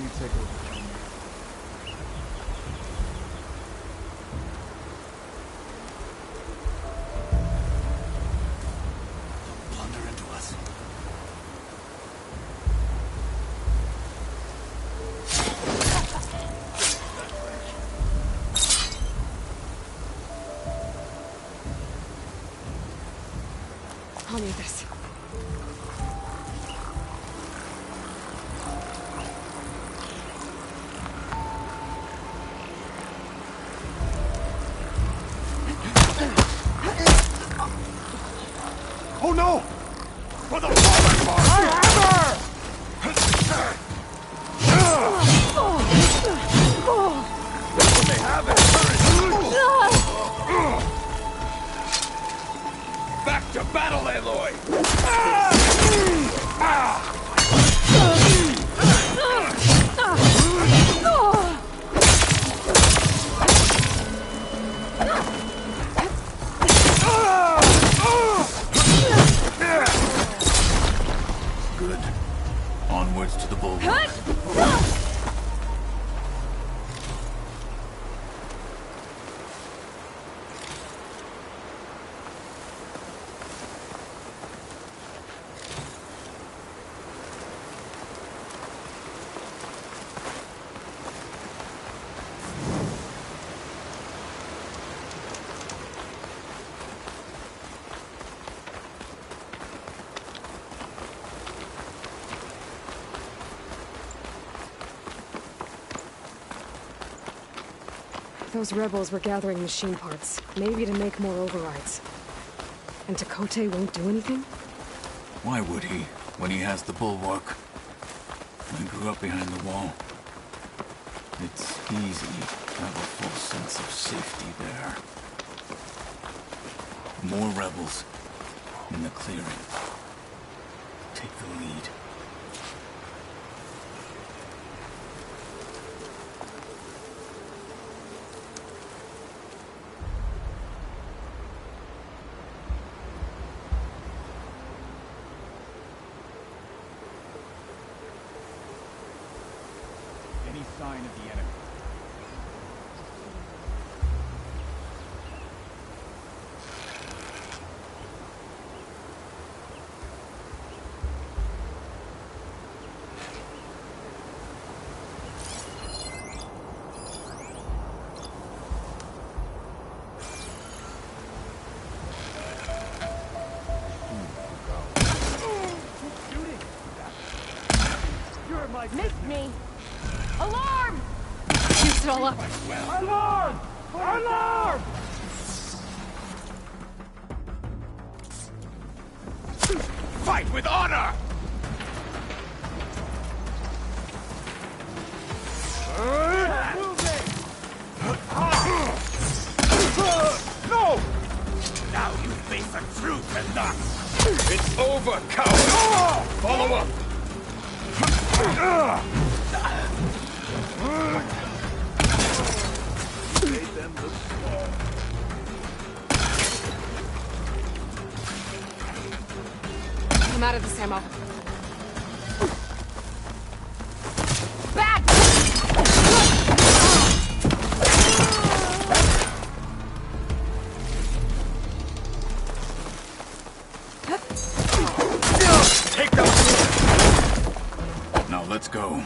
you take over. Blunder into us. I'll need this. Oh no! For the fallen one! My hammer! They have it! Back to battle, Aloy! Good. Onwards to the bulwark. Those rebels were gathering machine parts, maybe to make more overrides. And Tekote won't do anything? Why would he, when he has the bulwark? I grew up behind the wall. It's easy to have a full sense of safety there. More rebels in the clearing. Take the lead. Any sign of the enemy? Missed me! Alarm! Used it all up. Alarm! Alarm! Fight with honor! No! Now you face the truth and not. It's over, coward! Follow up! Made them look small. I'm out of this ammo. Back! Take them! Now let's go.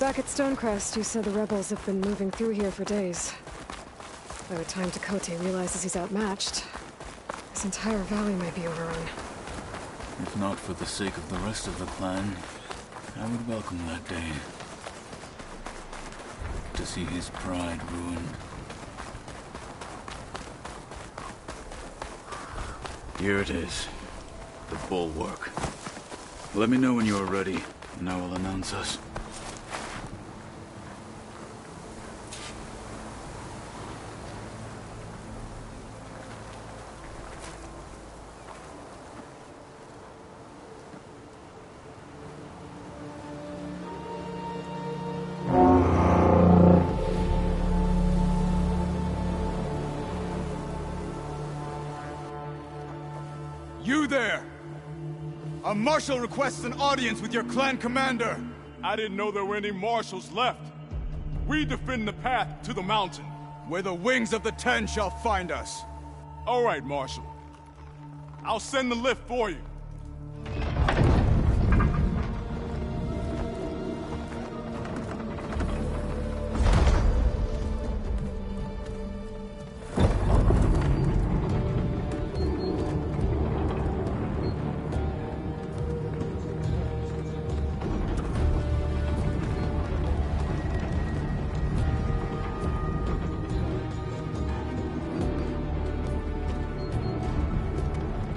back at Stonecrest, you said the rebels have been moving through here for days. By the time Tekote realizes he's outmatched, this entire valley may be overrun. If not for the sake of the rest of the clan, I would welcome that day. To see his pride ruined. Here it is. The bulwark. Let me know when you are ready, and I will announce us. You there! A marshal requests an audience with your clan commander! I didn't know there were any marshals left. We defend the path to the mountain. Where the wings of the Ten shall find us. All right, Marshal. I'll send the lift for you.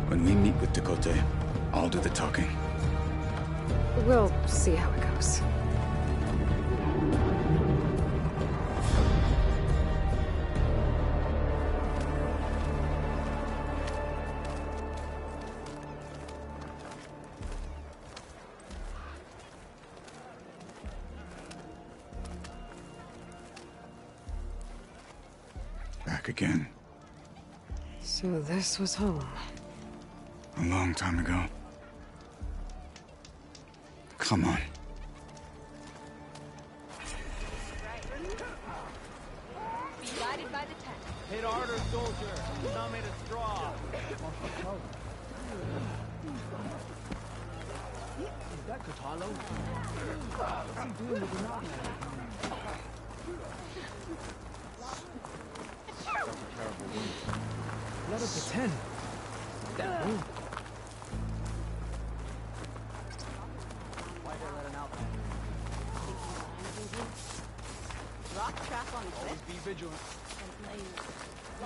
When we meet with Tekote, I'll do the talking. We'll see how it goes. Back again. So this was home. A long time ago. Come on. Be guided by the tent. Hit harder, soldier. Not made of straw. Blood of the Ten. That wound. Rock trap on the cliff. Be vigilant.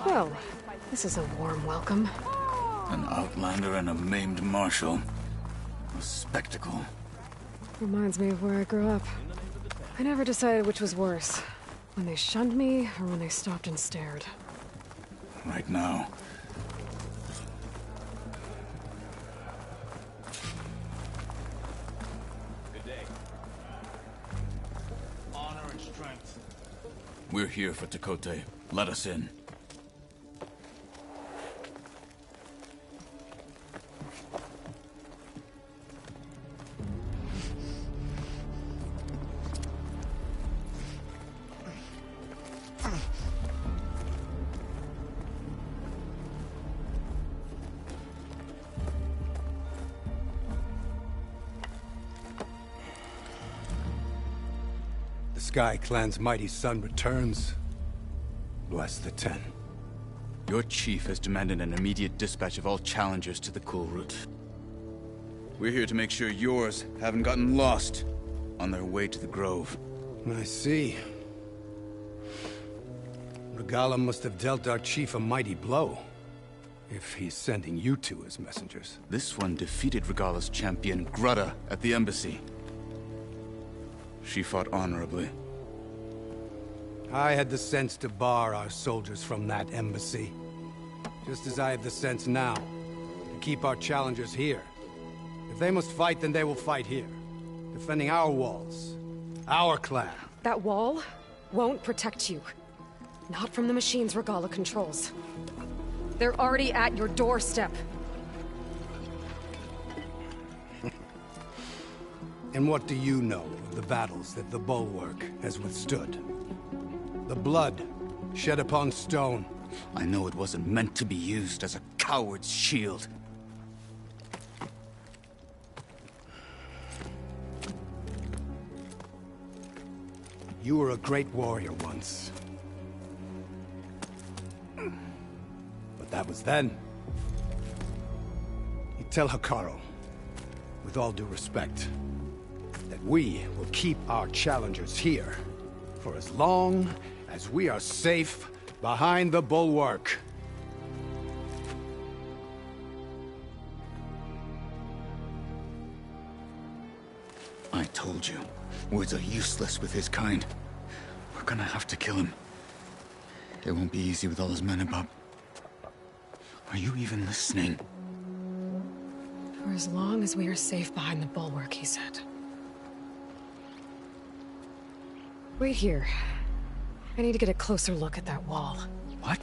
Well, this is a warm welcome. An outlander and a maimed marshal. A spectacle. Reminds me of where I grew up. I never decided which was worse. When they shunned me, or when they stopped and stared. Right now. Good day. Honor and strength. We're here for Tekote. Let us in. The Sky Clan's mighty son returns. Bless the Ten. Your chief has demanded an immediate dispatch of all challengers to the cool route. We're here to make sure yours haven't gotten lost on their way to the Grove. I see. Regala must have dealt our chief a mighty blow, if he's sending you two as messengers. This one defeated Regala's champion, Grudda, at the embassy. She fought honorably. I had the sense to bar our soldiers from that embassy. Just as I have the sense now, to keep our challengers here. If they must fight, then they will fight here. Defending our walls. Our clan. That wall won't protect you. Not from the machines Regala controls. They're already at your doorstep. And what do you know of the battles that the Bulwark has withstood? The blood shed upon stone. I know it wasn't meant to be used as a coward's shield. You were a great warrior once. But that was then. You tell Hikaru, with all due respect, that we will keep our challengers here for as long as we are safe behind the bulwark. I told you, words are useless with his kind. We're gonna have to kill him. It won't be easy with all his men about. Are you even listening? For as long as we are safe behind the bulwark, he said. Wait here. I need to get a closer look at that wall. What?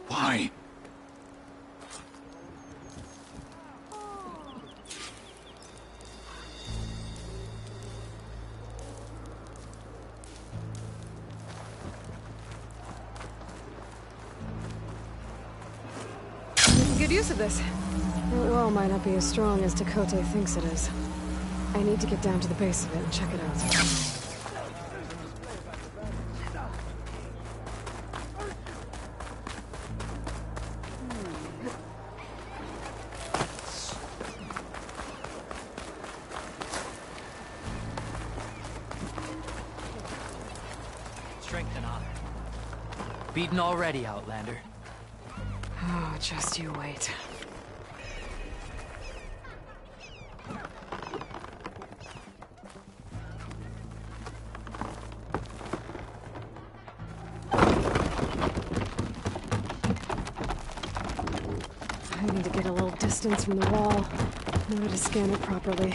Why? Good use of this. The wall might not be as strong as Tekote thinks it is. I need to get down to the base of it and check it out. Strength and honor. Beaten already, Outlander. Oh, just you wait. I need to get a little distance from the wall in order to scan it properly.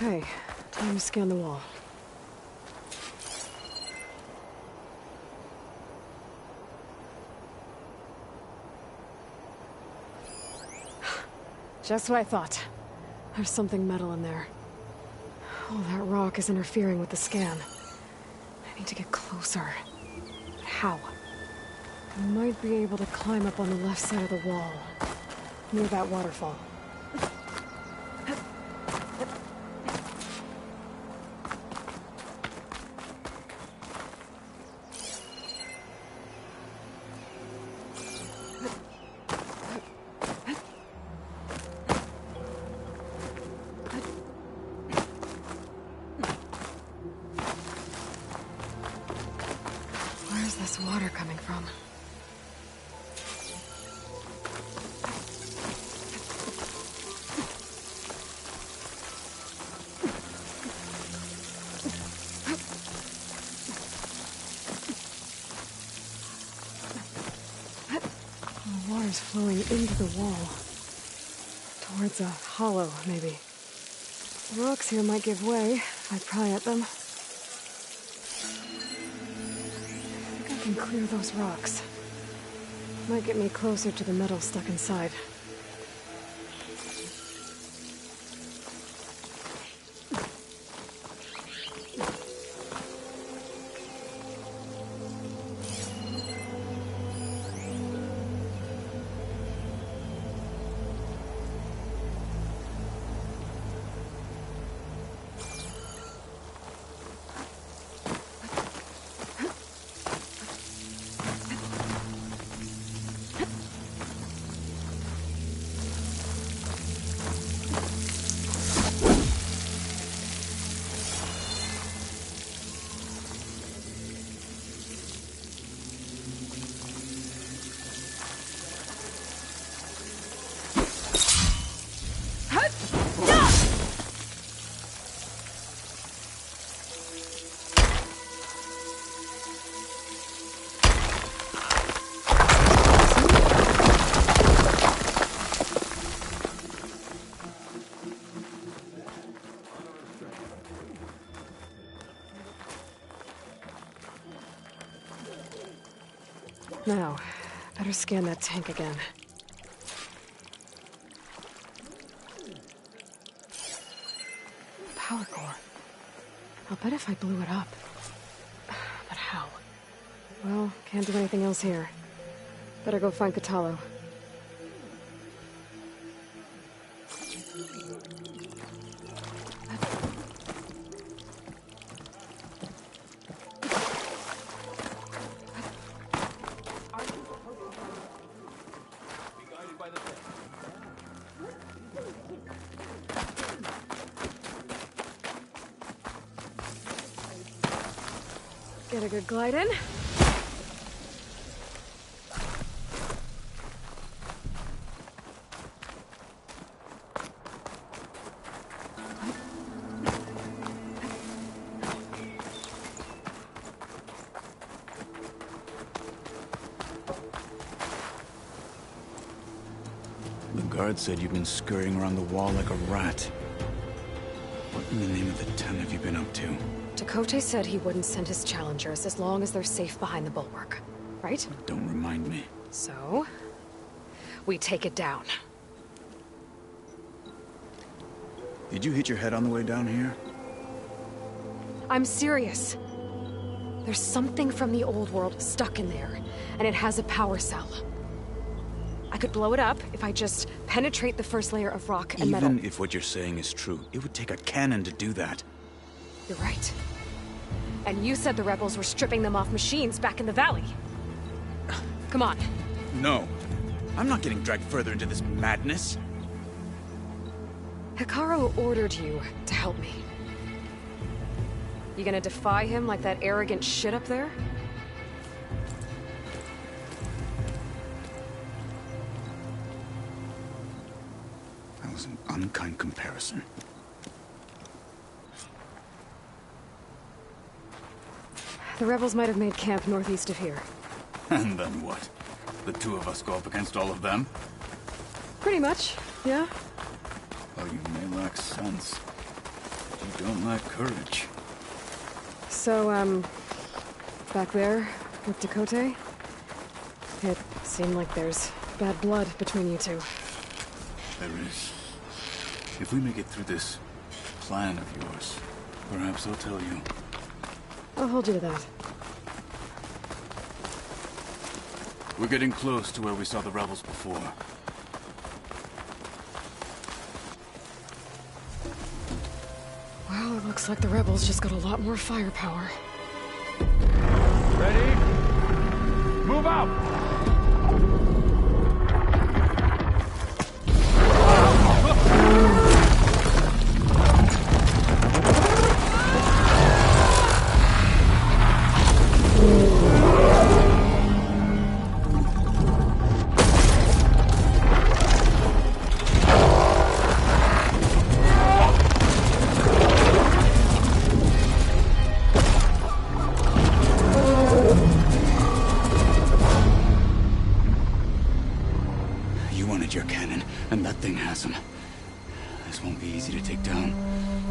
Okay, time to scan the wall. Just what I thought. There's something metal in there. Oh, that rock is interfering with the scan. I need to get closer. But how? I might be able to climb up on the left side of the wall, near that waterfall. Where's this water coming from? The water's flowing into the wall. Towards a hollow, maybe. The rocks here might give way if I pry at them. I think I can clear those rocks. Might get me closer to the metal stuck inside. Now, better scan that tank again. Power core. I'll bet if I blew it up. But how? Well, can't do anything else here. Better go find Katalo. Get a good glide in. The guard said you've been scurrying around the wall like a rat. What in the name of the ten have you been up to? Dakote said he wouldn't send his challengers as long as they're safe behind the bulwark, right? Don't remind me. So, we take it down. Did you hit your head on the way down here? I'm serious. There's something from the old world stuck in there, and it has a power cell. I could blow it up if I just penetrate the first layer of rock and metal. Even if what you're saying is true, it would take a cannon to do that. You're right. And you said the rebels were stripping them off machines back in the valley. Come on. No. I'm not getting dragged further into this madness. Hikaru ordered you to help me. You gonna defy him like that arrogant shit up there? That was an unkind comparison. The rebels might have made camp northeast of here. And then what? The two of us go up against all of them? Pretty much, yeah? Oh, you may lack sense, but you don't lack courage. So, back there with Dakote, it seemed like there's bad blood between you two. There is. If we make it through this plan of yours, perhaps I'll tell you. I'll hold you to that. We're getting close to where we saw the rebels before. Well, it looks like the rebels just got a lot more firepower. Ready? Move out! Your cannon, and that thing has him. This won't be easy to take down,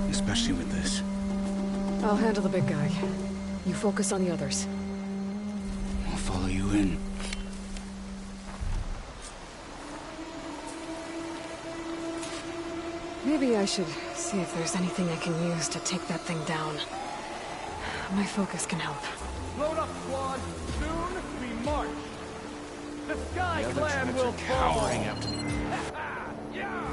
especially with this. I'll handle the big guy. You focus on the others. I'll follow you in. Maybe I should see if there's anything I can use to take that thing down. My focus can help. Load up, squad. Soon we march. The Sky Clan will fall. After me. Yeah!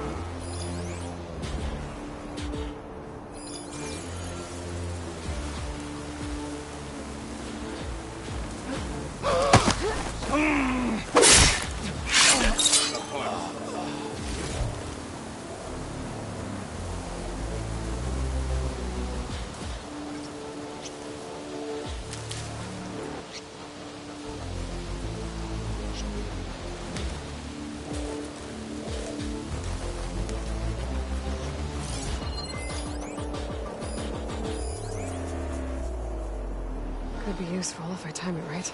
Could be useful if I time it right.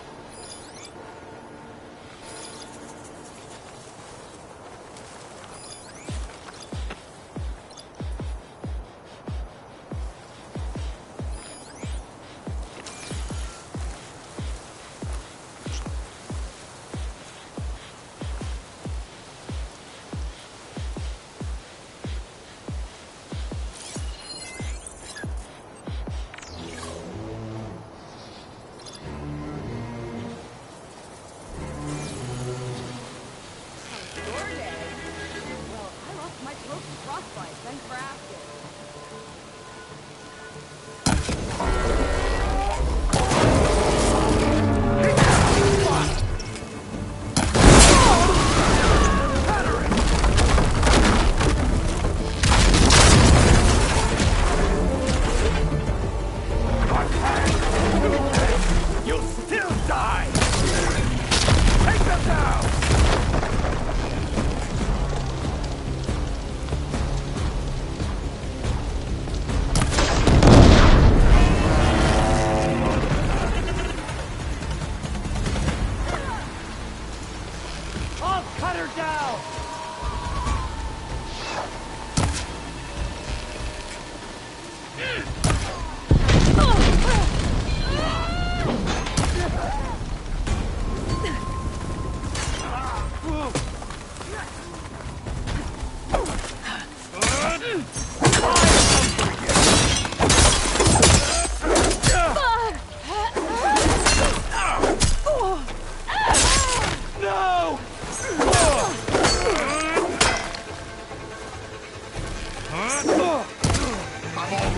I'm all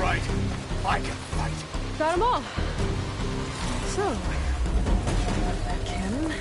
right. I can fight. Got 'em all. So, that cannon.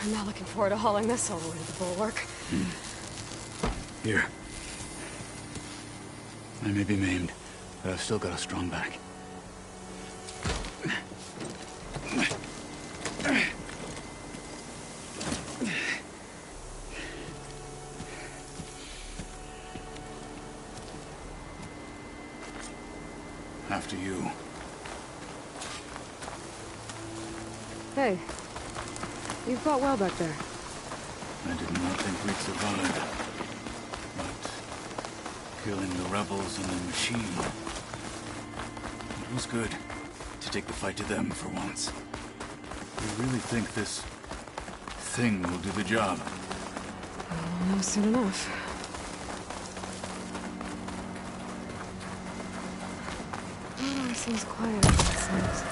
I'm not looking forward to hauling this all the way to the bulwark. Here. I may be maimed, but I've still got a strong back. After you. Hey, you fought well back there. I did not think we'd survive. But killing the rebels and the machine, it was good to take the fight to them for once. You really think this thing will do the job? We'll know soon enough. Oh, it seems quiet. It seems.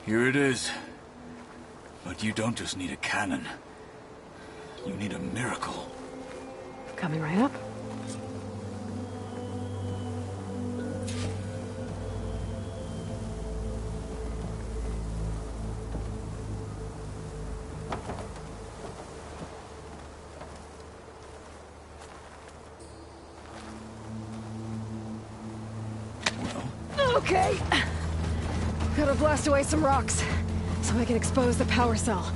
Here it is. But you don't just need a cannon. You need a miracle. Coming right up. Okay. Gotta blast away some rocks, so I can expose the power cell.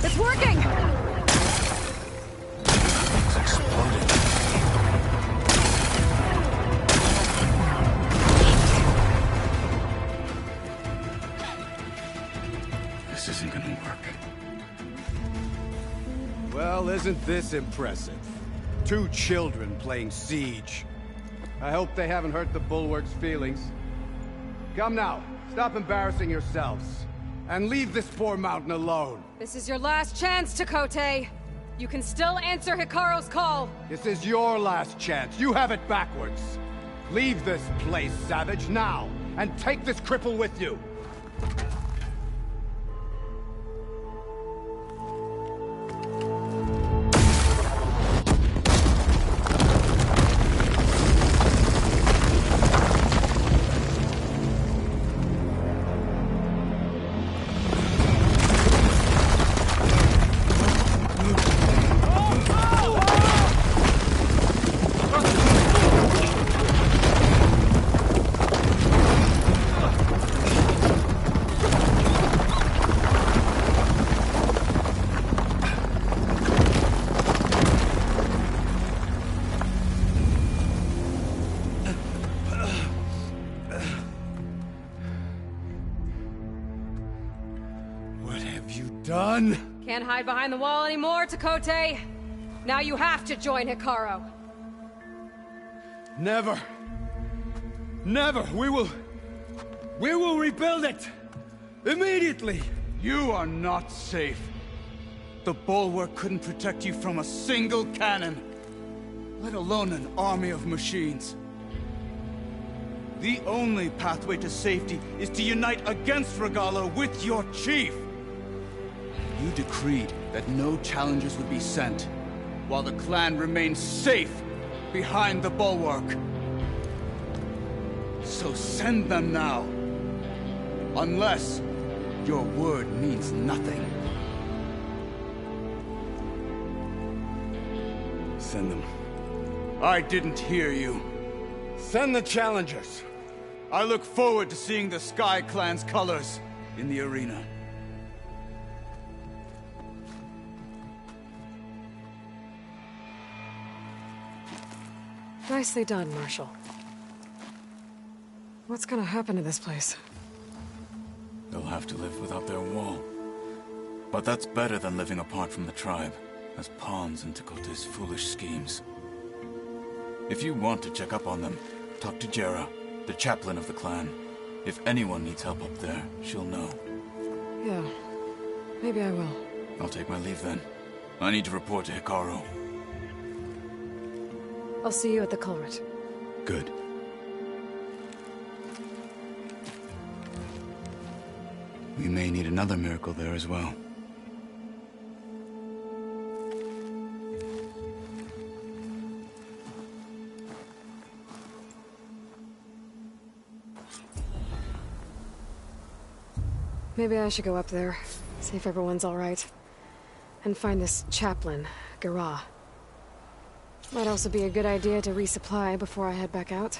It's working! It's exploding. This isn't gonna work. Well, isn't this impressive? 2 children playing siege. I hope they haven't hurt the Bulwark's feelings. Come now, stop embarrassing yourselves. And leave this poor mountain alone. This is your last chance, Chakotay. You can still answer Hikaru's call. This is your last chance. You have it backwards. Leave this place, Savage, now. And take this cripple with you. Done? Can't hide behind the wall anymore, Chakotay. Now you have to join Hikaru. Never. Never. We will rebuild it. Immediately. You are not safe. The Bulwark couldn't protect you from a single cannon, let alone an army of machines. The only pathway to safety is to unite against Regalo with your chief. You decreed that no challengers would be sent, while the clan remained safe behind the Bulwark. So send them now. Unless your word means nothing. Send them. I didn't hear you. Send the challengers. I look forward to seeing the Sky Clan's colors in the arena. Nicely done, Marshal. What's gonna happen to this place? They'll have to live without their wall. But that's better than living apart from the tribe, as pawns in Chakotay's foolish schemes. If you want to check up on them, talk to Jera, the chaplain of the clan. If anyone needs help up there, she'll know. Yeah, maybe I will. I'll take my leave then. I need to report to Hikaru. I'll see you at the culvert. Good. We may need another miracle there as well. Maybe I should go up there, see if everyone's all right. And find this chaplain, Gara. Might also be a good idea to resupply before I head back out.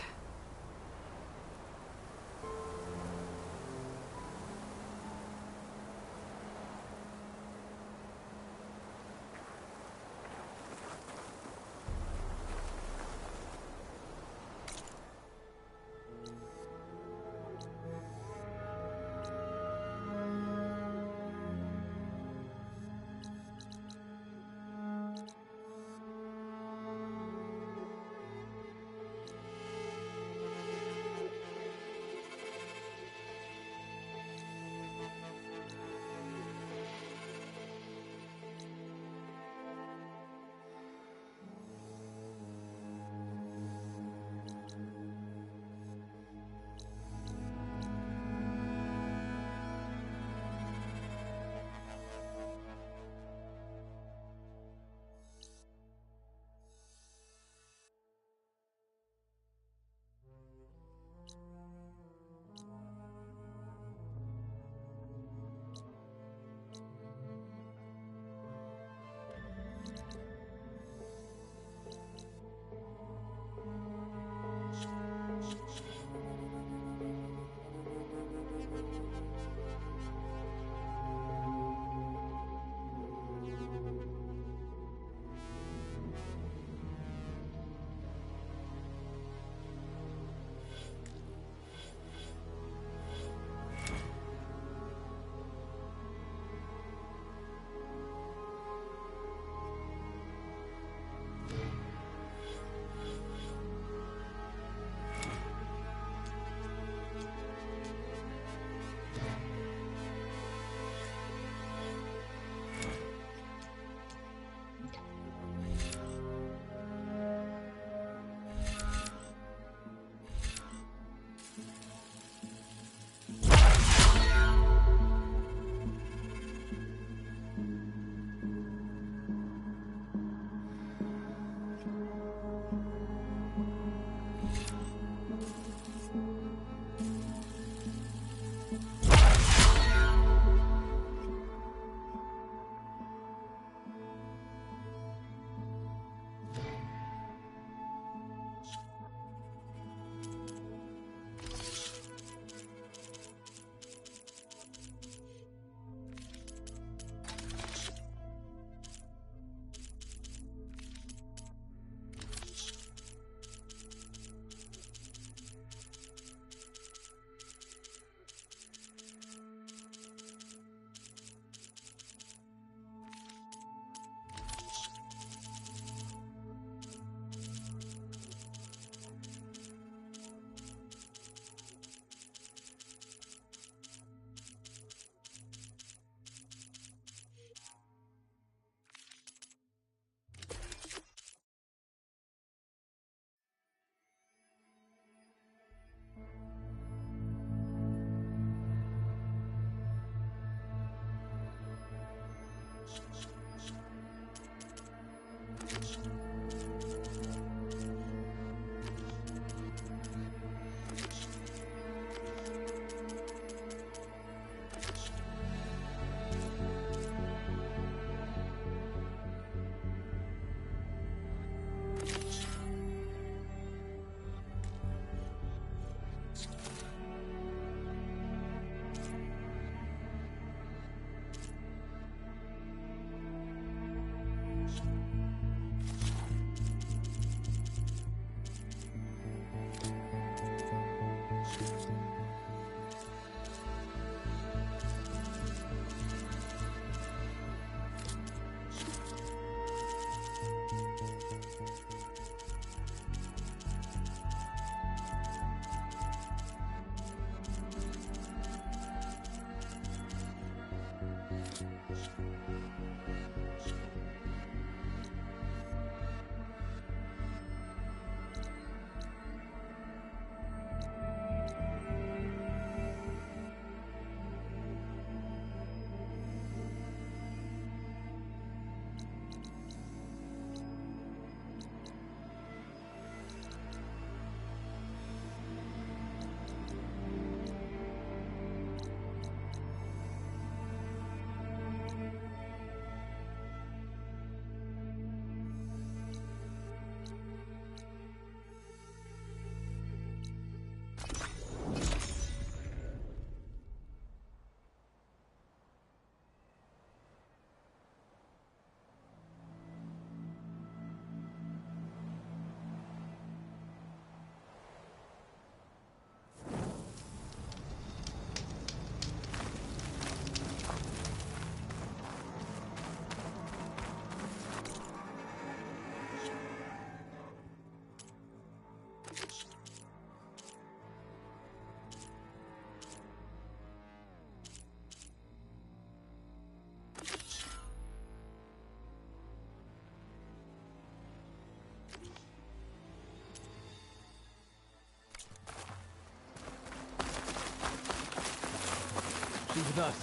She's with us.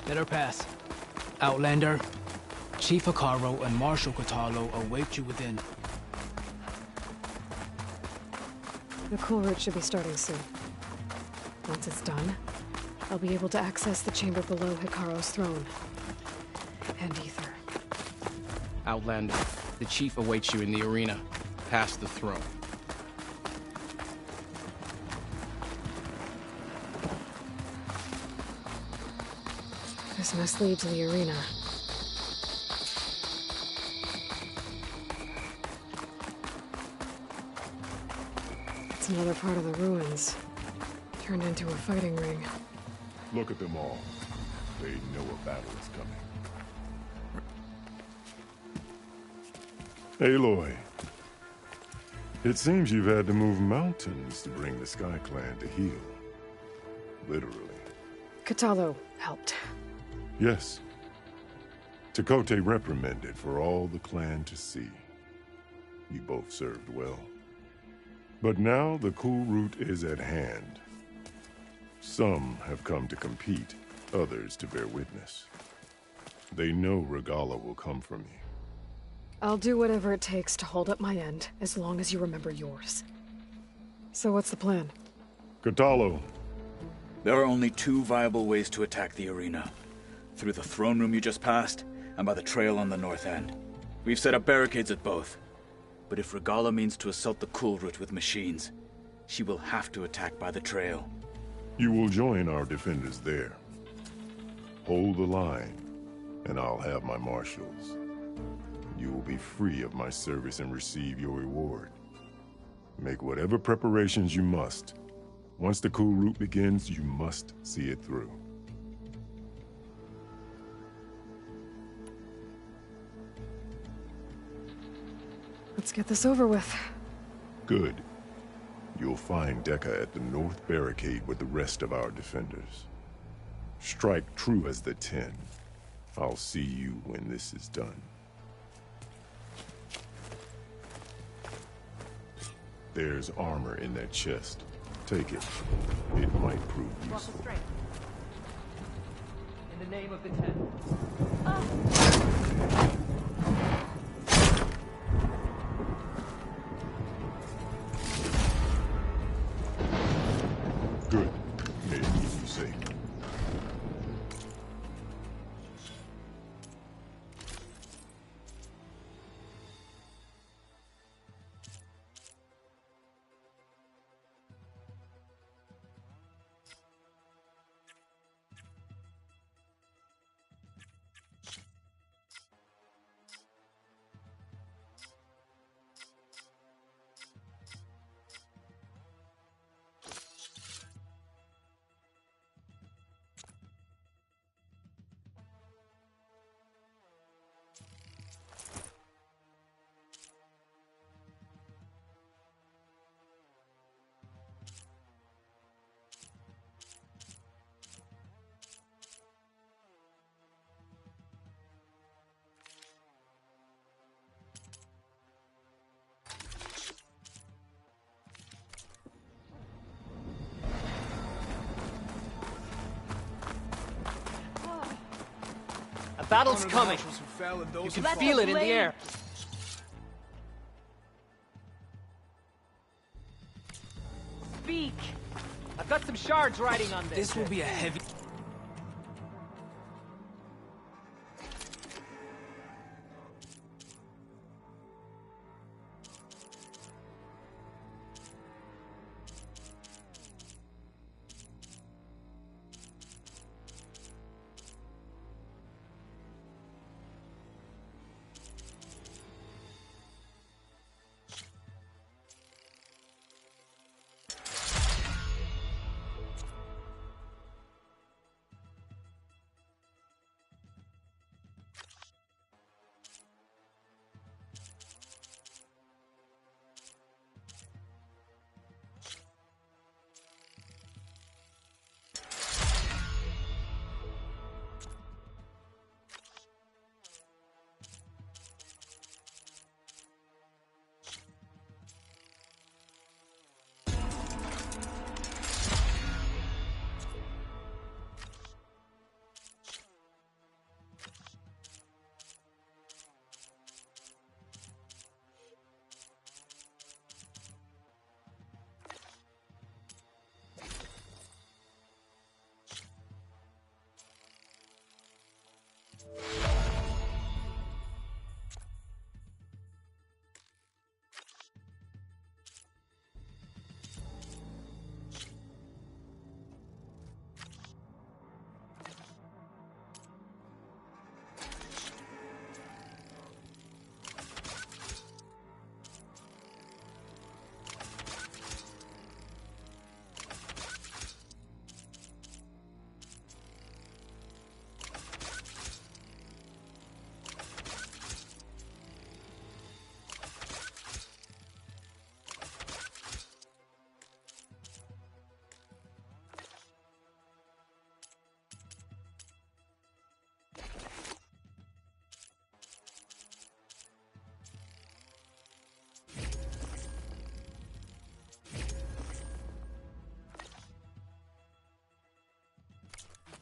Let her pass. Outlander, Chief Hikaru and Marshal Katalo await you within. The cool route should be starting soon. Once it's done, I'll be able to access the chamber below Hikaru's throne. And Ether. Outlander, the Chief awaits you in the arena, past the throne. This must lead to the arena. It's another part of the ruins, turned into a fighting ring. Look at them all. They know a battle is coming. Aloy. It seems you've had to move mountains to bring the Sky Clan to heel. Literally. Katalo helped. Yes. Tekote reprimanded for all the clan to see. You both served well. But now the cool route is at hand. Some have come to compete, others to bear witness. They know Regala will come from you. I'll do whatever it takes to hold up my end, as long as you remember yours. So what's the plan? Katalo. There are only two viable ways to attack the arena. Through the throne room you just passed, and by the trail on the north end. We've set up barricades at both. But if Regala means to assault the cool route with machines, she will have to attack by the trail. You will join our defenders there. Hold the line, and I'll have my marshals. You will be free of my service and receive your reward. Make whatever preparations you must. Once the cool route begins, you must see it through. Let's get this over with. Good. You'll find Dekka at the north barricade with the rest of our defenders. Strike true as the 10. I'll see you when this is done. There's armor in that chest. Take it. It might prove useful. In the name of the Ten. Good. May it keep you safe. A battle's coming. You can feel it in the air. Speak. I've got some shards riding on this. This will be a heavy...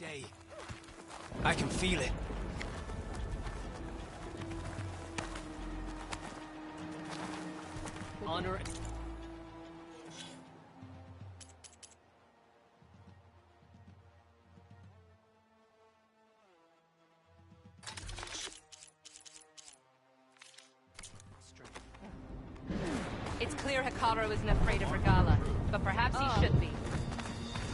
day. I can feel it. Honor. It's clear Hikaru isn't afraid of Regala, but perhaps he should be.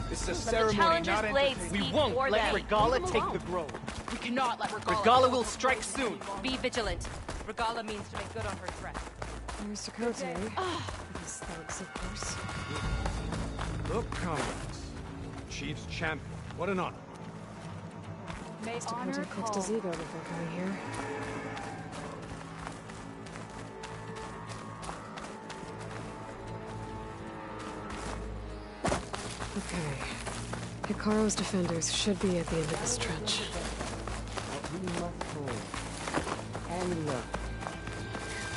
This is a But the ceremony, challenger's not blades entertainment. We speak won't for let they. Regala Leave him take alone. the grove. We cannot let Regala. Regala will strike soon. Be vigilant. Regala means to make good on her threat. There's Sakote. These thugs, of course. Look, comrades. Chief's champion. What an honor. Sakote fixed his ego before coming here. Okay. Hikaru's defenders should be at the end of this trench. We must hold. And look,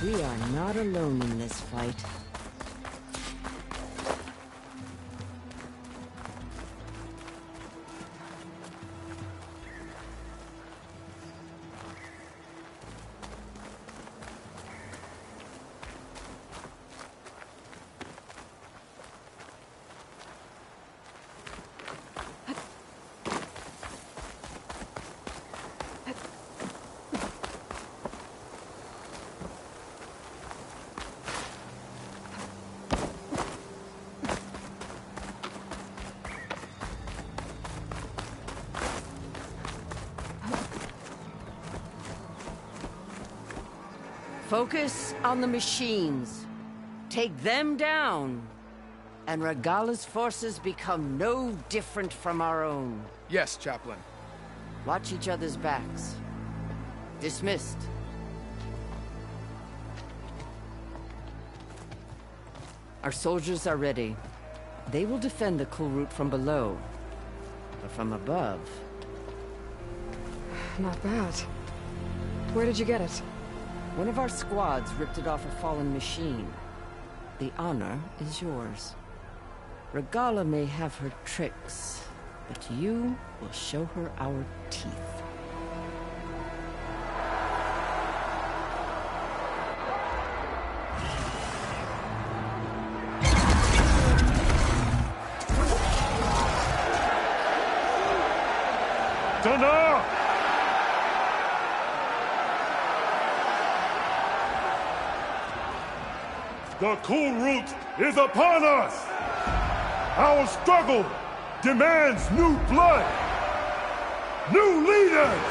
we are not alone in this fight. Focus on the machines. Take them down, and Regala's forces become no different from our own. Yes, Chaplain. Watch each other's backs. Dismissed. Our soldiers are ready. They will defend the cool route from below. But from above... Not bad. Where did you get it? One of our squads ripped it off a fallen machine. The honor is yours. Regala may have her tricks, but you will show her our teeth. Dana! The cool route is upon us! Our struggle demands new blood! New leaders!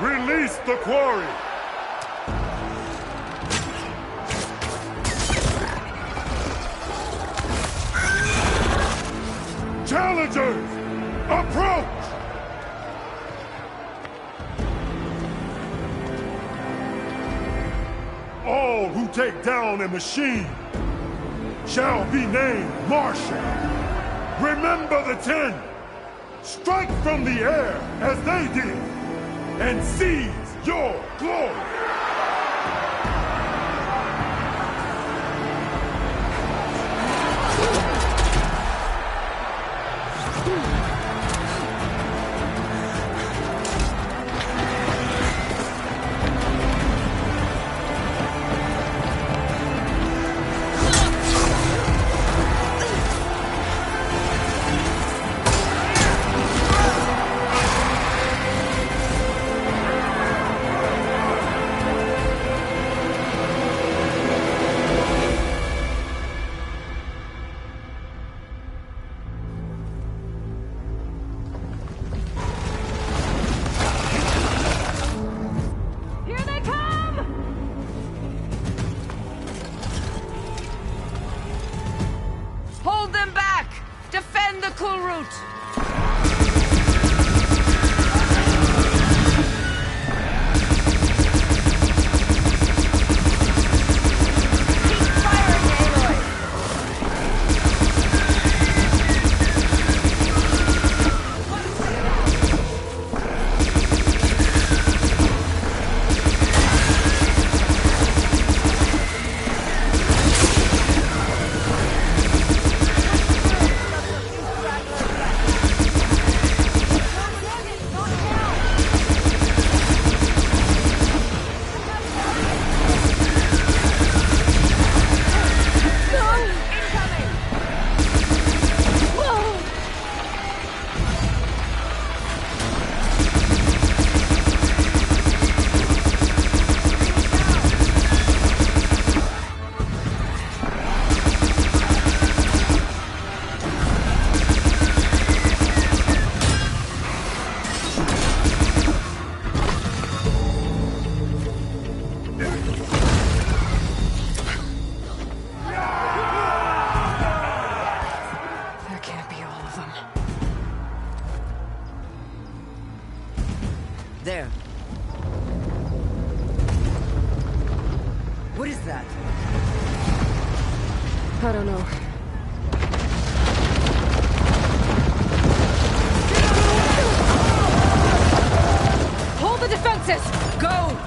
Release the quarry! Challengers, approach! All who take down a machine shall be named Marshal. Remember the 10. Strike from the air as they did, and seize your glory. There. What is that? I don't know. Hold the defenses! Go!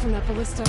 from that ballista.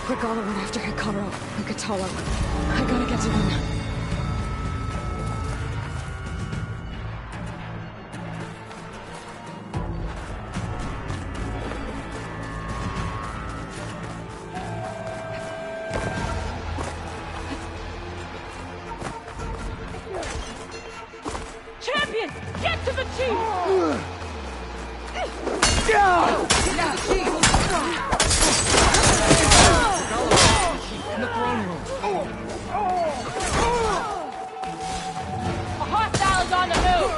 Regala went after Hikaru and Katalo. I gotta get to them. Champion! Get to the chief! In the throne room. A hostile is on the move!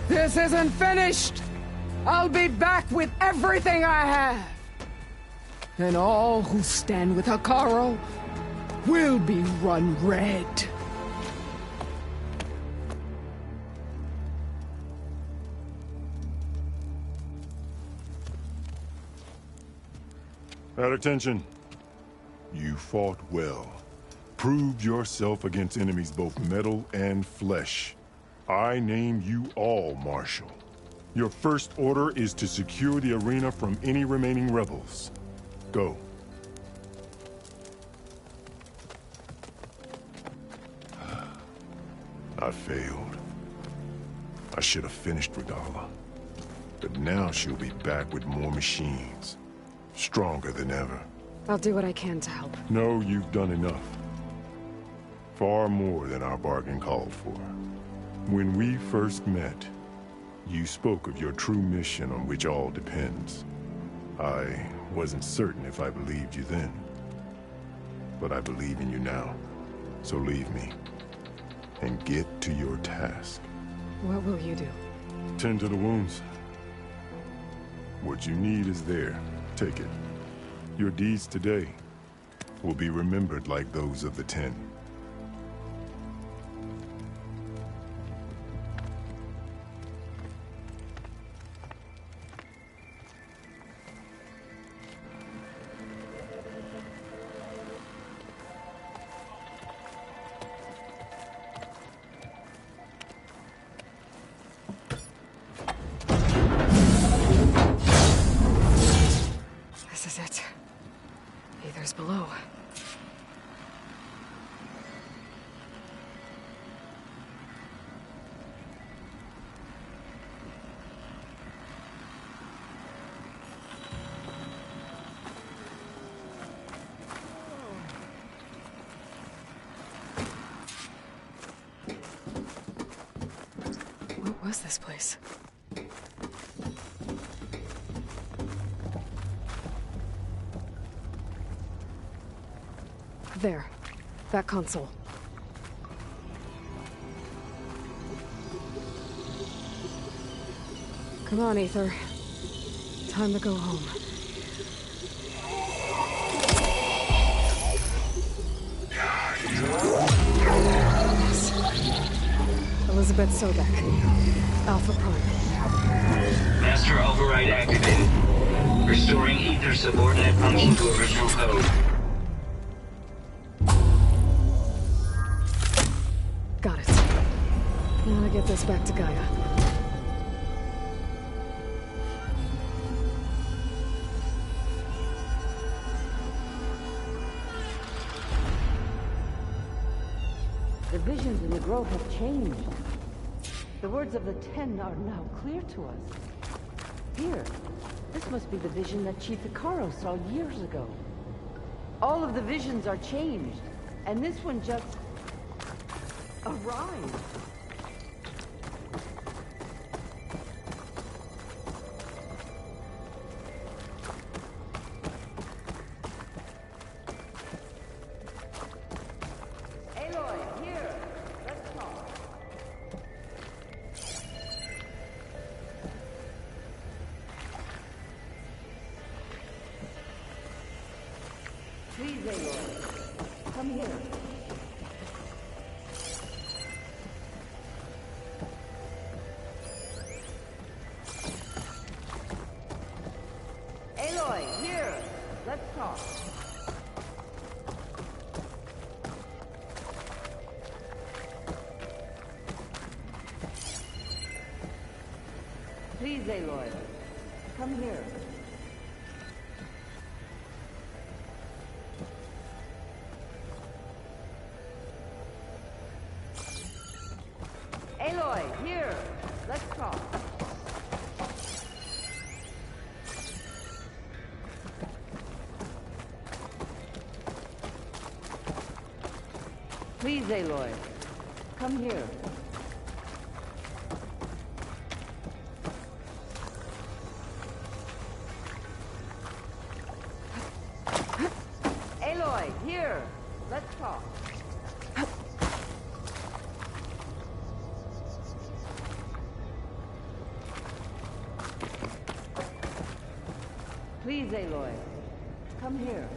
This isn't finished! I'll be back with everything I have! and all who stand with Hekarro will be run red. At attention. You fought well. Proved yourself against enemies both metal and flesh. I name you all Marshal. Your first order is to secure the arena from any remaining rebels. Go. I failed. I should have finished Regala. But now she'll be back with more machines. Stronger than ever. I'll do what I can to help. No, you've done enough. Far more than our bargain called for. When we first met, you spoke of your true mission on which all depends. I wasn't certain if I believed you then. But I believe in you now. So leave me. And get to your task. What will you do? Tend to the wounds. What you need is there. Take it. Your deeds today will be remembered like those of the 10. This is it. Aether's below. What was this place? There. That console. Come on, Aether. Time to go home. Elizabeth Sobek. Alpha Prime. Master override activated. Restoring Aether subordinate function to original code. Got it. Now to get this back to Gaia. The visions in the grove have changed. The words of the 10 are now clear to us. Here, this must be the vision that Chief Hekarro saw years ago. All of the visions are changed, and this one just arrived. Aloy, here. Let's talk. Please, Aloy. Come here. Aloy, here. Let's talk. Please, Aloy. Come here. Aloy, here. Let's talk. Please, Aloy. Come here. Aloy, here. Let's talk. Please, Aloy. Come here.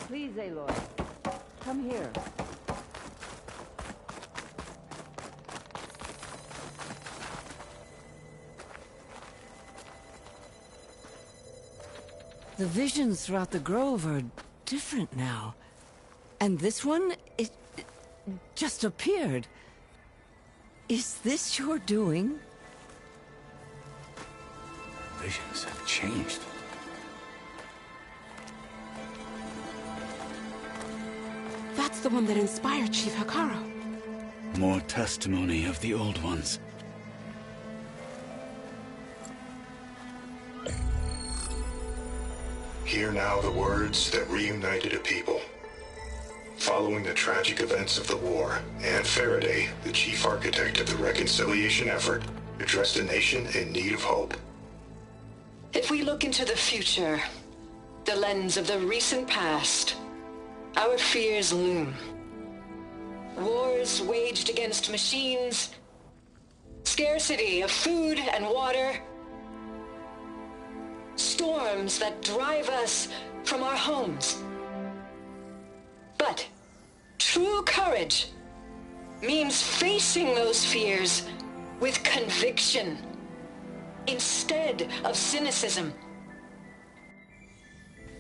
Please, Aloy. Come here. The visions throughout the grove are different now. And this one, it just appeared. Is this your doing? Visions have changed. That's the one that inspired Chief Hikaru. More testimony of the old ones. Hear now the words that reunited a people. Following the tragic events of the war, Anne Faraday, the chief architect of the reconciliation effort, addressed a nation in need of hope. If we look into the future, the lens of the recent past, our fears loom. Wars waged against machines, scarcity of food and water, storms that drive us from our homes. But true courage means facing those fears with conviction instead of cynicism.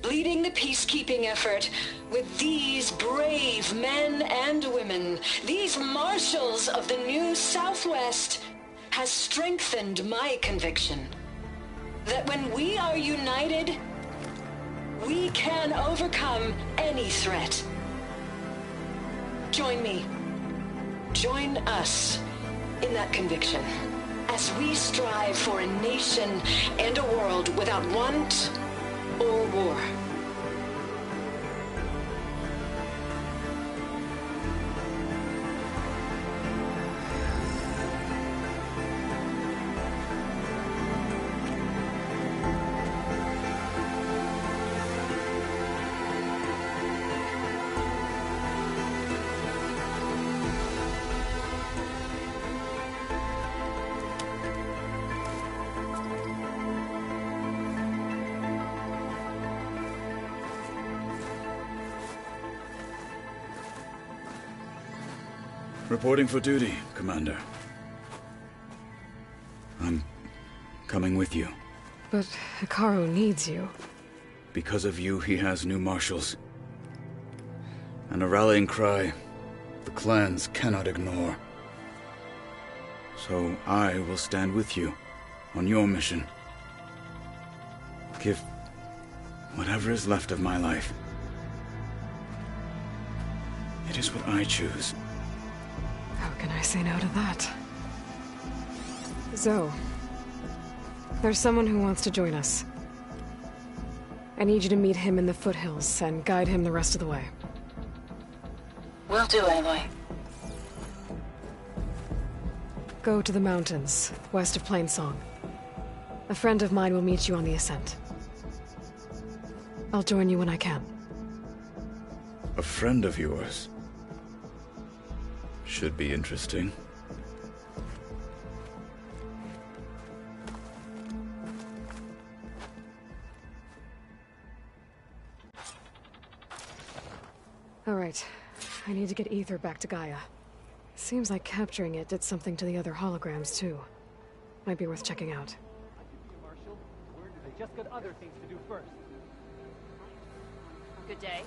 Leading the peacekeeping effort with these brave men and women, these marshals of the new Southwest, has strengthened my conviction that when we are united, we can overcome any threat. Join me. Join us in that conviction as we strive for a nation and a world without want or war. Reporting for duty, Commander. I'm coming with you. But Hikaru needs you. Because of you, he has new marshals. And a rallying cry the clans cannot ignore. So I will stand with you on your mission. Give whatever is left of my life. It is what I choose. How can I say no to that? Zoe, there's someone who wants to join us. I need you to meet him in the foothills and guide him the rest of the way. Will do, Aloy. Go to the mountains, west of Plainsong. A friend of mine will meet you on the ascent. I'll join you when I can. A friend of yours? Should be interesting. All right. I need to get Ether back to Gaia. Seems like capturing it did something to the other holograms, too. Might be worth checking out. Marshal, word is they just got other things to do first. Good day.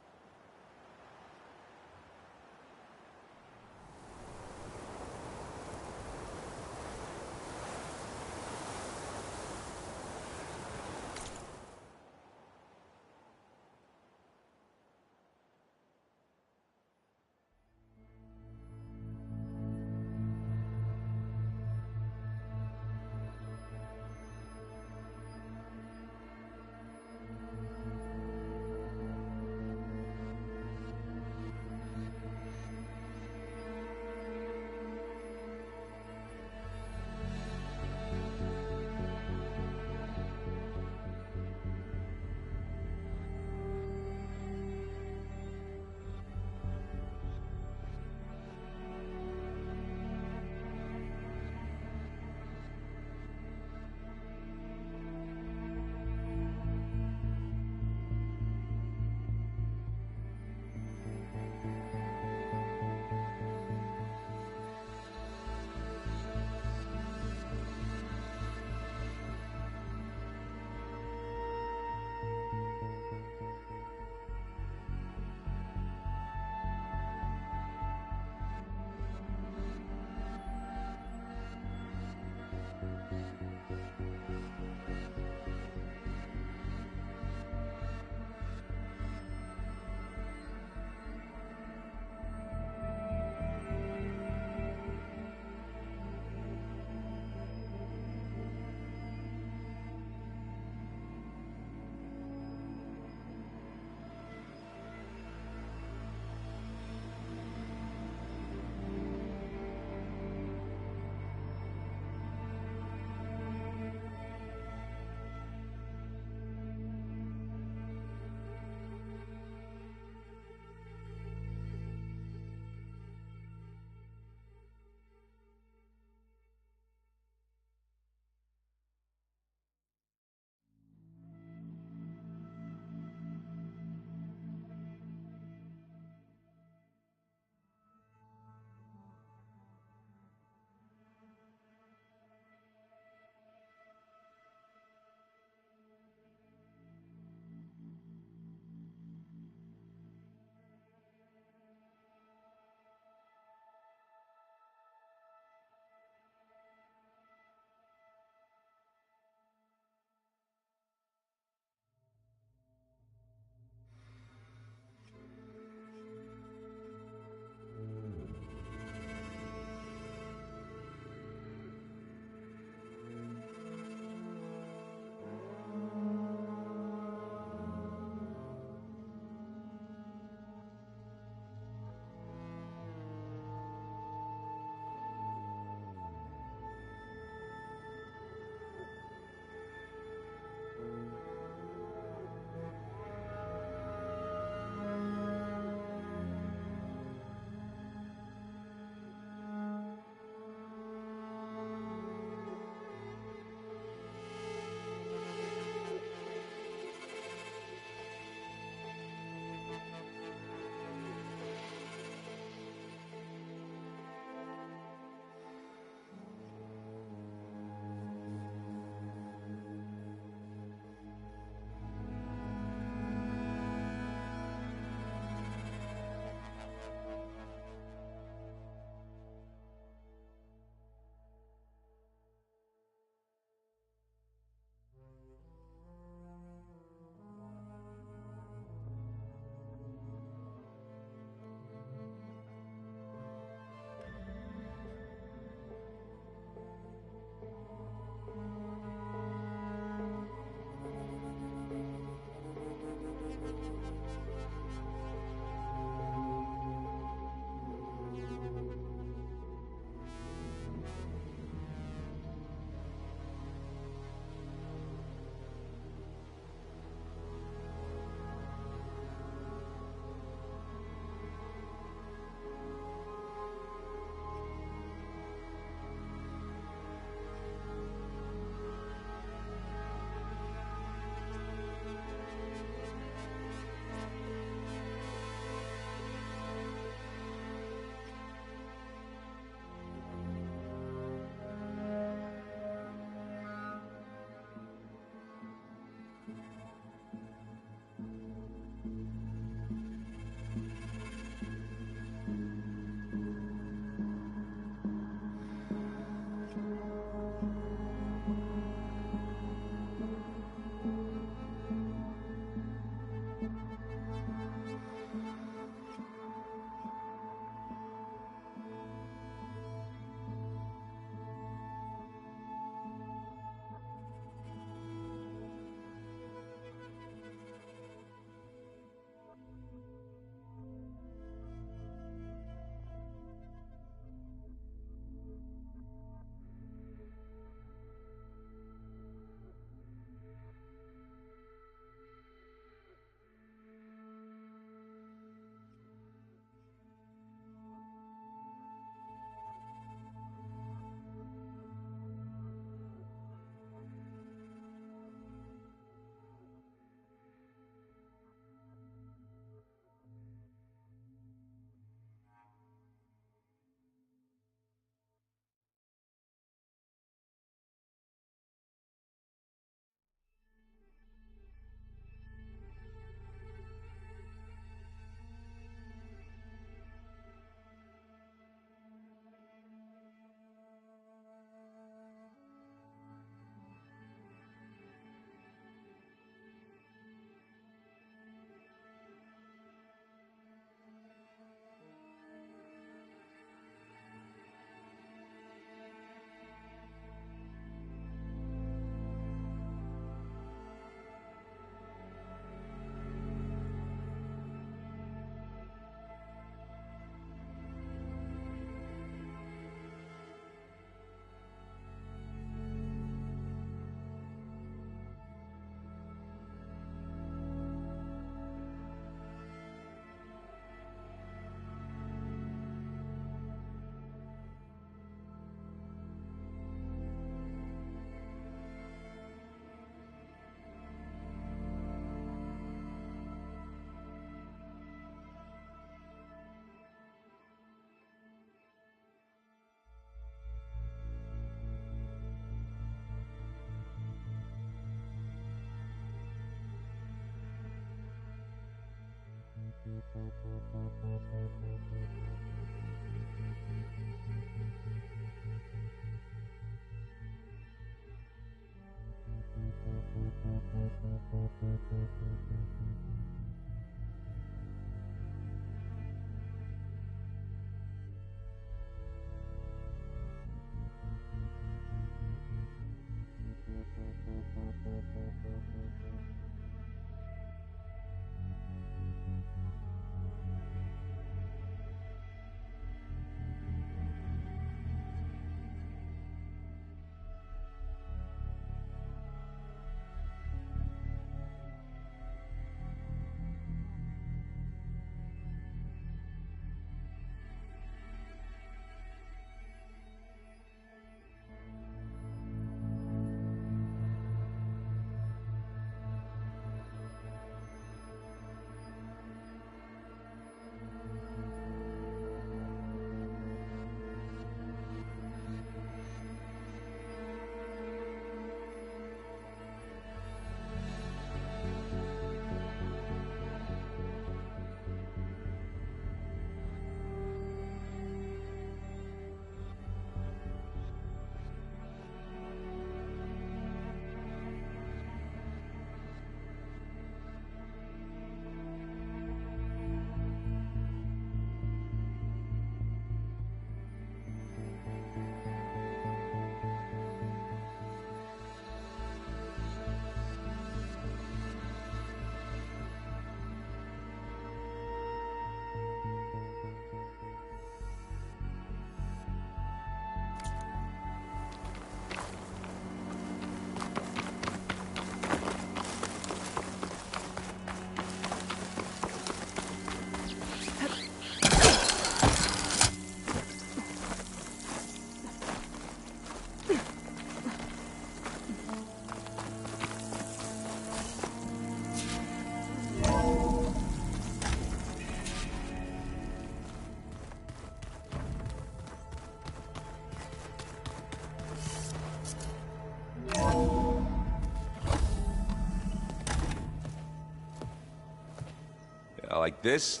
Like this?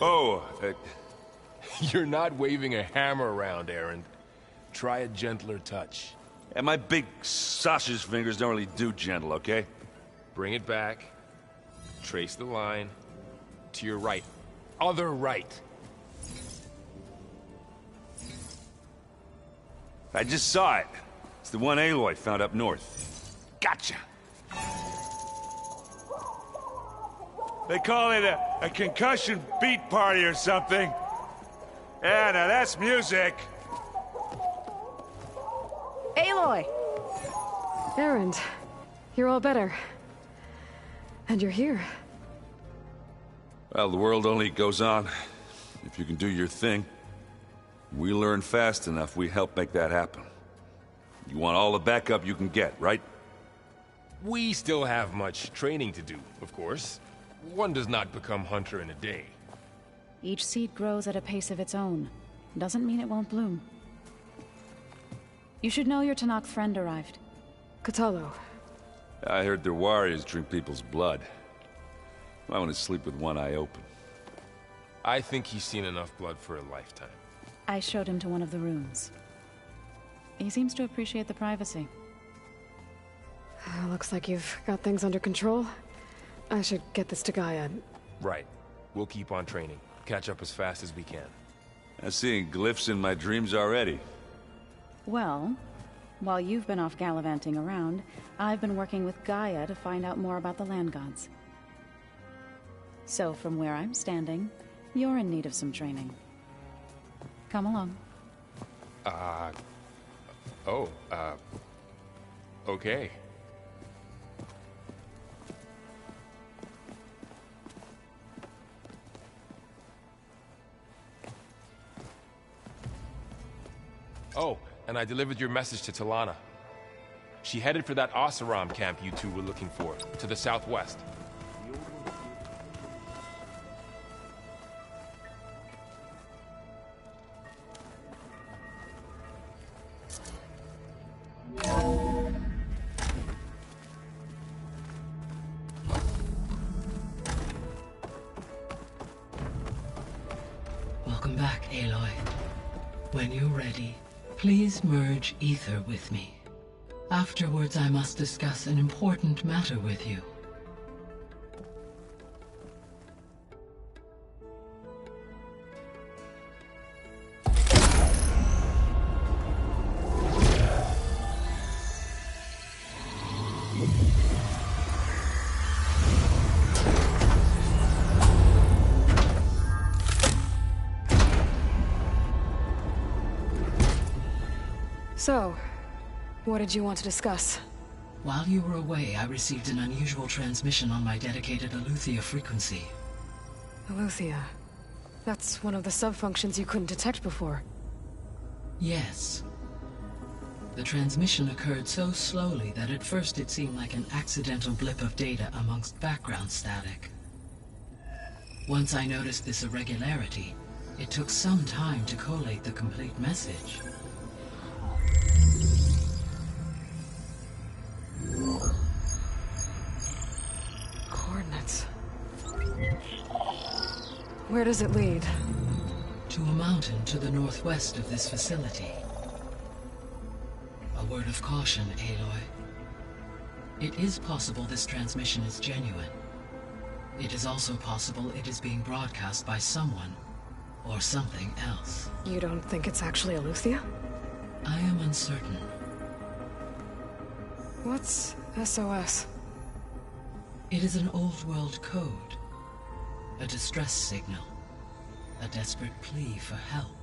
Oh, You're not waving a hammer around, Aaron. Try a gentler touch. and my big sausage fingers don't really do gentle, okay? Bring it back. Trace the line. To your right. Other right. I just saw it. It's the one Aloy found up north. Gotcha! They call it a concussion beat party or something. Yeah, now that's music. Aloy! Erend, you're all better. And you're here. Well, the world only goes on if you can do your thing. We learn fast enough, we help make that happen. You want all the backup you can get, right? We still have much training to do, of course. One does not become hunter in a day. Each seed grows at a pace of its own. Doesn't mean it won't bloom. You should know your Tanakh friend arrived. Kotallo. I heard their warriors drink people's blood. I want to sleep with one eye open. I think he's seen enough blood for a lifetime. I showed him to one of the rooms. He seems to appreciate the privacy. Looks like you've got things under control. I should get this to Gaia. Right. We'll keep on training. Catch up as fast as we can. I'm seeing glyphs in my dreams already. Well, while you've been off gallivanting around, I've been working with Gaia to find out more about the land gods. So from where I'm standing, you're in need of some training. Come along. Okay. Oh, and I delivered your message to Talana. She headed for that Oseram camp you two were looking for, to the southwest. Welcome back, Aloy. When you're ready, please merge ether with me. Afterwards, I must discuss an important matter with you. So, what did you want to discuss? While you were away, I received an unusual transmission on my dedicated Aletheia frequency. Aletheia. That's one of the sub-functions you couldn't detect before. Yes. The transmission occurred so slowly that at first it seemed like an accidental blip of data amongst background static. Once I noticed this irregularity, it took some time to collate the complete message. Coordinates. Where does it lead? To a mountain to the northwest of this facility. A word of caution, Aloy. It is possible this transmission is genuine. It is also possible it is being broadcast by someone or something else. You don't think it's actually Aletheia? I am uncertain. What's SOS? It is an old-world code. A distress signal. A desperate plea for help.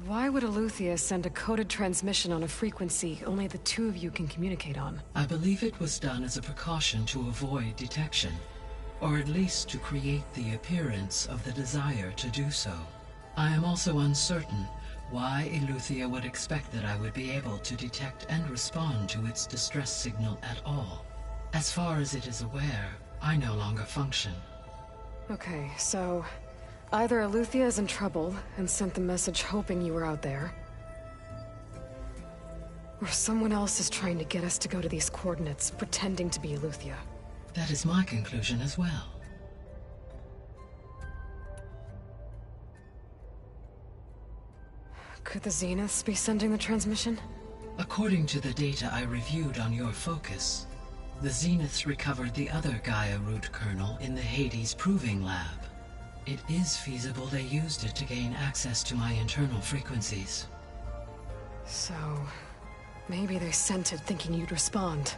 Why would Aletheia send a coded transmission on a frequency only the two of you can communicate on? I believe it was done as a precaution to avoid detection, or at least to create the appearance of the desire to do so. I am also uncertain why Aletheia would expect that I would be able to detect and respond to its distress signal at all. As far as it is aware, I no longer function. Okay, so either Aletheia is in trouble and sent the message hoping you were out there, or someone else is trying to get us to go to these coordinates, pretending to be Aletheia. That is my conclusion as well. Could the Zeniths be sending the transmission? According to the data I reviewed on your focus, the Zeniths recovered the other Gaia root kernel in the Hades Proving Lab. It is feasible they used it to gain access to my internal frequencies. So, maybe they sent it thinking you'd respond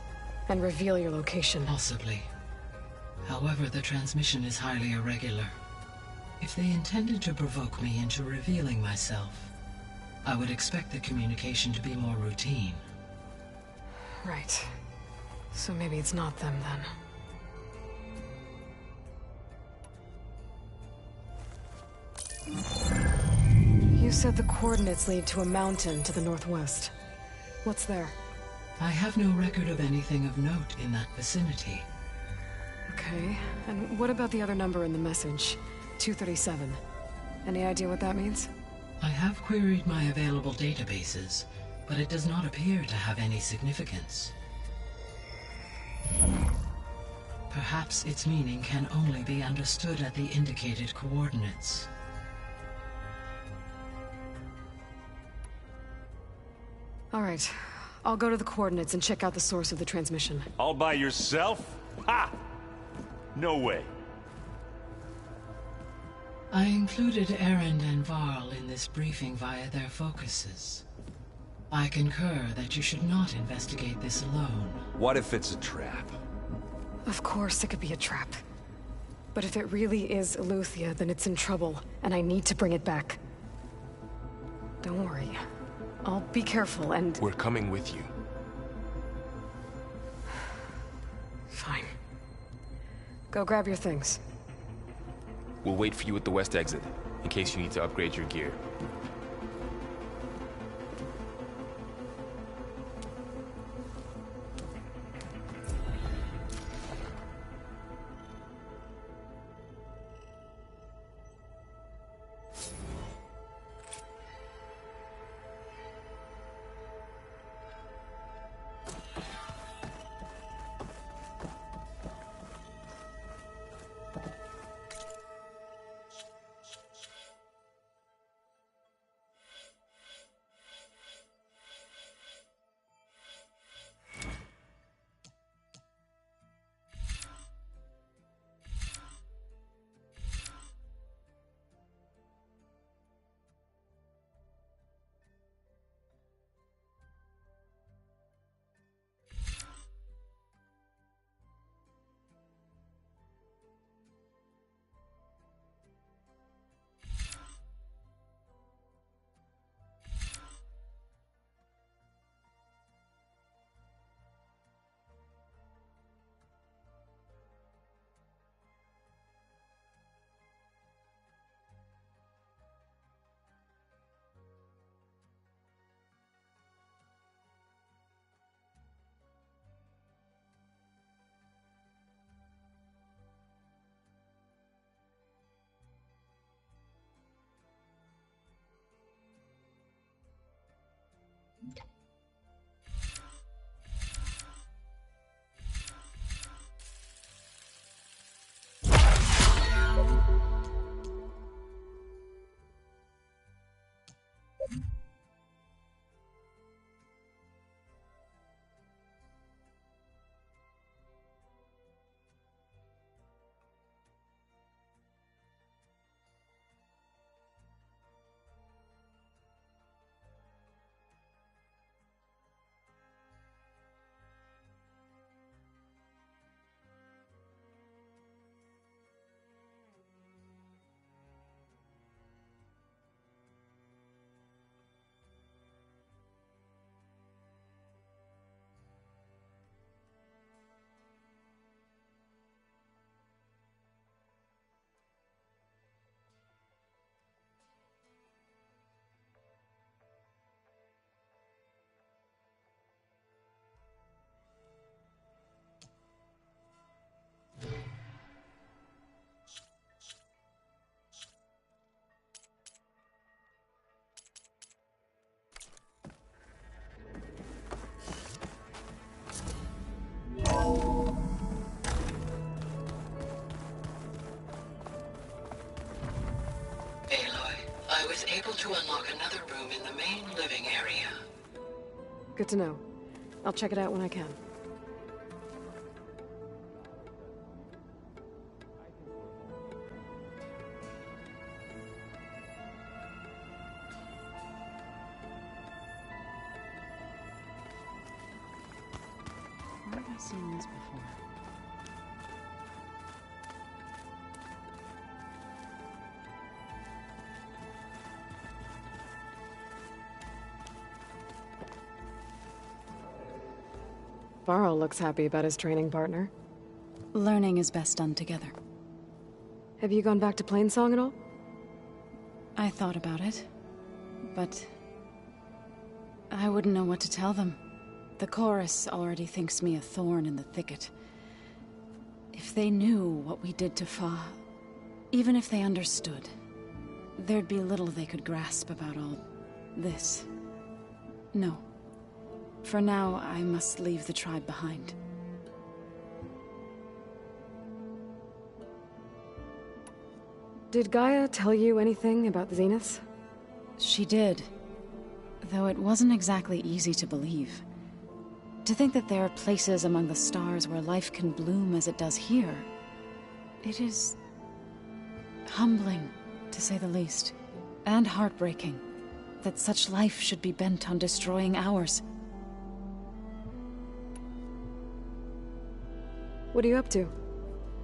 and reveal your location. Possibly. However, the transmission is highly irregular. If they intended to provoke me into revealing myself, I would expect the communication to be more routine. Right. So maybe it's not them then. You said the coordinates lead to a mountain to the northwest. What's there? I have no record of anything of note in that vicinity. Okay, and what about the other number in the message? 237. Any idea what that means? I have queried my available databases, but it does not appear to have any significance. Perhaps its meaning can only be understood at the indicated coordinates. All right. I'll go to the coordinates and check out the source of the transmission. All by yourself? Ha! No way. I included Erend and Varl in this briefing via their focuses. I concur that you should not investigate this alone. What if it's a trap? Of course it could be a trap. But if it really is Aletheia, then it's in trouble, and I need to bring it back. Don't worry. I'll be careful and... We're coming with you. Fine. Go grab your things. We'll wait for you at the west exit, in case you need to upgrade your gear. Good to know. I'll check it out when I can. Where have I seen this before? Varl looks happy about his training partner. Learning is best done together. Have you gone back to Plainsong at all? I thought about it, but I wouldn't know what to tell them. The chorus already thinks me a thorn in the thicket. If they knew what we did to Fa, even if they understood, there'd be little they could grasp about all this. No. For now, I must leave the tribe behind. Did Gaia tell you anything about the Zeniths? She did. Though it wasn't exactly easy to believe. To think that there are places among the stars where life can bloom as it does here. It is humbling, to say the least. And heartbreaking. That such life should be bent on destroying ours. What are you up to?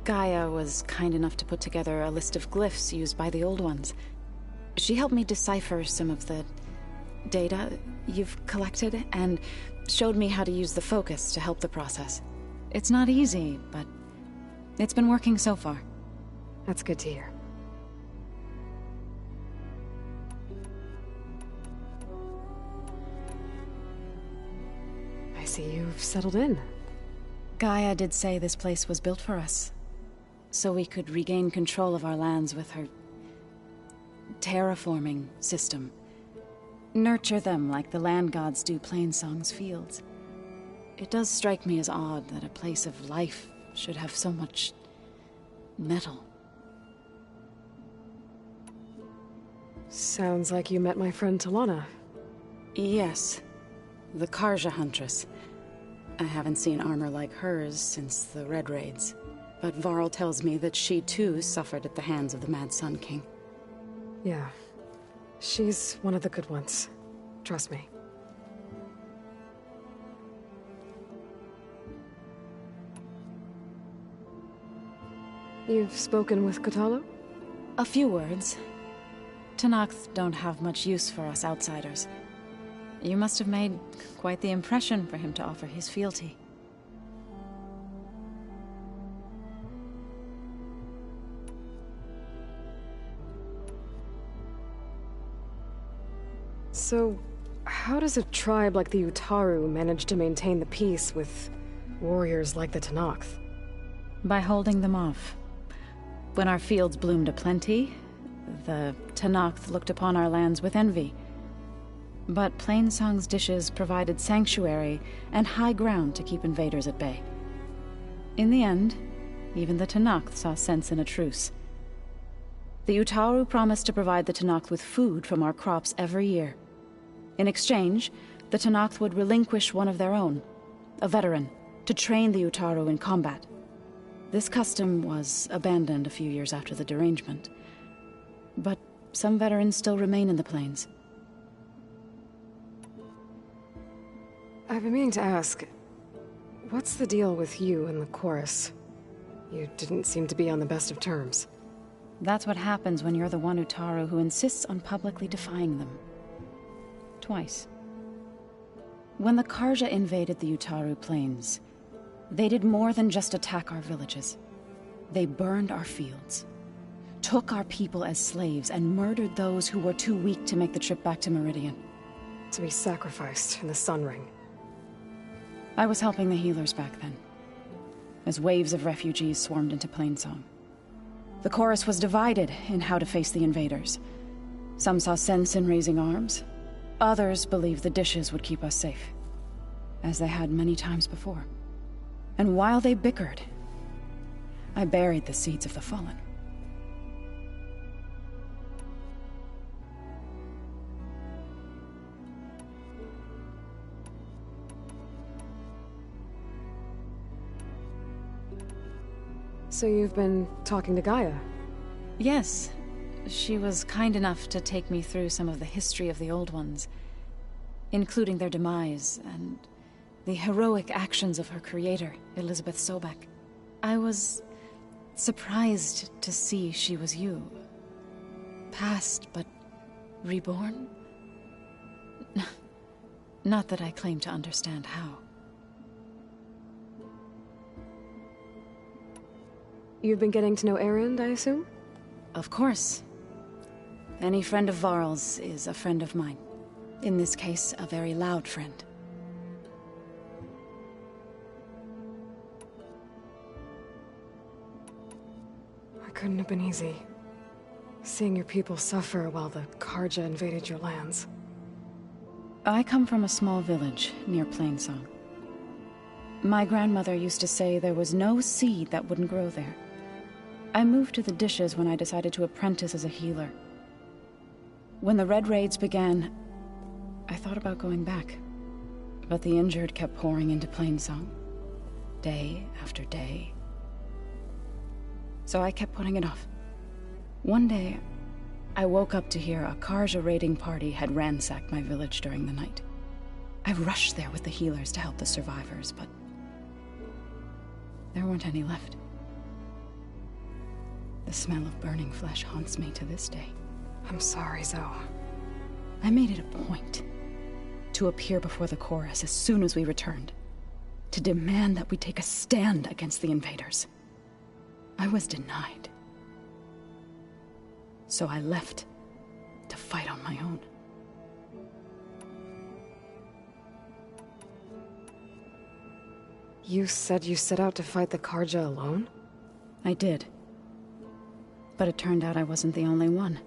Gaia was kind enough to put together a list of glyphs used by the Old Ones. She helped me decipher some of the data you've collected, and showed me how to use the focus to help the process. It's not easy, but it's been working so far. That's good to hear. I see you've settled in. Gaia did say this place was built for us, so we could regain control of our lands with her terraforming system. Nurture them like the land gods do Plainsong's fields. It does strike me as odd that a place of life should have so much metal. Sounds like you met my friend Talana. Yes, the Karja Huntress. I haven't seen armor like hers since the Red Raids, but Varl tells me that she too suffered at the hands of the Mad Sun King. Yeah. She's one of the good ones. Trust me. You've spoken with Kotallo? A few words. Tenakth don't have much use for us outsiders. You must have made quite the impression for him to offer his fealty. So, how does a tribe like the Utaru manage to maintain the peace with warriors like the Tenakth? By holding them off. When our fields bloomed aplenty, the Tenakth looked upon our lands with envy. But Plainsong's dishes provided sanctuary and high ground to keep invaders at bay. In the end, even the Tenakth saw sense in a truce. The Utaru promised to provide the Tenakth with food from our crops every year. In exchange, the Tenakth would relinquish one of their own, a veteran, to train the Utaru in combat. This custom was abandoned a few years after the derangement. But some veterans still remain in the plains. I've been meaning to ask, what's the deal with you and the chorus? You didn't seem to be on the best of terms. That's what happens when you're the one Utaru who insists on publicly defying them. Twice. When the Karja invaded the Utaru plains, they did more than just attack our villages. They burned our fields, took our people as slaves, and murdered those who were too weak to make the trip back to Meridian. To be sacrificed in the Sun Ring. I was helping the healers back then, as waves of refugees swarmed into Plainsong. The chorus was divided in how to face the invaders. Some saw sense in raising arms. Others believed the dishes would keep us safe, as they had many times before. And while they bickered, I buried the seeds of the fallen. So you've been talking to Gaia? Yes. She was kind enough to take me through some of the history of the Old Ones, including their demise and the heroic actions of her creator, Elizabeth Sobek. I was surprised to see she was you. Past, but reborn? Not that I claim to understand how. You've been getting to know Erend, I assume? Of course. Any friend of Varl's is a friend of mine. In this case, a very loud friend. It couldn't have been easy. Seeing your people suffer while the Karja invaded your lands. I come from a small village near Plainsong. My grandmother used to say there was no seed that wouldn't grow there. I moved to the Dishes when I decided to apprentice as a healer. When the Red Raids began, I thought about going back. But the injured kept pouring into Plainsong. Day after day. So I kept putting it off. One day, I woke up to hear a Karja raiding party had ransacked my village during the night. I rushed there with the healers to help the survivors, but there weren't any left. The smell of burning flesh haunts me to this day. I'm sorry, Zoe. I made it a point to appear before the chorus as soon as we returned, to demand that we take a stand against the invaders. I was denied. So I left to fight on my own. You said you set out to fight the Karja alone? I did. But it turned out I wasn't the only one.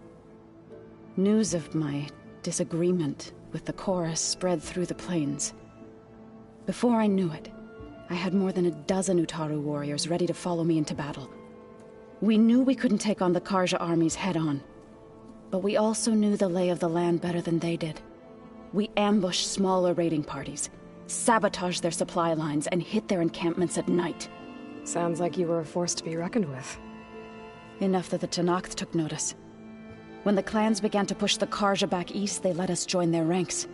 News of my disagreement with the chorus spread through the plains. Before I knew it, I had more than a dozen Utaru warriors ready to follow me into battle. We knew we couldn't take on the Karja armies head-on, but we also knew the lay of the land better than they did. We ambushed smaller raiding parties, sabotaged their supply lines, and hit their encampments at night. Sounds like you were a force to be reckoned with. Enough that the Tenakth took notice. When the clans began to push the Karja back east, they let us join their ranks.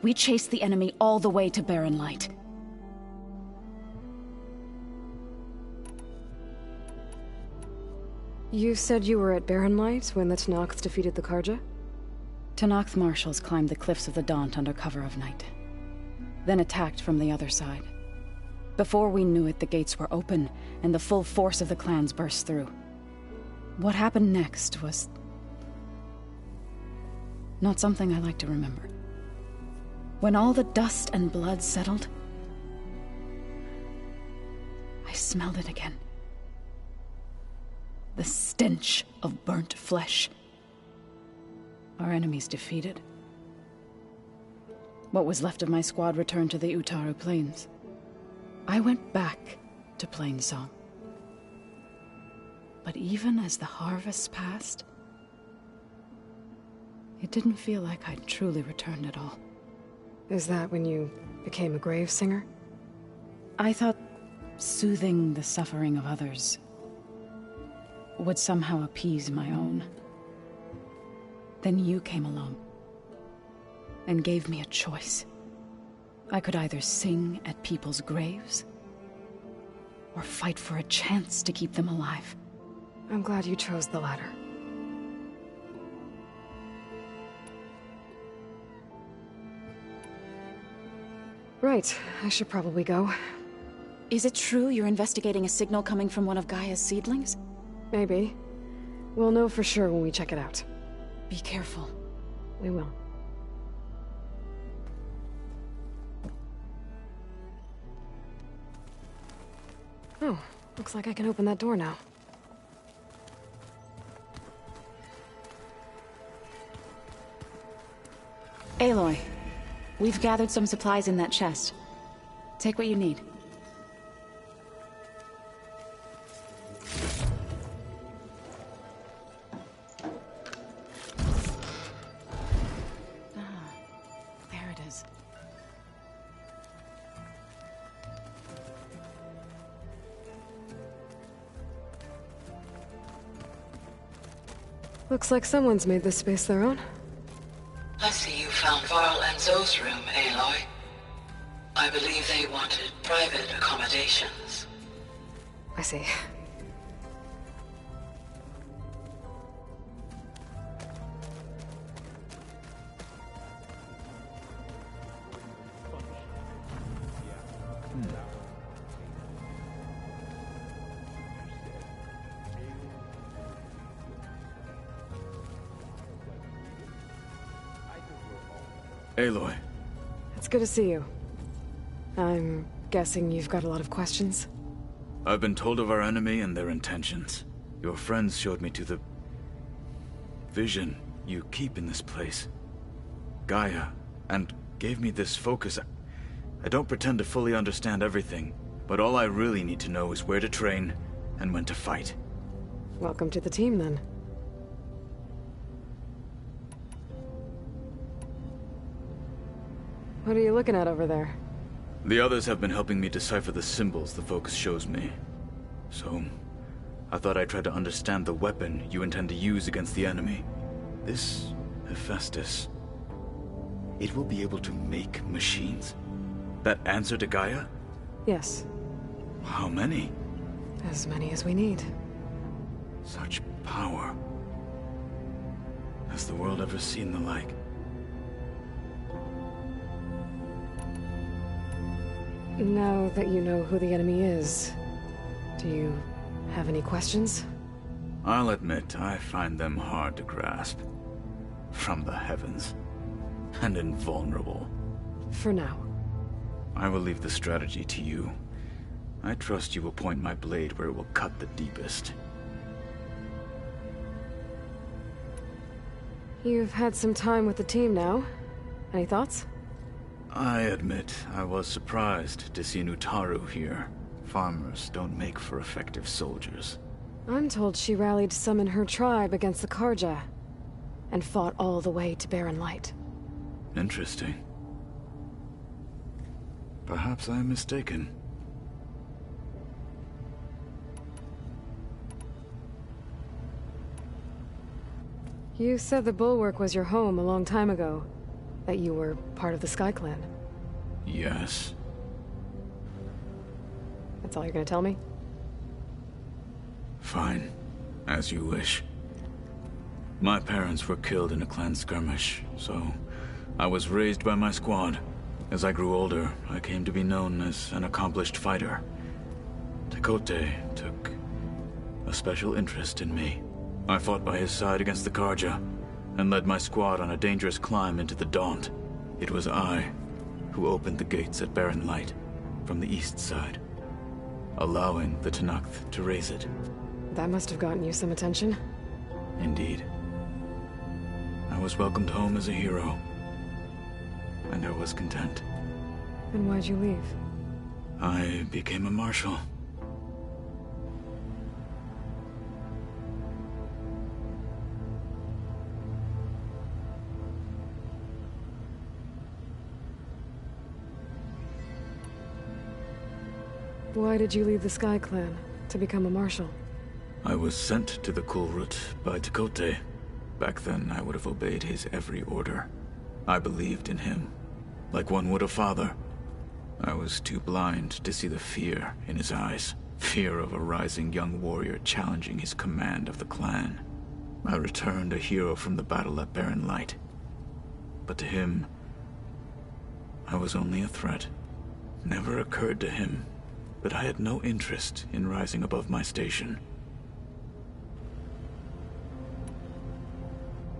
We chased the enemy all the way to Barren Light. You said you were at Barren Light when the Tenakth defeated the Karja? Tenakth marshals climbed the cliffs of the Daunt under cover of night, then attacked from the other side. Before we knew it, the gates were open, and the full force of the clans burst through. What happened next was not something I like to remember. When all the dust and blood settled, I smelled it again. The stench of burnt flesh. Our enemies defeated. What was left of my squad returned to the Utaru Plains. I went back to Plainsong. But even as the harvests passed, it didn't feel like I'd truly returned at all. Is that when you became a grave singer? I thought soothing the suffering of others would somehow appease my own. Then you came along and gave me a choice. I could either sing at people's graves or fight for a chance to keep them alive. I'm glad you chose the latter. Right, I should probably go. Is it true you're investigating a signal coming from one of Gaia's seedlings? Maybe. We'll know for sure when we check it out. Be careful. We will. Oh, looks like I can open that door now. Aloy, we've gathered some supplies in that chest. Take what you need. There it is. Looks like someone's made this space their own. I see you found Varl and Zoe's room, Aloy. I believe they wanted private accommodations. I see. Aloy. It's good to see you. I'm guessing you've got a lot of questions? I've been told of our enemy and their intentions. Your friends showed me to the vision you keep in this place, Gaia, and gave me this focus. I don't pretend to fully understand everything, but all I really need to know is where to train and when to fight. Welcome to the team, then. What are you looking at over there? The others have been helping me decipher the symbols the focus shows me. So, I thought I'd try to understand the weapon you intend to use against the enemy. This Hephaestus, it will be able to make machines that answer to Gaia? Yes. How many? As many as we need. Such power. Has the world ever seen the like? Now that you know who the enemy is, do you have any questions? I'll admit, I find them hard to grasp. From the heavens. And invulnerable. For now. I will leave the strategy to you. I trust you will point my blade where it will cut the deepest. You've had some time with the team now. Any thoughts? I admit, I was surprised to see Nutaru here. Farmers don't make for effective soldiers. I'm told she rallied to summon her tribe against the Karja, and fought all the way to Barren Light. Interesting. Perhaps I am mistaken. You said the Bulwark was your home a long time ago. That you were part of the Sky Clan. Yes. That's all you're gonna tell me? Fine. As you wish. My parents were killed in a clan skirmish, so I was raised by my squad. As I grew older, I came to be known as an accomplished fighter. Tekote took a special interest in me. I fought by his side against the Karja, and led my squad on a dangerous climb into the Daunt. It was I who opened the gates at Barren Light from the east side, allowing the Tenakth to raise it. That must have gotten you some attention. Indeed. I was welcomed home as a hero, and I was content. And why'd you leave? I became a marshal. Why did you leave the Sky Clan to become a marshal? I was sent to the Kulrut by Tekote. Back then, I would have obeyed his every order. I believed in him, like one would a father. I was too blind to see the fear in his eyes. Fear of a rising young warrior challenging his command of the clan. I returned a hero from the battle at Barren Light. But to him, I was only a threat. Never occurred to him that I had no interest in rising above my station.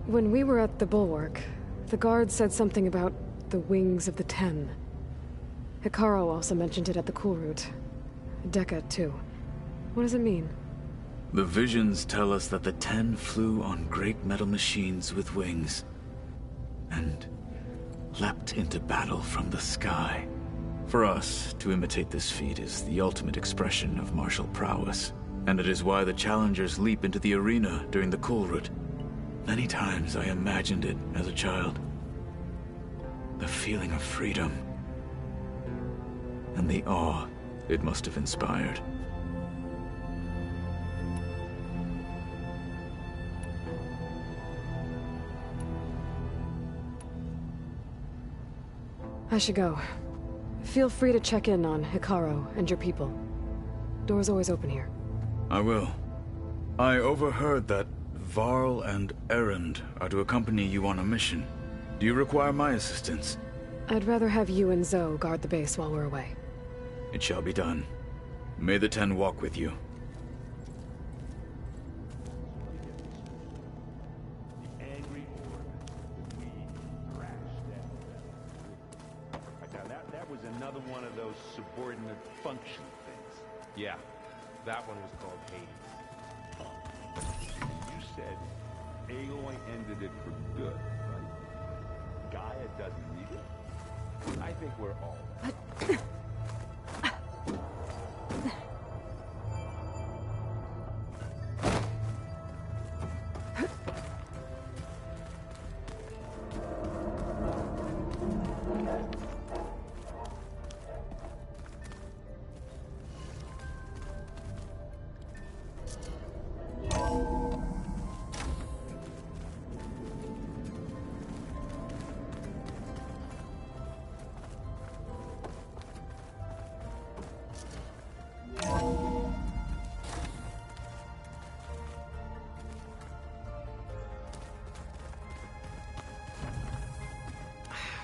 When we were at the Bulwark, the guard said something about the Wings of the Ten. Hikaru also mentioned it at the Kulrut. Dekka, too. What does it mean? The visions tell us that the Ten flew on great metal machines with wings, and leapt into battle from the sky. For us, to imitate this feat is the ultimate expression of martial prowess, and it is why the challengers leap into the arena during the Kulrut. Many times I imagined it as a child. The feeling of freedom, and the awe it must have inspired. I should go. Feel free to check in on Hikaru and your people. Door's always open here. I will. I overheard that Varl and Erend are to accompany you on a mission. Do you require my assistance? I'd rather have you and Zoe guard the base while we're away. It shall be done. May the Ten walk with you. That was another one of those subordinate function things. Yeah, that one was called Hades. You said Aloy ended it for good, right? Gaia doesn't need it? I think we're all right.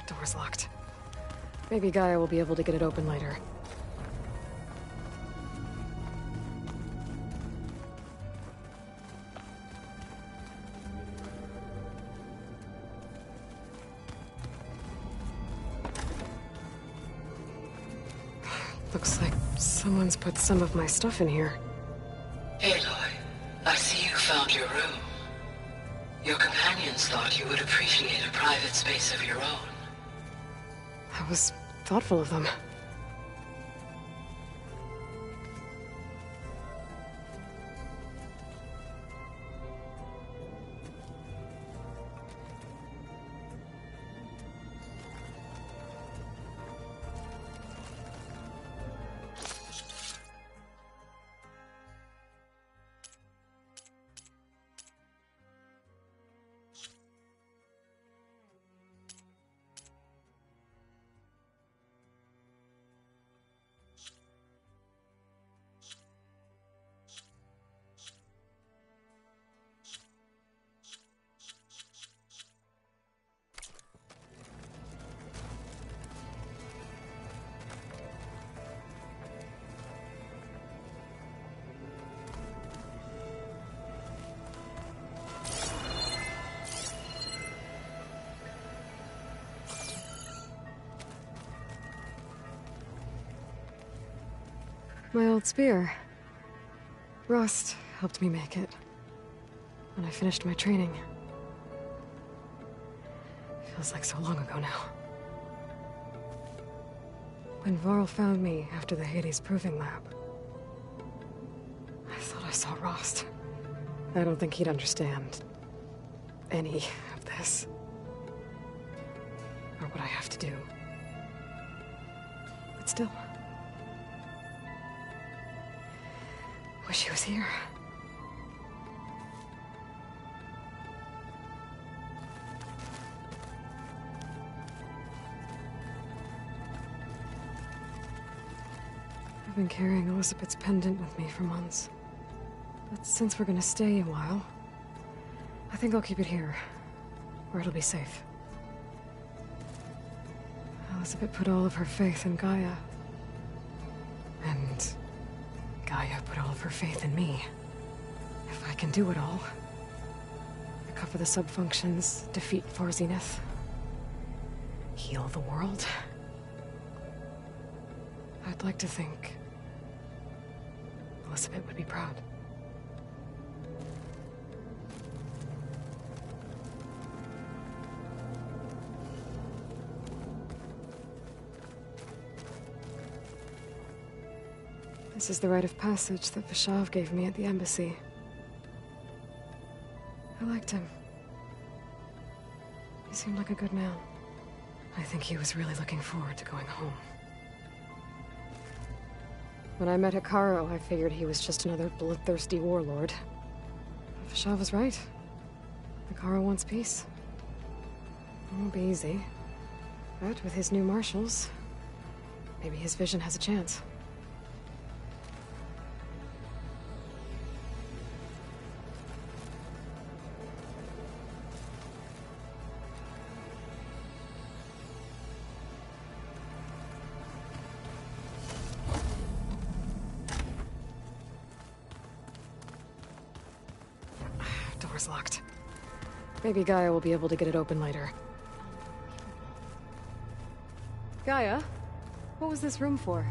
Door's locked. Maybe Gaia will be able to get it open later. Looks like someone's put some of my stuff in here. Aloy, I see you found your room. Your companions thought you would appreciate a private space of your own. That was thoughtful of them. My old spear. Rust helped me make it when I finished my training. Feels like so long ago now. When Varl found me after the Hades Proving Lab, I thought I saw Rost. I don't think he'd understand any of this. Or what I have to do. But still... wish he was here. I've been carrying Elizabeth's pendant with me for months. But since we're gonna stay a while, I think I'll keep it here, where it'll be safe. Elizabeth put all of her faith in Gaia. And Gaia put all of her faith in me. If I can do it all, recover the subfunctions, defeat For Zenith, heal the world, I'd like to think Elizabeth would be proud. This is the rite of passage that Vishav gave me at the embassy. I liked him. He seemed like a good man. I think he was really looking forward to going home. When I met Hikaru, I figured he was just another bloodthirsty warlord. But Vishav was right. Hikaru wants peace. It won't be easy. But with his new marshals, maybe his vision has a chance. Door's locked. Maybe Gaia will be able to get it open later. Gaia, what was this room for?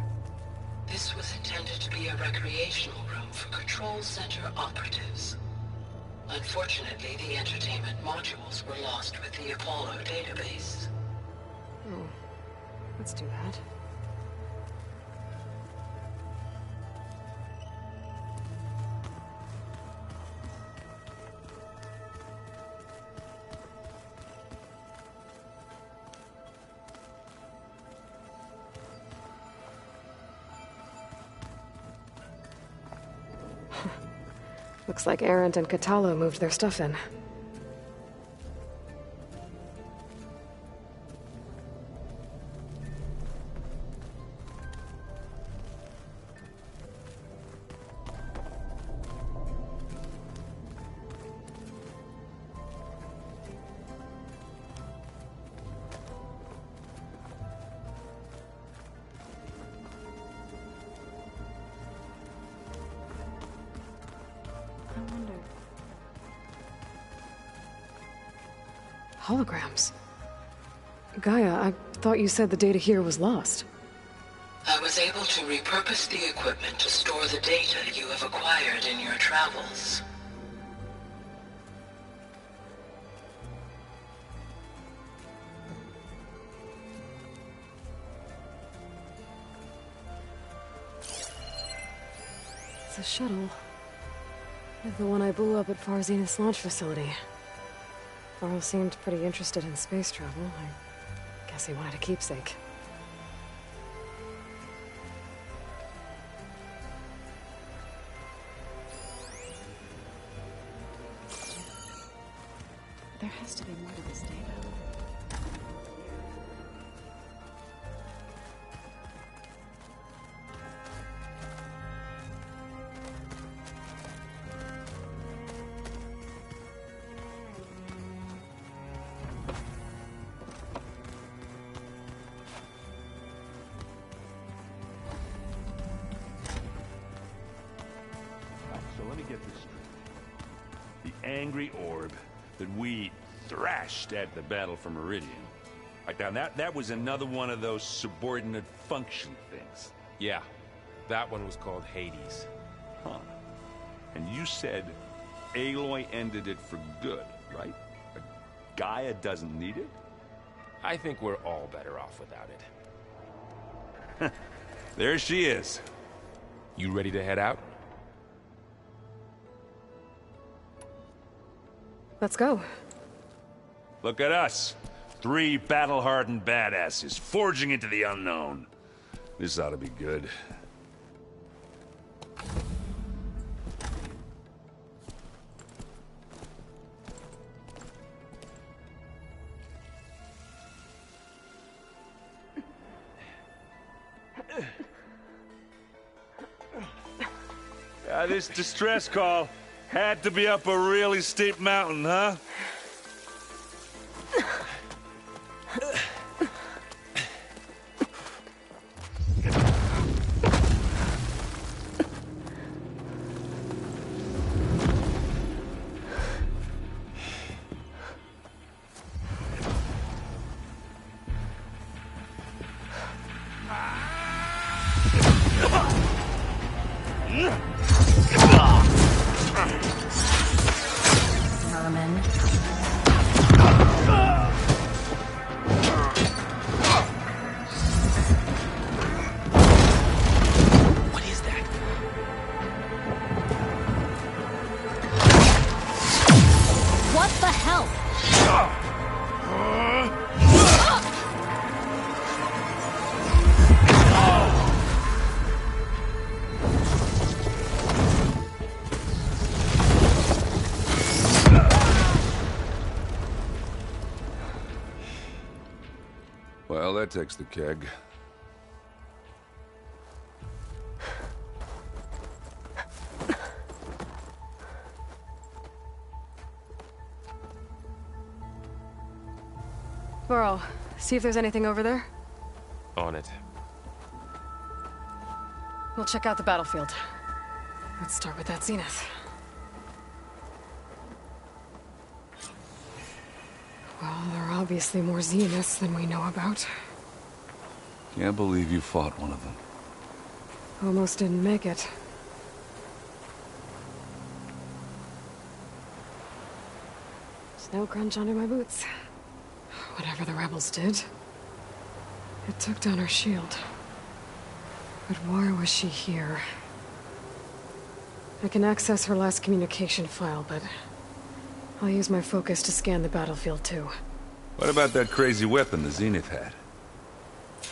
This was intended to be a recreational room for Control Center operatives. Unfortunately, the entertainment modules were lost with the Apollo database. Oh, that's too bad. Looks like Arendt and Catalo moved their stuff in. Holograms. Gaia, I thought you said the data here was lost. I was able to repurpose the equipment to store the data you have acquired in your travels. It's a shuttle. Like the one I blew up at Far Zenith's launch facility. Varl seemed pretty interested in space travel. I guess he wanted a keepsake. There has to be more to this data. Angry orb that we thrashed at the battle for Meridian. Right now, that was another one of those subordinate function things. Yeah, that one was called Hades. Huh. And you said Aloy ended it for good, right? Gaia doesn't need it? I think we're all better off without it. There she is. You ready to head out? Let's go. Look at us. 3 battle-hardened badasses forging into the unknown. This ought to be good. This distress call had to be up a really steep mountain, huh? that takes the keg. Burrow, see if there's anything over there. On it. We'll check out the battlefield. Let's start with that zenith. Well, there are obviously more zeniths than we know about. Can't believe you fought one of them. Almost didn't make it. Snow crunch under my boots. Whatever the rebels did, it took down her shield. But why was she here? I can access her last communication file, but I'll use my focus to scan the battlefield too. What about that crazy weapon the Zenith had?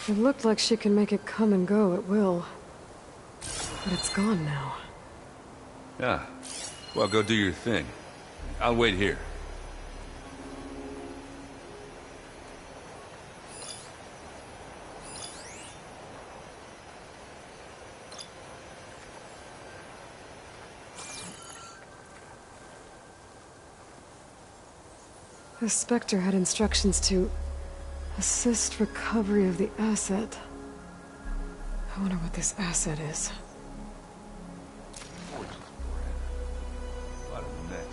It looked like she can make it come and go at will. But it's gone now. Yeah. Well, go do your thing. I'll wait here. The Spectre had instructions to assist recovery of the asset. I wonder what this asset is. What a mess.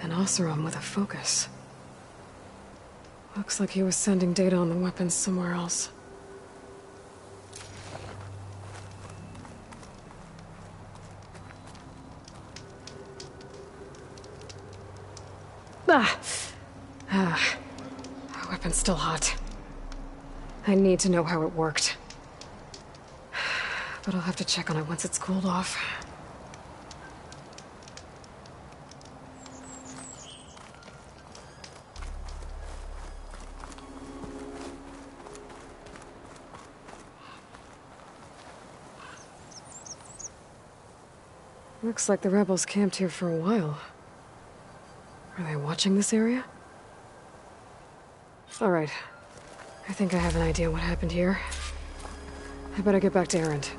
An Oseram with a focus. Looks like he was sending data on the weapons somewhere else. Our weapon's still hot. I need to know how it worked. But I'll have to check on it once it's cooled off. Looks like the rebels camped here for a while. Are they watching this area? All right. I think I have an idea what happened here. I better get back to Erend.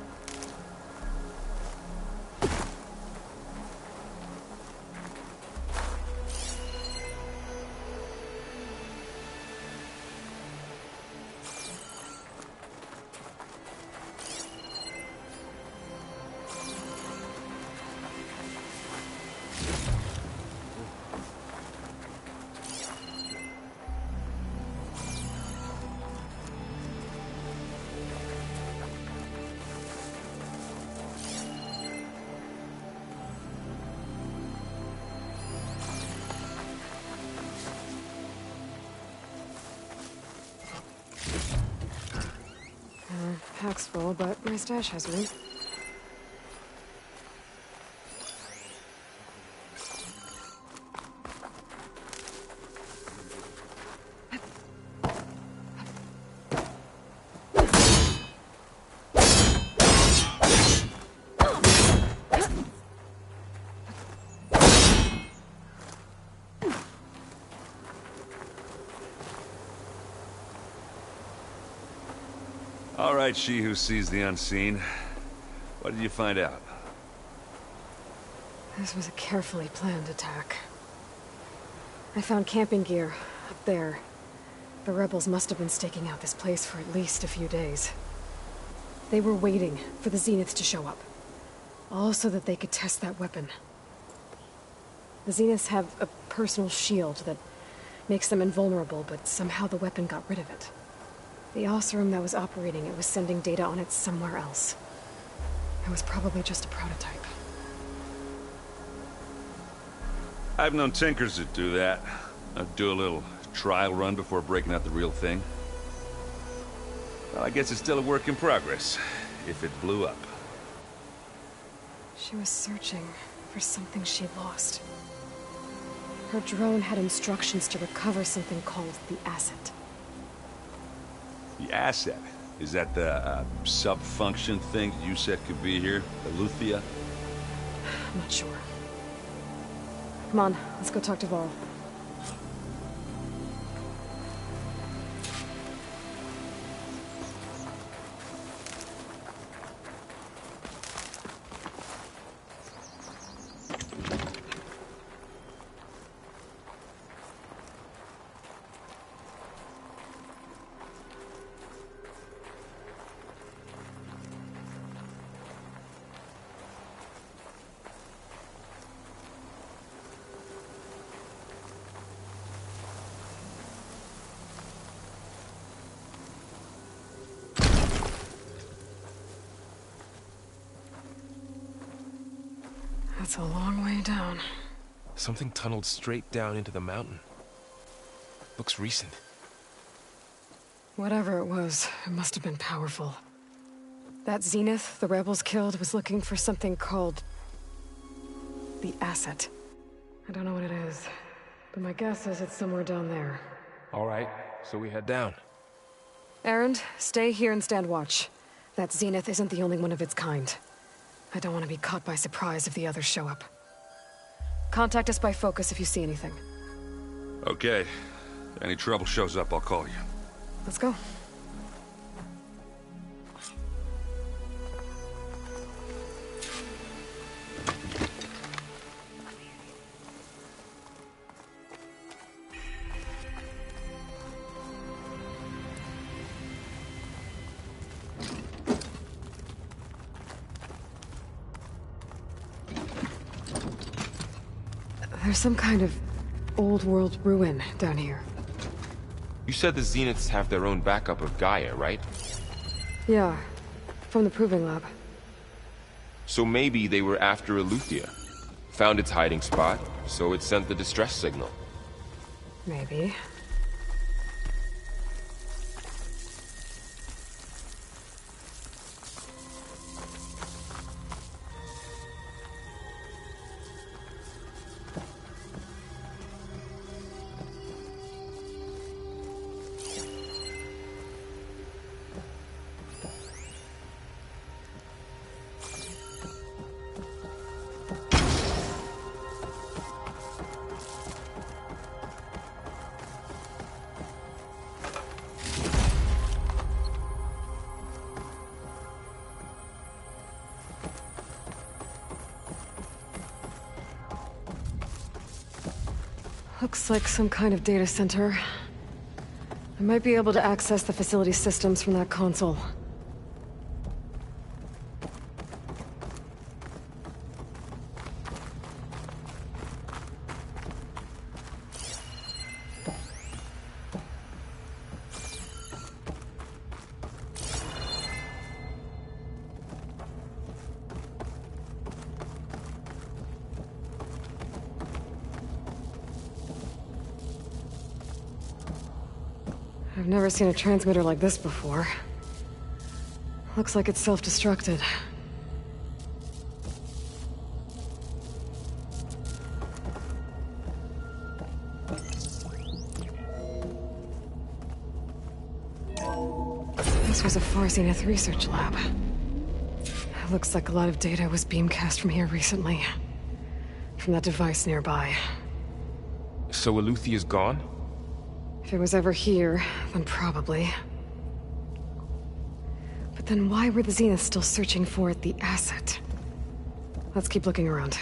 Pack's full, but my stash has room. All right, she who sees the unseen. What did you find out? This was a carefully planned attack. I found camping gear up there. The rebels must have been staking out this place for at least a few days. They were waiting for the Zeniths to show up. All so that they could test that weapon. The Zeniths have a personal shield that Makes them invulnerable, but somehow the weapon got rid of it. The Oseram that was operating it was sending data on it somewhere else. It was probably just a prototype. I've known tinkers that do that. I'd do a little trial run before breaking out the real thing. Well, I guess it's still a work in progress, if it blew up. She was searching for something she lost. Her drone had instructions to recover something called the asset. The asset? Is that the sub-function thing you said could be here? The Luthia? I'm not sure. Come on, let's go talk to Varl. That's a long way down. Something tunneled straight down into the mountain. Looks recent. Whatever it was, it must have been powerful. That Zenith the rebels killed was looking for something called the asset. I don't know what it is, but my guess is it's somewhere down there. All right, so we head down. Erend, stay here and stand watch. That Zenith isn't the only one of its kind. I don't want to be caught by surprise if the others show up. Contact us by focus if you see anything. Okay. If any trouble shows up, I'll call you. Let's go. There's some kind of old world ruin down here. You said the Zeniths have their own backup of Gaia, right? Yeah, from the Proving Lab. So maybe they were after Eleuthia. Found its hiding spot, so it sent the distress signal. Maybe. Looks like some kind of data center. I might be able to access the facility systems from that console. I've never seen a transmitter like this before. Looks like it's self-destructed. This was a Far Zenith research lab. It looks like a lot of data was beamcast from here recently. From that device nearby. So Eleuthia's gone? If it was ever here, then probably. But then why were the Zeniths still searching for the asset? Let's keep looking around.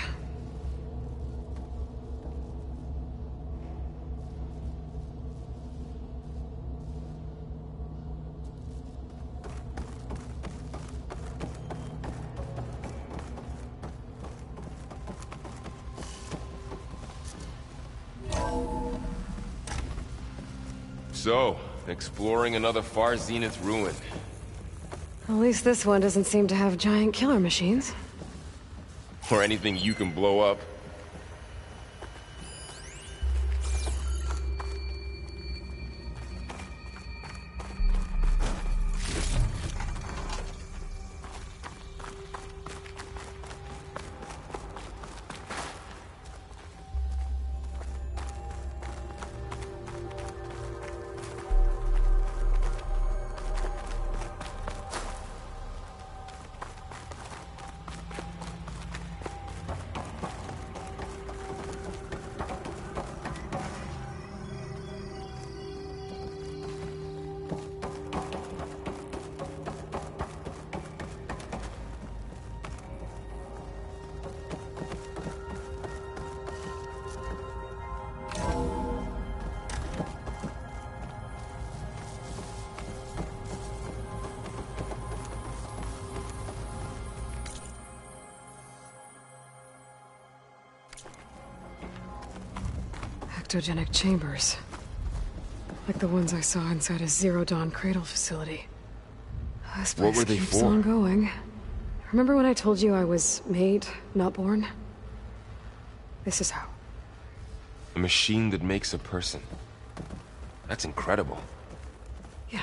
So, exploring another far zenith ruin. At least this one doesn't seem to have giant killer machines. Or anything you can blow up. Ectogenic chambers. Like the ones I saw inside a Zero Dawn cradle facility. This place What were they keeps for? on going. Remember when I told you I was made, not born? This is how. A machine that makes a person. That's incredible. Yeah.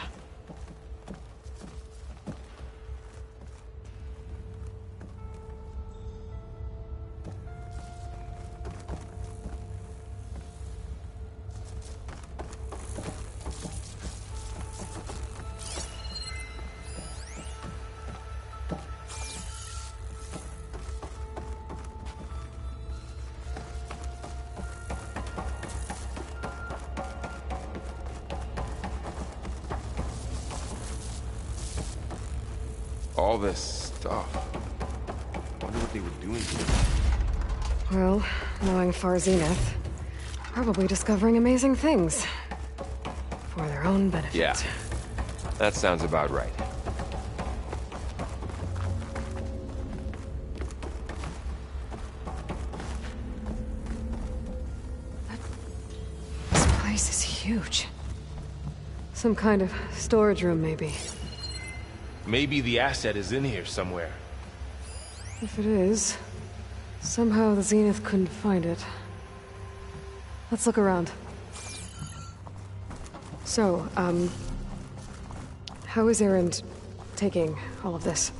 All this stuff. Wonder what they were doing here. Well, knowing Far Zenith, probably discovering amazing things. For their own benefit. Yeah. That sounds about right. This place is huge. Some kind of storage room, maybe. Maybe the asset is in here somewhere. If it is, somehow the Zenith couldn't find it. Let's look around. So, how is Erend taking all of this?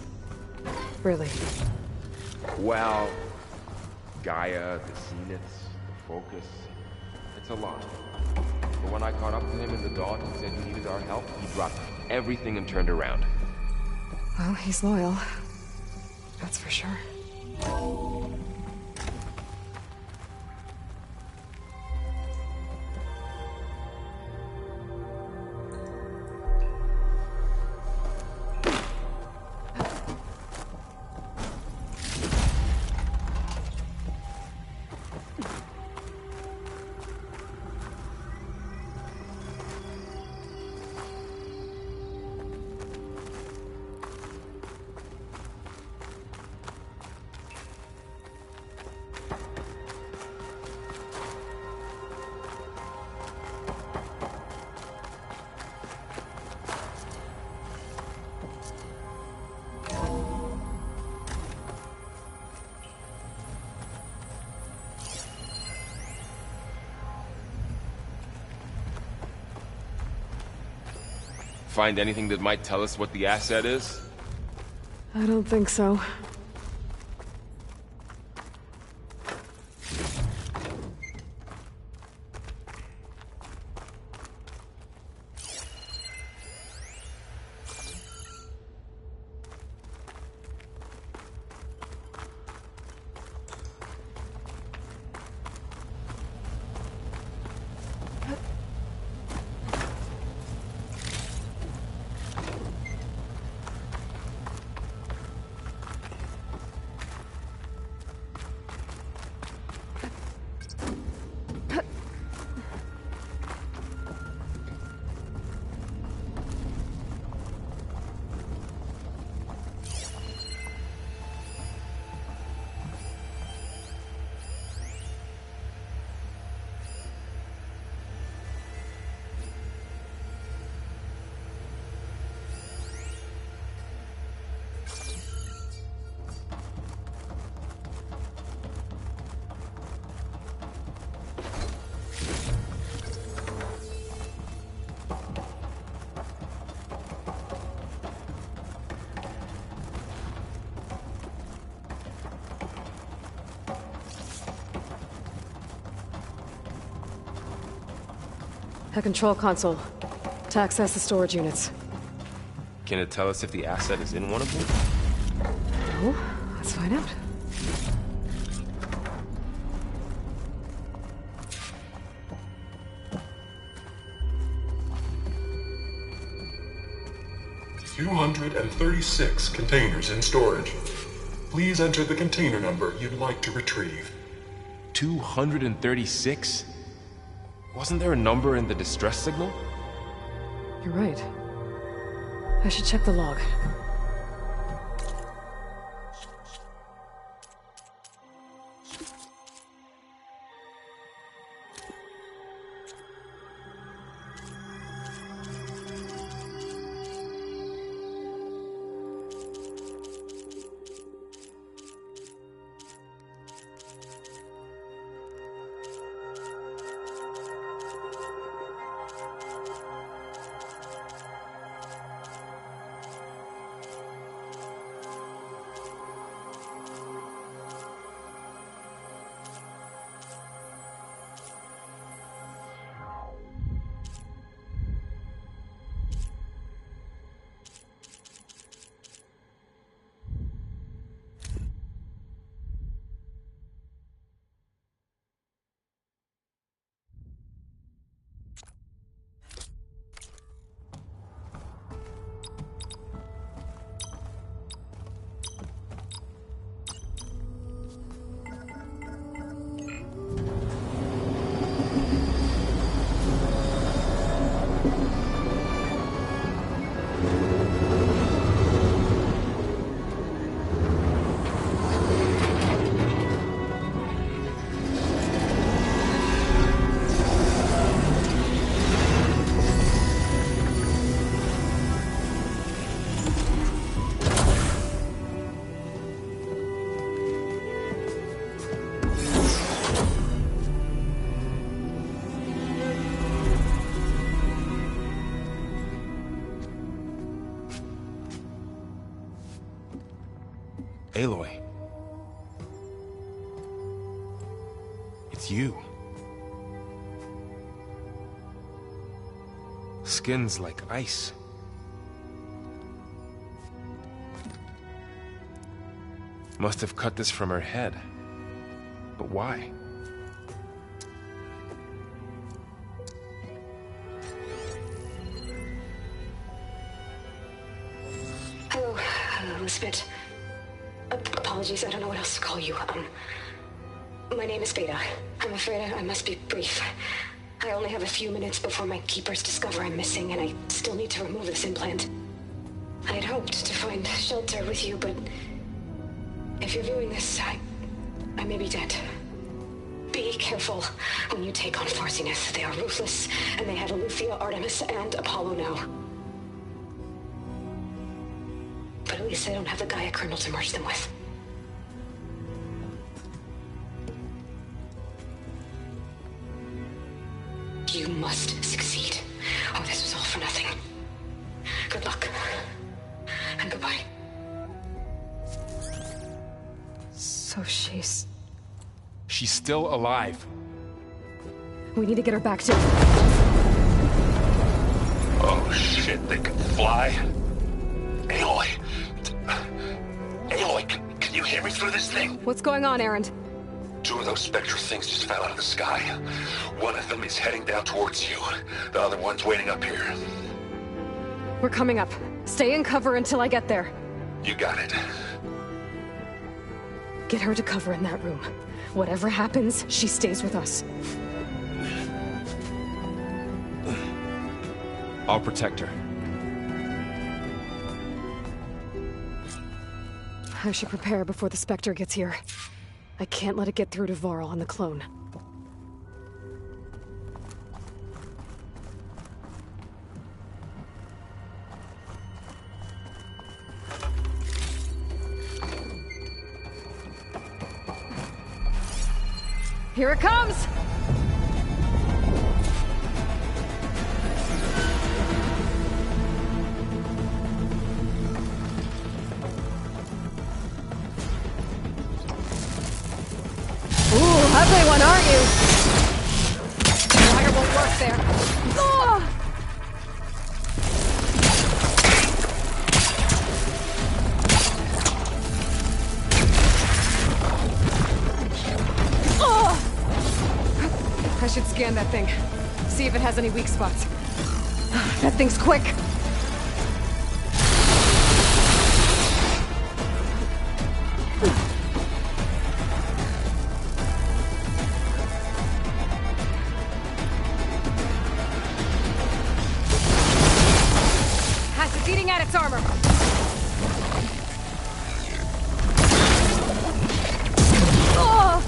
Really? Well, Gaia, the Zeniths, the Focus. It's a lot. But when I caught up to him in the Dawn and said he needed our help, he dropped everything and turned around. Well, he's loyal. That's for sure. Find anything that might tell us what the asset is? I don't think so. A control console. To access the storage units. Can it tell us if the asset is in one of them? No? Let's find out. $236 containers in storage. Please enter the container number you'd like to retrieve. 236? Wasn't there a number in the distress signal? You're right. I should check the log. Aloy. It's you. Skin's like ice. Must have cut this from her head. But why? Hello, Elizabeth. Apologies, I don't know what else to call you. My name is Beta. I'm afraid I must be brief. I only have a few minutes before my keepers discover I'm missing, and I still need to remove this implant. I had hoped to find shelter with you, but if you're viewing this, I may be dead. Be careful when you take on Far Zenith. They are ruthless, and they have Eleuthia, Artemis, and Apollo now. But at least I don't have the Gaia kernel to merge them with. You must succeed, or this was all for nothing. Good luck. And goodbye. So she's still alive. We need to get her back to... Oh shit, they can fly? Aloy! Aloy, can you hear me through this thing? What's going on, Erend? Two of those spectral things just fell out of the sky. One of them is heading down towards you. The other one's waiting up here. We're coming up. Stay in cover until I get there. You got it. Get her to cover in that room. Whatever happens, she stays with us. I'll protect her. I should prepare before the Spectre gets here. I can't let it get through to Varl on the clone. Here it comes! Ugly one, aren't you? Firewall Good work there. Oh! I should scan that thing. See if it has any weak spots. That thing's quick. It's eating at its armor. Oh!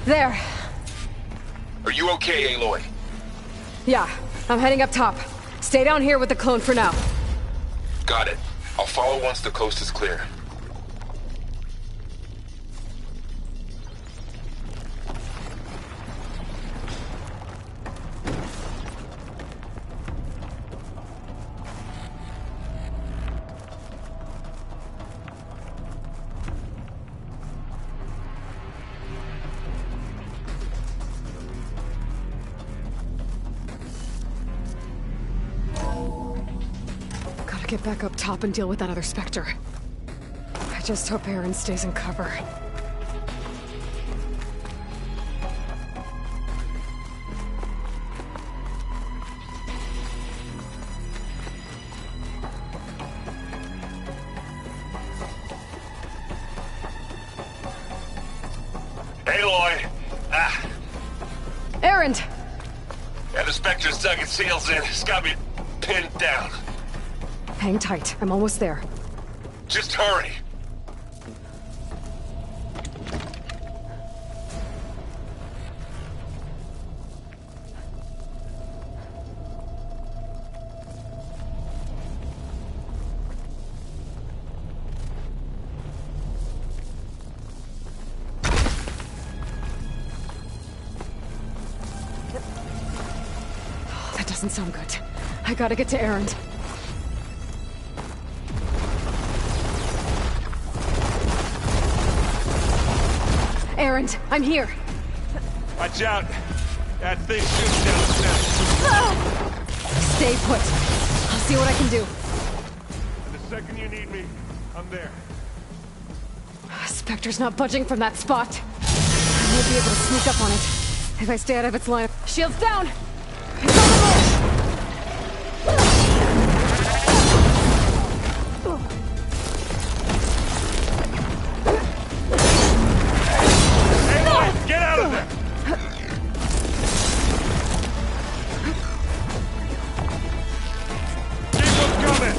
There. Are you okay, Aloy? Yeah, I'm heading up top. Stay down here with the clone for now. Got it. I'll follow once the coast is clear. Get back up top and deal with that other Spectre. I just hope Aaron stays in cover. Aloy! Aaron! Yeah, the Spectre's dug its heels in. It's got me pinned down. Hang tight. I'm almost there. Just hurry. That doesn't sound good. I gotta get to Aaron. Aaron, I'm here. Watch out. That thing shoots down the steps. Stay put. I'll see what I can do. And the second you need me, I'm there. Spectre's not budging from that spot. I might be able to sneak up on it. If I stay out of its line. Shields down! It's on the move! Get out of there! Keep them coming!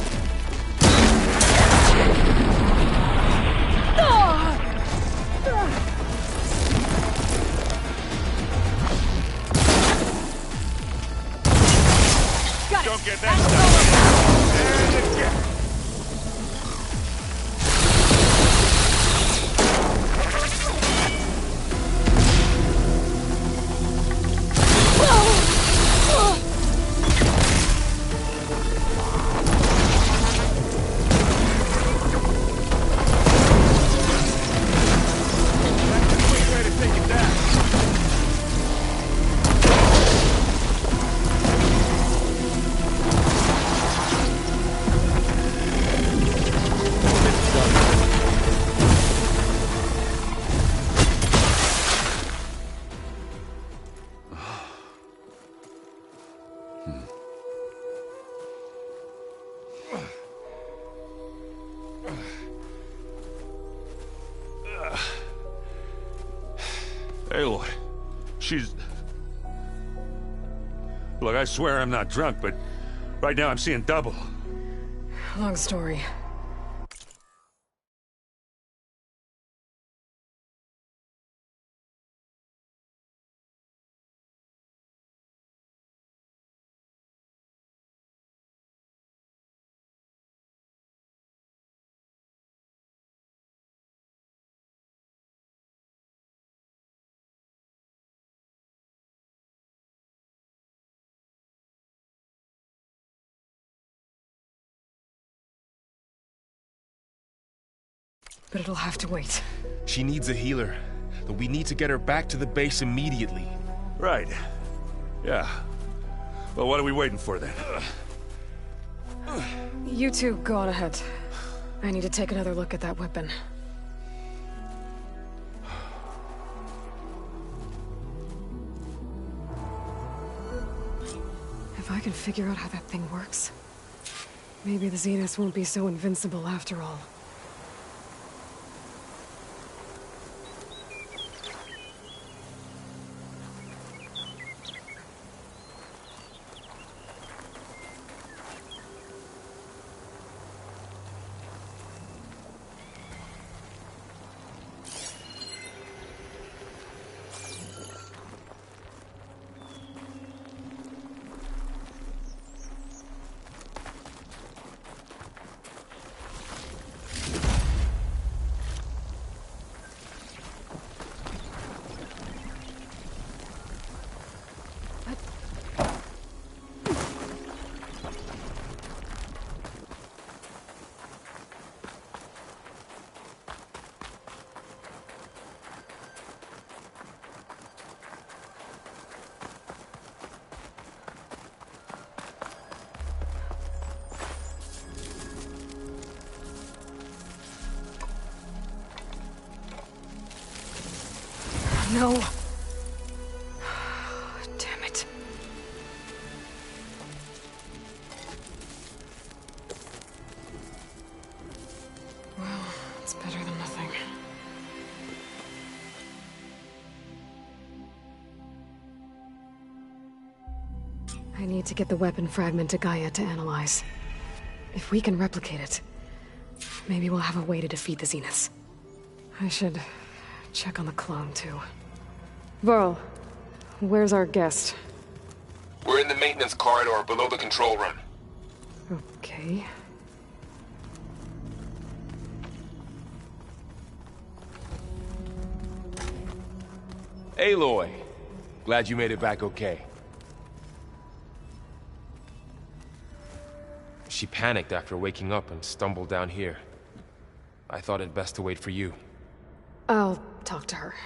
She's... Look, I swear I'm not drunk, but right now I'm seeing double. Long story. But it'll have to wait. She needs a healer, but we need to get her back to the base immediately. Right. Yeah. Well, what are we waiting for then? You two go on ahead. I need to take another look at that weapon. If I can figure out how that thing works, maybe the Zeniths won't be so invincible after all. No. Damn it. Well, it's better than nothing. I need to get the weapon fragment to Gaia to analyze. If we can replicate it, maybe we'll have a way to defeat the Zeniths. I should check on the clone, too. Varl, where's our guest? We're in the maintenance corridor below the control room. Okay. Aloy, glad you made it back okay. She panicked after waking up and stumbled down here. I thought it best to wait for you. I'll talk to her.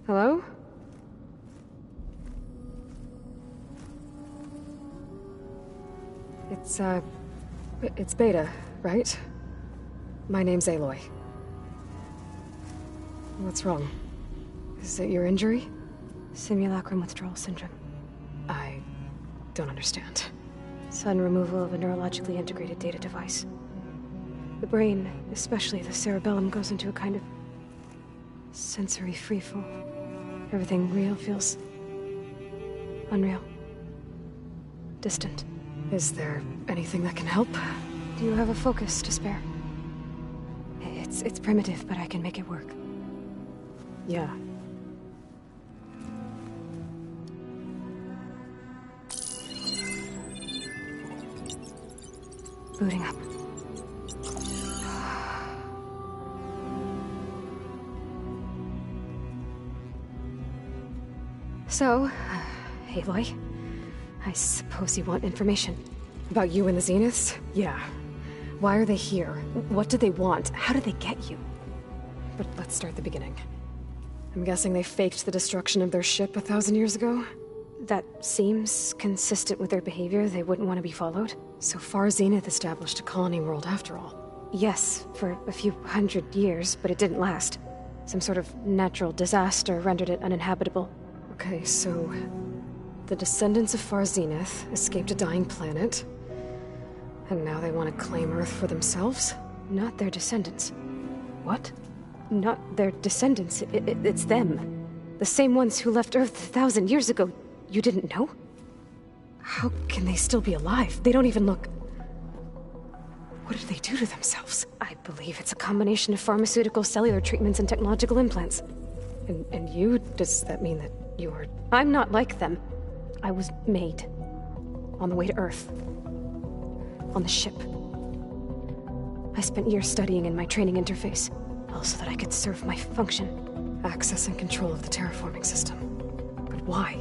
Hello? It's Beta, right? My name's Aloy. What's wrong? Is it your injury? Simulacrum withdrawal syndrome. I don't understand. Sudden removal of a neurologically integrated data device. The brain, especially the cerebellum, goes into a kind of sensory freefall. Everything real feels unreal. Distant. Is there anything that can help? Do you have a focus to spare? It's primitive, but I can make it work. Yeah. Booting up. So, Aloy, I suppose you want information. About you and the Zeniths? Yeah. Why are they here? What do they want? How did they get you? But let's start at the beginning. I'm guessing they faked the destruction of their ship 1,000 years ago? That seems consistent with their behavior. They wouldn't want to be followed. So far, Zenith established a colony world after all. Yes, for a few hundred years, but it didn't last. Some sort of natural disaster rendered it uninhabitable. Okay, so the descendants of Far Zenith escaped a dying planet, and now they want to claim Earth for themselves? Not their descendants. What? not their descendants. It's them. The same ones who left Earth 1,000 years ago. You didn't know? How can they still be alive? They don't even look... What did they do to themselves? I believe it's a combination of pharmaceutical, cellular treatments, and technological implants. And you? Does that mean that you are... I'm not like them. I was made. On the way to Earth. On the ship. I spent years studying in my training interface, all so that I could serve my function. Access and control of the terraforming system. But why?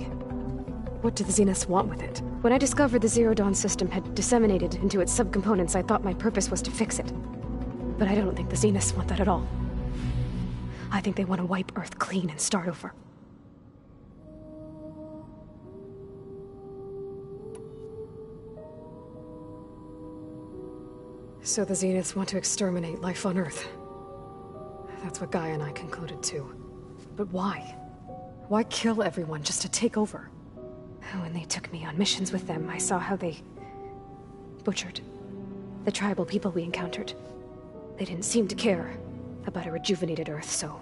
What do the Zeniths want with it? When I discovered the Zero Dawn system had disseminated into its subcomponents, I thought my purpose was to fix it. But I don't think the Zeniths want that at all. I think they want to wipe Earth clean and start over. So the Zeniths want to exterminate life on Earth. That's what Gaia and I concluded too. But why? Why kill everyone just to take over? When they took me on missions with them, I saw how they butchered the tribal people we encountered. They didn't seem to care about a rejuvenated Earth, so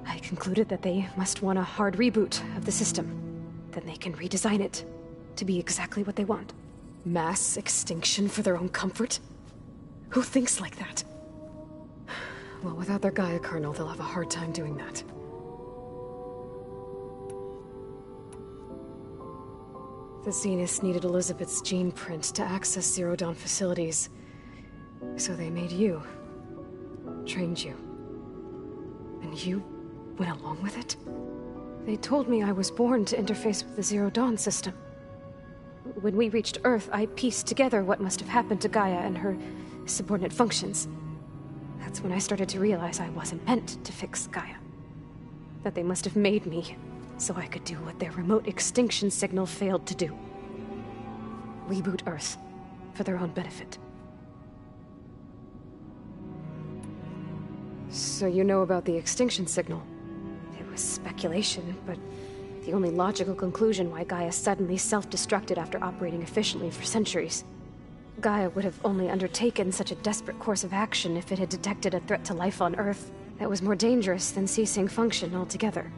I concluded that they must want a hard reboot of the system. Then they can redesign it to be exactly what they want. Mass extinction for their own comfort? Who thinks like that? Well, without their Gaia kernel, they'll have a hard time doing that. The Zeniths needed Elizabeth's gene print to access Zero Dawn facilities. So they made you. Trained you. And you went along with it? They told me I was born to interface with the Zero Dawn system. When we reached Earth, I pieced together what must have happened to Gaia and her subordinate functions. That's when I started to realize I wasn't meant to fix Gaia. That they must have made me so I could do what their remote extinction signal failed to do. Reboot Earth, for their own benefit. So you know about the extinction signal? It was speculation, but the only logical conclusion why Gaia suddenly self-destructed after operating efficiently for centuries. Gaia would have only undertaken such a desperate course of action if it had detected a threat to life on Earth that was more dangerous than ceasing function altogether.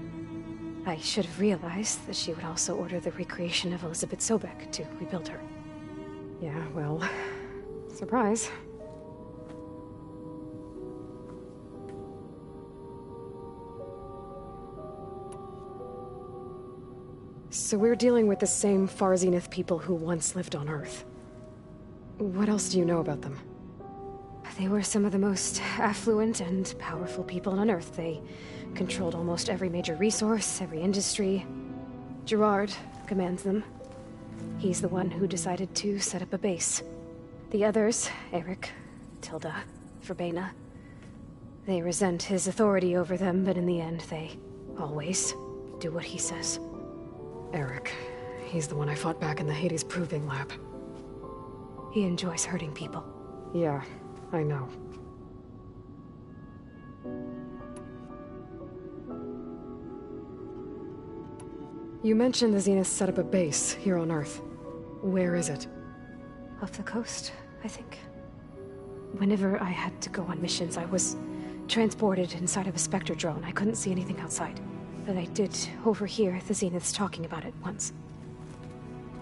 I should have realized that she would also order the recreation of Elizabeth Sobek to rebuild her. Yeah, well, surprise. So we're dealing with the same Far Zenith people who once lived on Earth. What else do you know about them? They were some of the most affluent and powerful people on Earth. They controlled almost every major resource, every industry. Gerard commands them. He's the one who decided to set up a base. The others, Eric, Tilda, Forbiden, they resent his authority over them, but in the end, they always do what he says. Eric. He's the one I fought back in the Hades Proving Lab. He enjoys hurting people. Yeah, I know. You mentioned the Zenith set up a base here on Earth. Where is it? Off the coast, I think. Whenever I had to go on missions, I was transported inside of a Spectre drone. I couldn't see anything outside. But I did overhear the Zeniths talking about it once.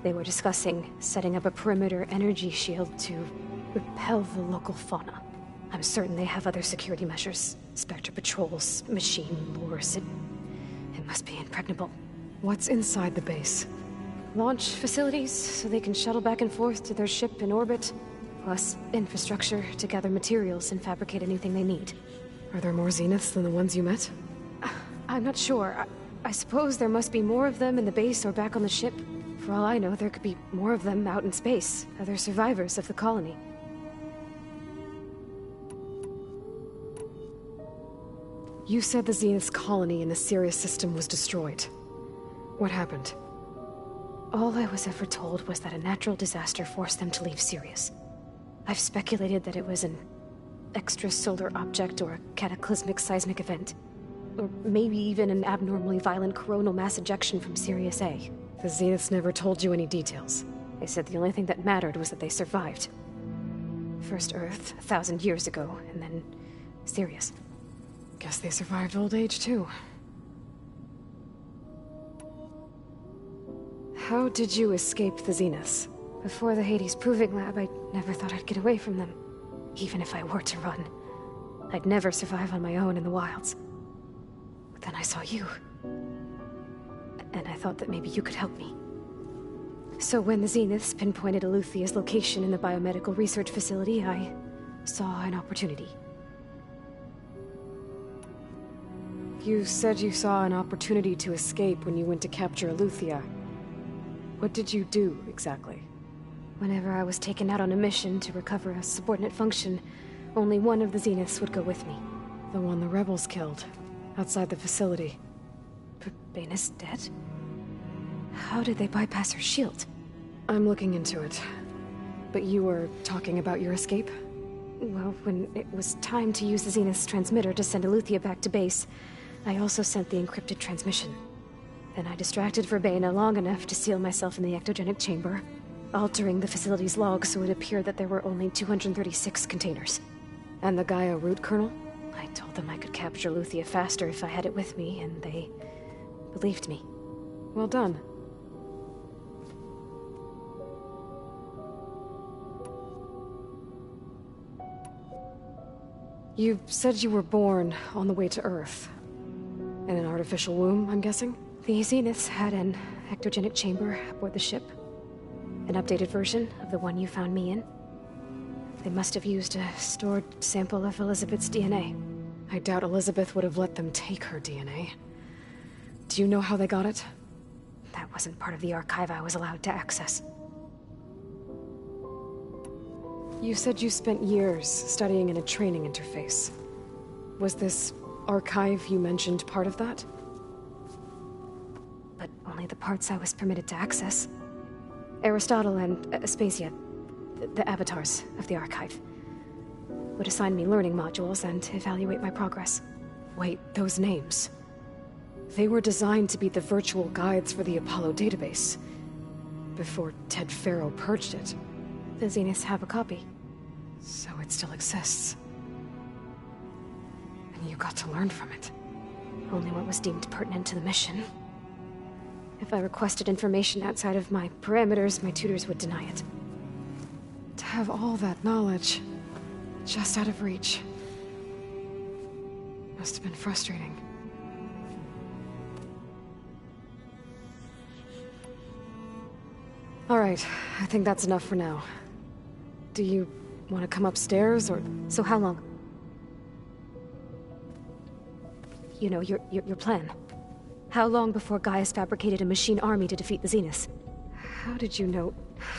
They were discussing setting up a perimeter energy shield to repel the local fauna. I'm certain they have other security measures. Spectre patrols, machine lures. It must be impregnable. What's inside the base? Launch facilities, so they can shuttle back and forth to their ship in orbit. Plus, infrastructure to gather materials and fabricate anything they need. Are there more Zeniths than the ones you met? I'm not sure. I suppose there must be more of them in the base or back on the ship. For all I know, there could be more of them out in space, other survivors of the colony. You said the Zenith's colony in the Sirius system was destroyed. What happened? All I was ever told was that a natural disaster forced them to leave Sirius. I've speculated that it was an extrasolar object or a cataclysmic seismic event. Or maybe even an abnormally violent coronal mass ejection from Sirius A. The Zeniths never told you any details. They said the only thing that mattered was that they survived. First Earth, 1,000 years ago, and then Sirius. Guess they survived old age, too. How did you escape the Zeniths? Before the Hades Proving Lab, I never thought I'd get away from them. Even if I were to run. I'd never survive on my own in the wilds. But then I saw you. And I thought that maybe you could help me. So when the Zeniths pinpointed Eluthia's location in the biomedical research facility, I saw an opportunity. You said you saw an opportunity to escape when you went to capture Eluthia. What did you do, exactly? Whenever I was taken out on a mission to recover a subordinate function, only one of the Zeniths would go with me. The one the rebels killed, outside the facility. But Baina's dead? How did they bypass her shield? I'm looking into it. But you were talking about your escape? Well, when it was time to use the Zenith's transmitter to send Eluthia back to base, I also sent the encrypted transmission. Then I distracted Forbiden long enough to seal myself in the ectogenic chamber, altering the facility's log so it appeared that there were only 236 containers. And the Gaia root kernel? I told them I could capture Eluthia faster if I had it with me, and they believed me. Well done. You said you were born on the way to Earth. In an artificial womb, I'm guessing? The Zeniths had an ectogenic chamber aboard the ship. An updated version of the one you found me in. They must have used a stored sample of Elizabeth's DNA. I doubt Elizabeth would have let them take her DNA. Do you know how they got it? That wasn't part of the archive I was allowed to access. You said you spent years studying in a training interface. Was this archive you mentioned part of that? But only the parts I was permitted to access. Aristotle and Aspasia, the avatars of the archive, would assign me learning modules and evaluate my progress. Wait, those names. They were designed to be the virtual guides for the Apollo database. Before Ted Faro purged it. The Zeniths have a copy. So it still exists. And you got to learn from it. Only what was deemed pertinent to the mission. If I requested information outside of my parameters, my tutors would deny it. To have all that knowledge, just out of reach, must have been frustrating. All right, I think that's enough for now. Do you want to come upstairs, or... So how long? You know, your plan. How long before Gaius fabricated a machine army to defeat the Zeniths? How did you know?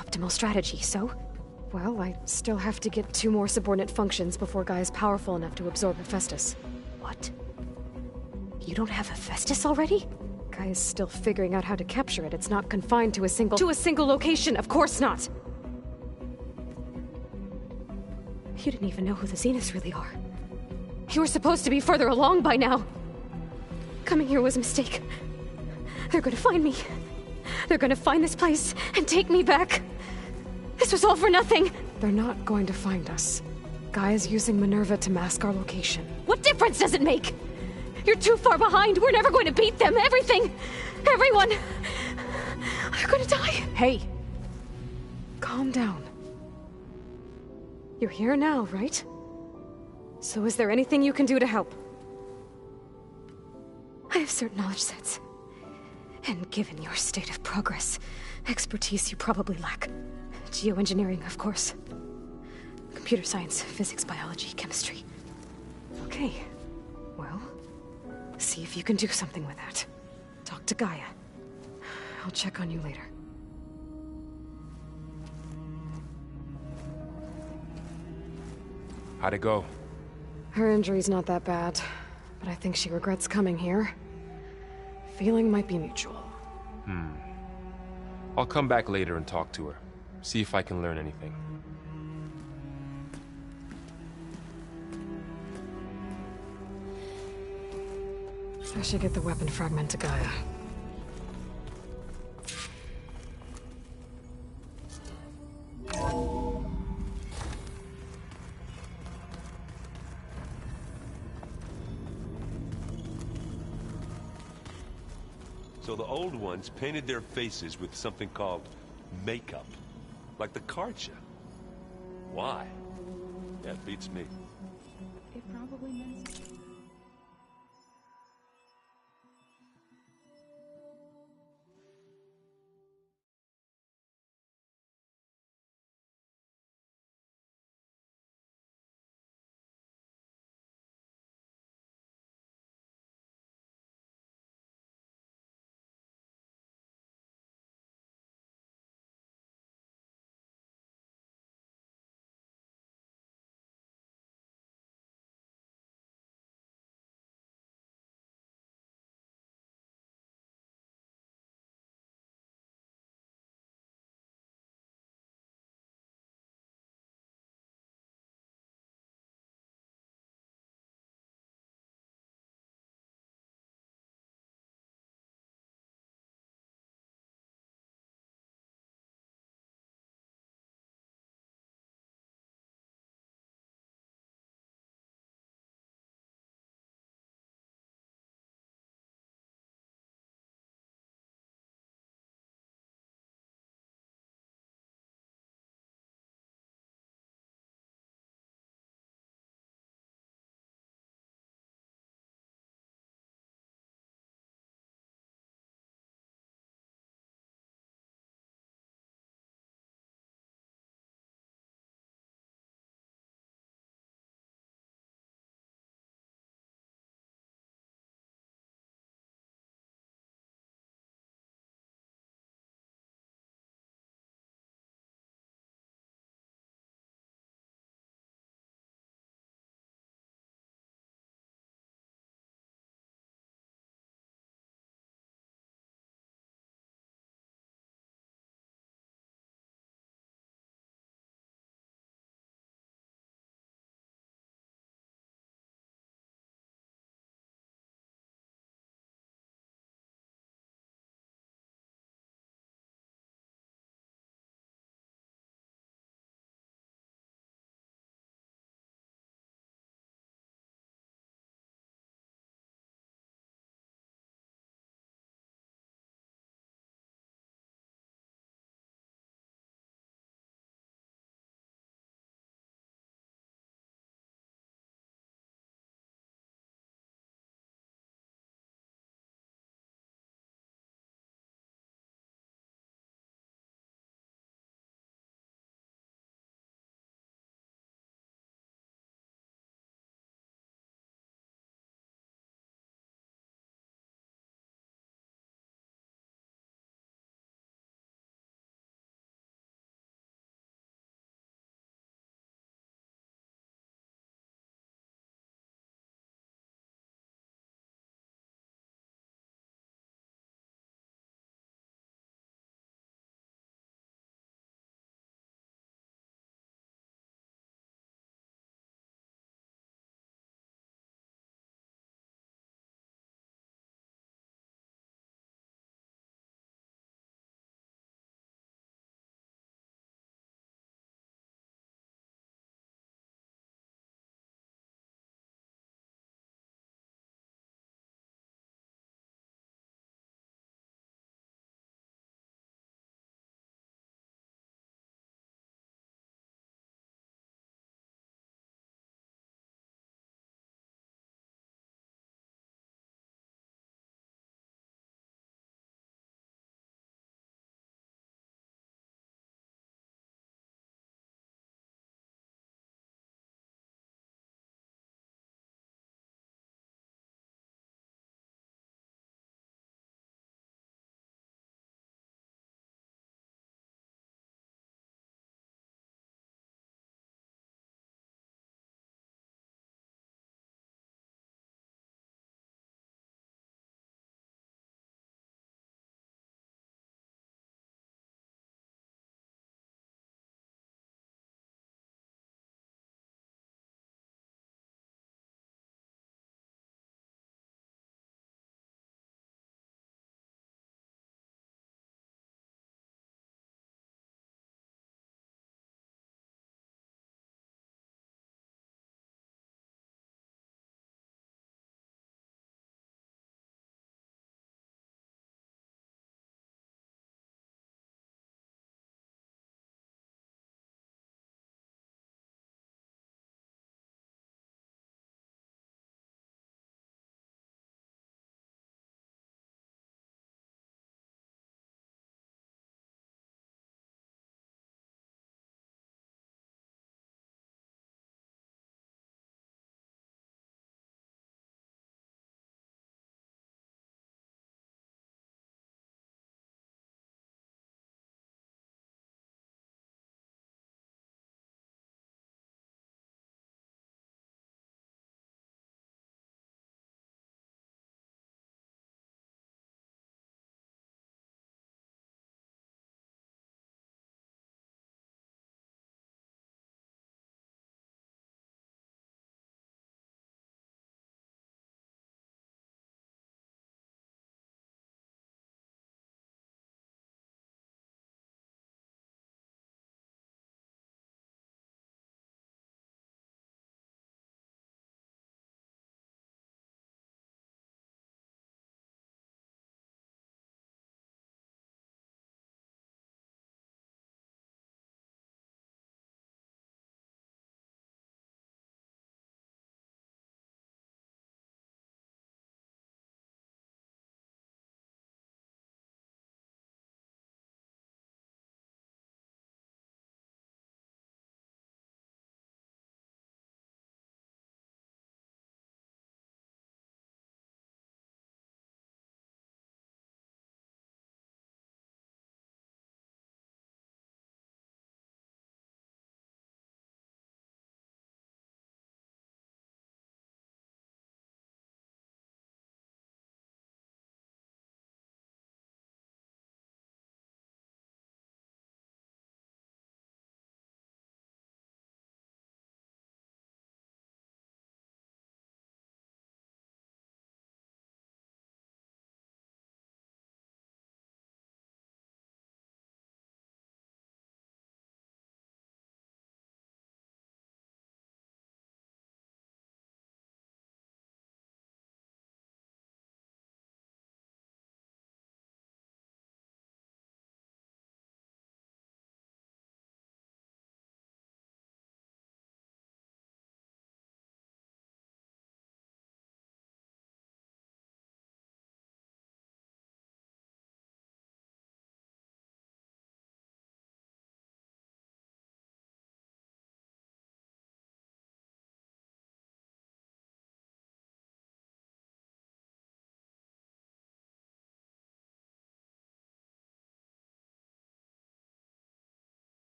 Optimal strategy, so? Well, I still have to get 2 more subordinate functions before Gaia's powerful enough to absorb Hephaestus. What? You don't have Hephaestus already? Gaia's still figuring out how to capture it. It's not confined to a single location, of course not! You didn't even know who the Zeniths really are. You were supposed to be further along by now. Coming here was a mistake. They're gonna find me. They're gonna find this place and take me back. This was all for nothing. They're not going to find us. Gaia's using Minerva to mask our location. What difference does it make? You're too far behind. We're never going to beat them. Everything, everyone, are gonna die. Hey, calm down. You're here now, right? So is there anything you can do to help? I have certain knowledge sets. And given your state of progress, expertise you probably lack. Geoengineering, of course. Computer science, physics, biology, chemistry. Okay. Well, see if you can do something with that. Talk to Gaia. I'll check on you later. How'd it go? Her injury's not that bad, but I think she regrets coming here. Feeling might be mutual. I'll come back later and talk to her. See if I can learn anything. I should get the weapon fragment to Gaia. So the old ones painted their faces with something called makeup. Like the Karcha. Why? That beats me. It probably meant...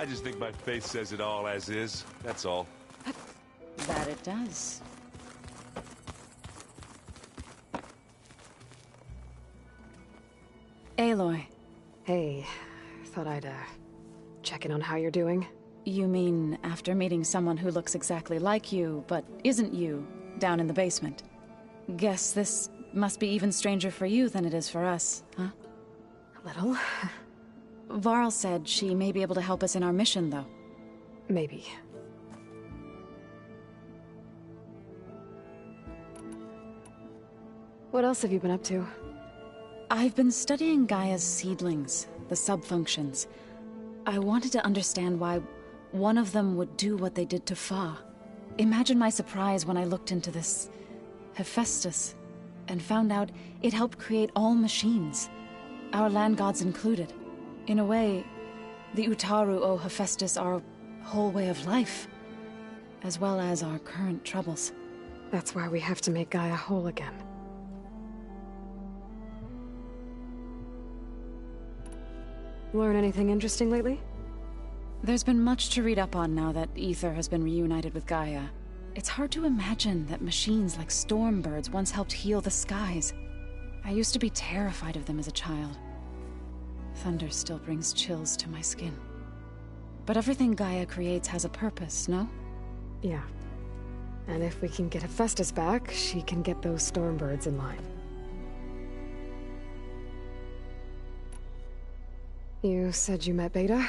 I just think my face says it all as is, that's all. That it does. Aloy. Hey, thought I'd, check in on how you're doing. You mean after meeting someone who looks exactly like you, but isn't you, down in the basement? Guess this must be even stranger for you than it is for us, huh? A little. Varl said she may be able to help us in our mission, though. Maybe. What else have you been up to? I've been studying Gaia's seedlings, the subfunctions. I wanted to understand why one of them would do what they did to Fa. Imagine my surprise when I looked into this Hephaestus and found out it helped create all machines, our land gods included. In a way, the Utaru owe Hephaestus our whole way of life, as well as our current troubles. That's why we have to make Gaia whole again. Learn anything interesting lately? There's been much to read up on now that Ether has been reunited with Gaia. It's hard to imagine that machines like storm birds once helped heal the skies. I used to be terrified of them as a child. Thunder still brings chills to my skin. But everything Gaia creates has a purpose, no? Yeah. And if we can get Hephaestus back, she can get those storm birds in line. You said you met Beta?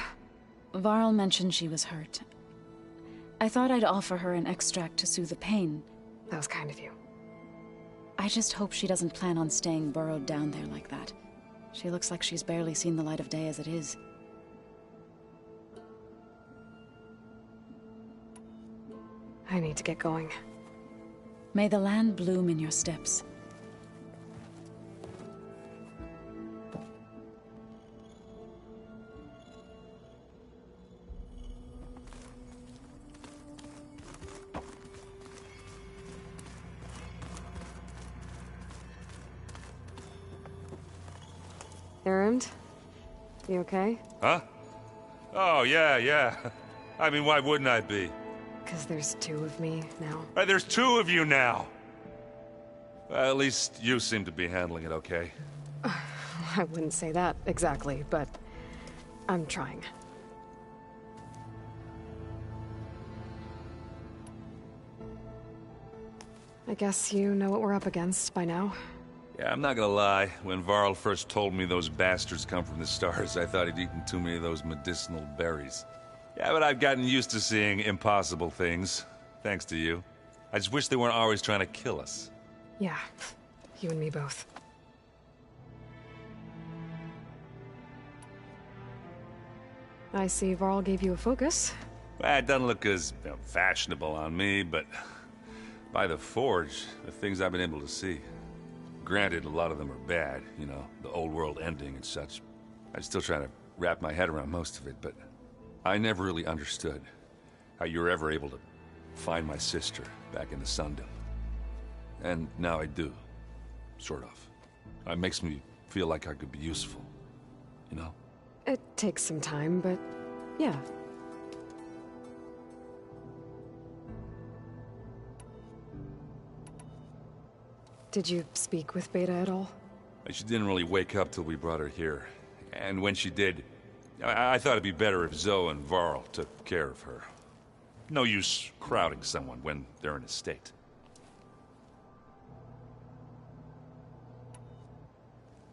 Varl mentioned she was hurt. I thought I'd offer her an extract to soothe the pain. That was kind of you. I just hope she doesn't plan on staying burrowed down there like that. She looks like she's barely seen the light of day as it is. I need to get going. May the land bloom in your steps. Erend? You okay? Huh? Oh, yeah. I mean, why wouldn't I be? Because there's two of me now. There's two of you now! Well, at least you seem to be handling it okay. I wouldn't say that exactly, but I'm trying. I guess you know what we're up against by now. Yeah, I'm not gonna lie. When Varl first told me those bastards come from the stars, I thought he'd eaten too many of those medicinal berries. Yeah, but I've gotten used to seeing impossible things, thanks to you. I just wish they weren't always trying to kill us. Yeah, you and me both. I see Varl gave you a focus. Well, it doesn't look as fashionable on me, but by the Forge, the things I've been able to see. Granted, a lot of them are bad, you know, the old world ending and such. I'm still trying to wrap my head around most of it, but I never really understood how you were ever able to find my sister back in the Sundom. And now I do, sort of. It makes me feel like I could be useful, you know? It takes some time, but yeah. Did you speak with Beta at all? She didn't really wake up till we brought her here. And when she did, I thought it'd be better if Zoe and Varl took care of her. No use crowding someone when they're in a state.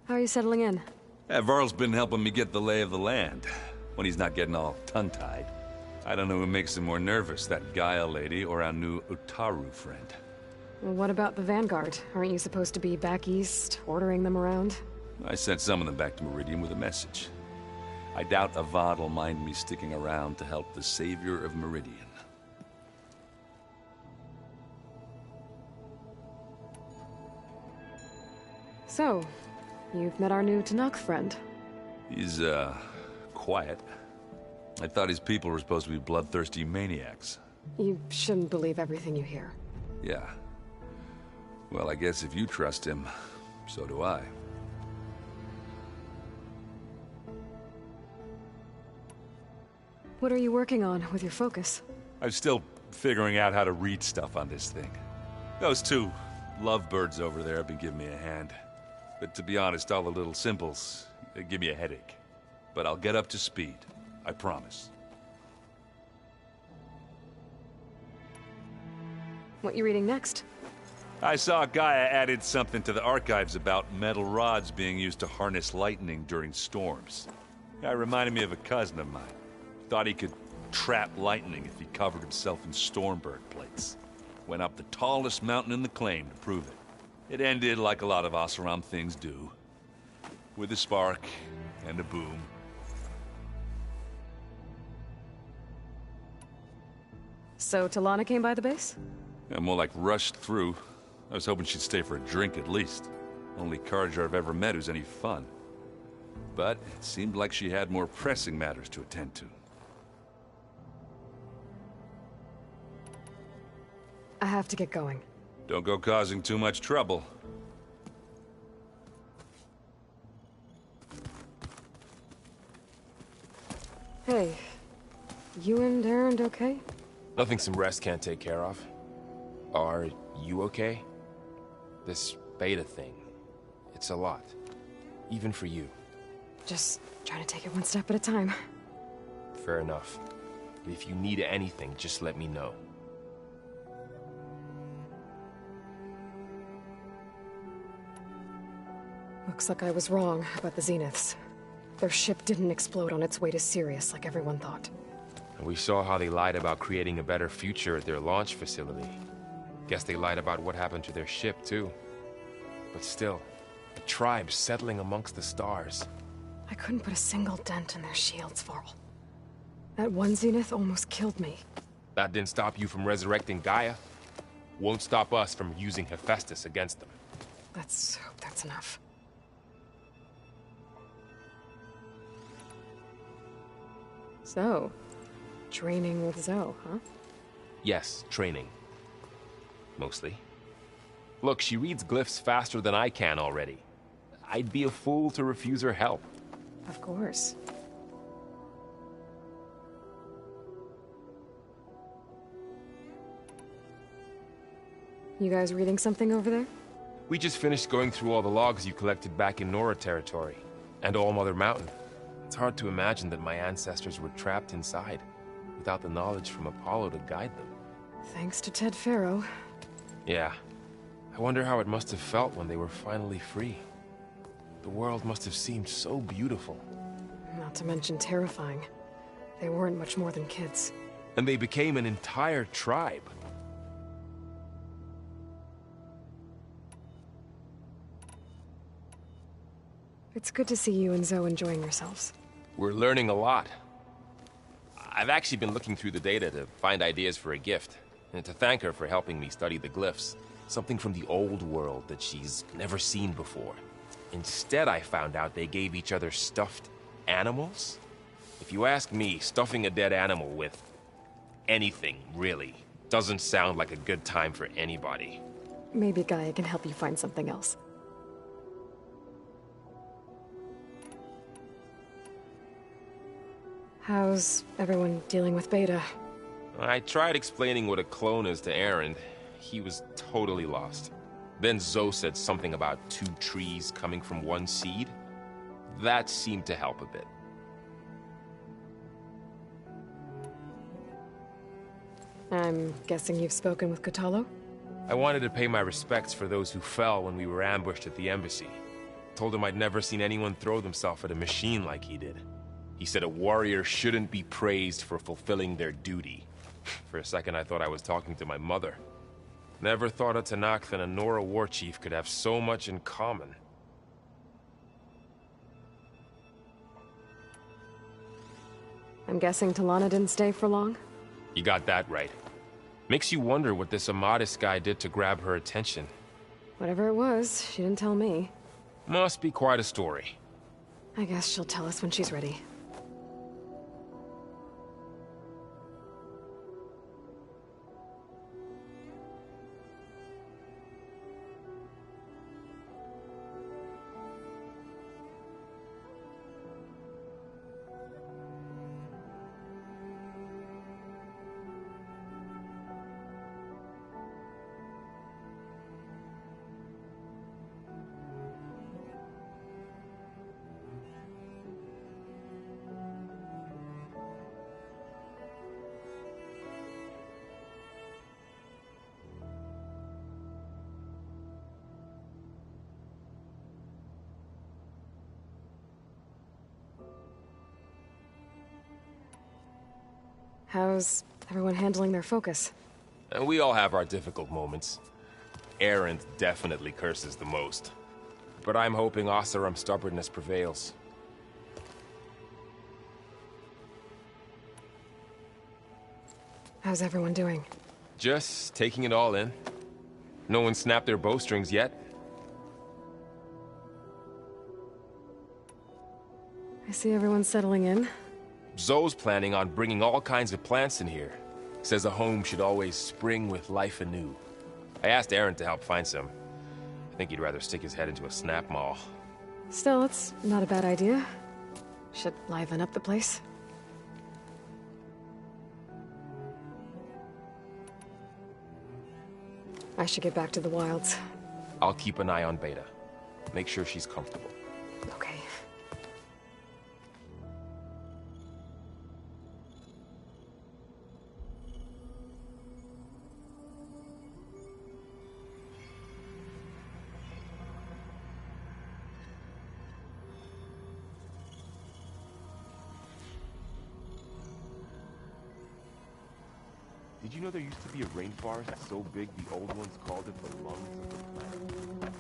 How are you settling in? Yeah, Varl's been helping me get the lay of the land, when he's not getting all tongue-tied. I don't know who makes him more nervous, that Gaia lady or our new Utaru friend. Well, what about the Vanguard? Aren't you supposed to be back east, ordering them around? I sent some of them back to Meridian with a message. I doubt Avad will mind me sticking around to help the savior of Meridian. So, you've met our new Tanakh friend. He's, quiet. I thought his people were supposed to be bloodthirsty maniacs. You shouldn't believe everything you hear. Yeah. Well, I guess if you trust him, so do I. What are you working on with your focus? I'm still figuring out how to read stuff on this thing. Those two lovebirds over there have been giving me a hand. But to be honest, all the little symbols, they give me a headache. But I'll get up to speed. I promise. What you reading next? I saw Gaia added something to the archives about metal rods being used to harness lightning during storms. Guy reminded me of a cousin of mine. Thought he could trap lightning if he covered himself in Stormbird plates. Went up the tallest mountain in the claim to prove it. It ended like a lot of Oseram things do. With a spark and a boom. So Talana came by the base? Yeah, more like rushed through. I was hoping she'd stay for a drink at least. Only Carja I've ever met who's any fun. But it seemed like she had more pressing matters to attend to. I have to get going. Don't go causing too much trouble. Hey, you and Erend okay? Nothing some rest can't take care of. Are you okay? This beta thing, it's a lot. Even for you. Just trying to take it one step at a time. Fair enough. If you need anything, just let me know. Looks like I was wrong about the Zeniths. Their ship didn't explode on its way to Sirius like everyone thought. And we saw how they lied about creating a better future at their launch facility. Guess they lied about what happened to their ship, too. But still, a tribe settling amongst the stars. I couldn't put a single dent in their shields, Varl. That one Zenith almost killed me. That didn't stop you from resurrecting Gaia. Won't stop us from using Hephaestus against them. Let's hope that's enough. So, training with Zoe, huh? Yes, training. Mostly. Look, she reads glyphs faster than I can already. I'd be a fool to refuse her help. Of course. You guys reading something over there? We just finished going through all the logs you collected back in Nora territory, and All Mother Mountain. It's hard to imagine that my ancestors were trapped inside, without the knowledge from Apollo to guide them. Thanks to Ted Faro. Yeah. I wonder how it must have felt when they were finally free. The world must have seemed so beautiful. Not to mention terrifying. They weren't much more than kids. And they became an entire tribe. It's good to see you and Zoe enjoying yourselves. We're learning a lot. I've actually been looking through the data to find ideas for a gift, and to thank her for helping me study the glyphs. Something from the old world that she's never seen before. Instead, I found out they gave each other stuffed animals. If you ask me, stuffing a dead animal with anything, really, doesn't sound like a good time for anybody. Maybe Gaia can help you find something else. How's everyone dealing with Beta? I tried explaining what a clone is to Erend. He was totally lost. Then Zoe said something about 2 trees coming from 1 seed. That seemed to help a bit. I'm guessing you've spoken with Kotallo? I wanted to pay my respects for those who fell when we were ambushed at the embassy. Told him I'd never seen anyone throw themselves at a machine like he did. He said a warrior shouldn't be praised for fulfilling their duty. For a second I thought I was talking to my mother. Never thought a Tanakh and a Nora war chief could have so much in common. I'm guessing Talana didn't stay for long? You got that right. Makes you wonder what this Amadis guy did to grab her attention. Whatever it was, she didn't tell me. Must be quite a story. I guess she'll tell us when she's ready. How's everyone handling their focus? And we all have our difficult moments. Erend definitely curses the most. But I'm hoping Oseram's stubbornness prevails. How's everyone doing? Just taking it all in. No one snapped their bowstrings yet. I see everyone settling in. Zoe's planning on bringing all kinds of plants in here. Says a home should always spring with life anew. I asked Aaron to help find some. I think he'd rather stick his head into a snap mall. Still, it's not a bad idea. Should liven up the place. I should get back to the wilds. I'll keep an eye on Beta. Make sure she's comfortable. Okay. Did you know there used to be a rainforest so big the old ones called it the lungs of the planet?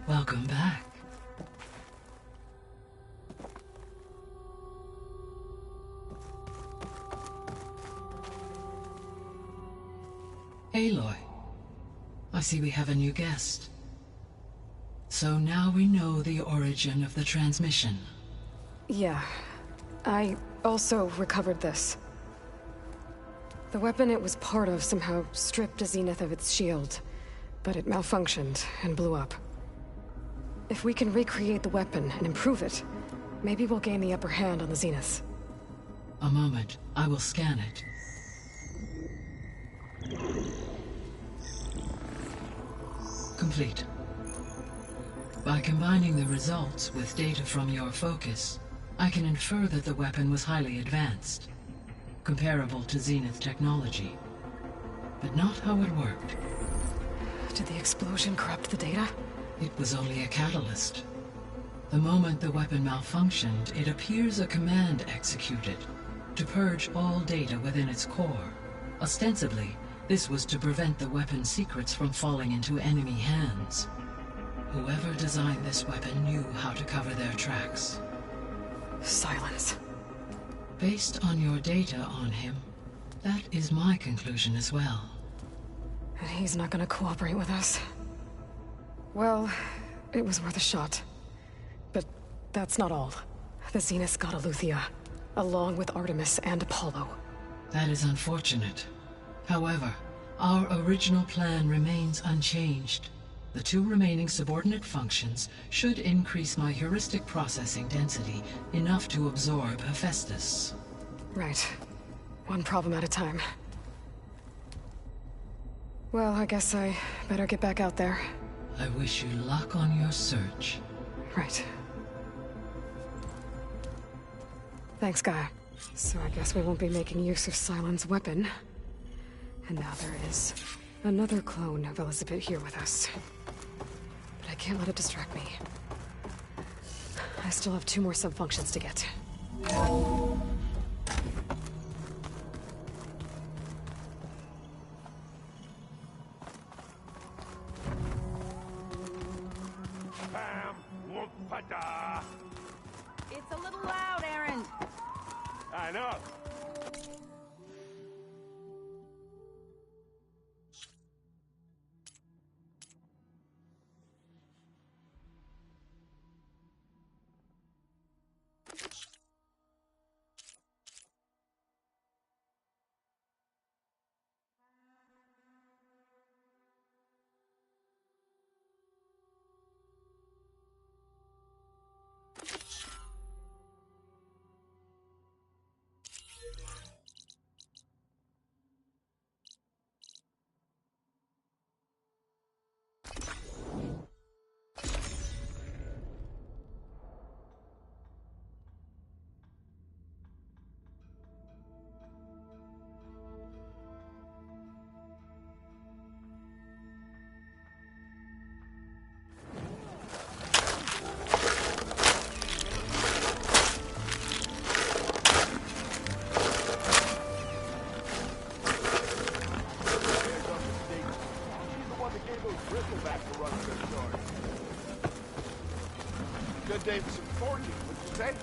Welcome back. Aloy, I see we have a new guest. So now we know the origin of the transmission. Yeah. I also recovered this. The weapon it was part of somehow stripped Zenith of its shield, but it malfunctioned and blew up. If we can recreate the weapon and improve it, maybe we'll gain the upper hand on the Zeniths. A moment, I will scan it. Complete. By combining the results with data from your focus, I can infer that the weapon was highly advanced, comparable to Zenith technology, but not how it worked. Did the explosion corrupt the data? It was only a catalyst. The moment the weapon malfunctioned, it appears a command executed to purge all data within its core. Ostensibly, this was to prevent the weapon's secrets from falling into enemy hands. Whoever designed this weapon knew how to cover their tracks. Silence. Based on your data on him, that is my conclusion as well. And he's not gonna cooperate with us. Well, it was worth a shot. But that's not all. The Zeniths got Eleuthia, along with Artemis and Apollo. That is unfortunate. However, our original plan remains unchanged. The two remaining subordinate functions should increase my heuristic processing density enough to absorb Hephaestus. Right. One problem at a time. Well, I guess I better get back out there. I wish you luck on your search. Right. Thanks, Gaia. So I guess we won't be making use of Cylon's weapon. And now there is another clone of Elizabeth here with us. But I can't let it distract me. I still have 2 more sub-functions to get. It's a little loud, Aaron. I know. Good day for some forging, wouldn't you say?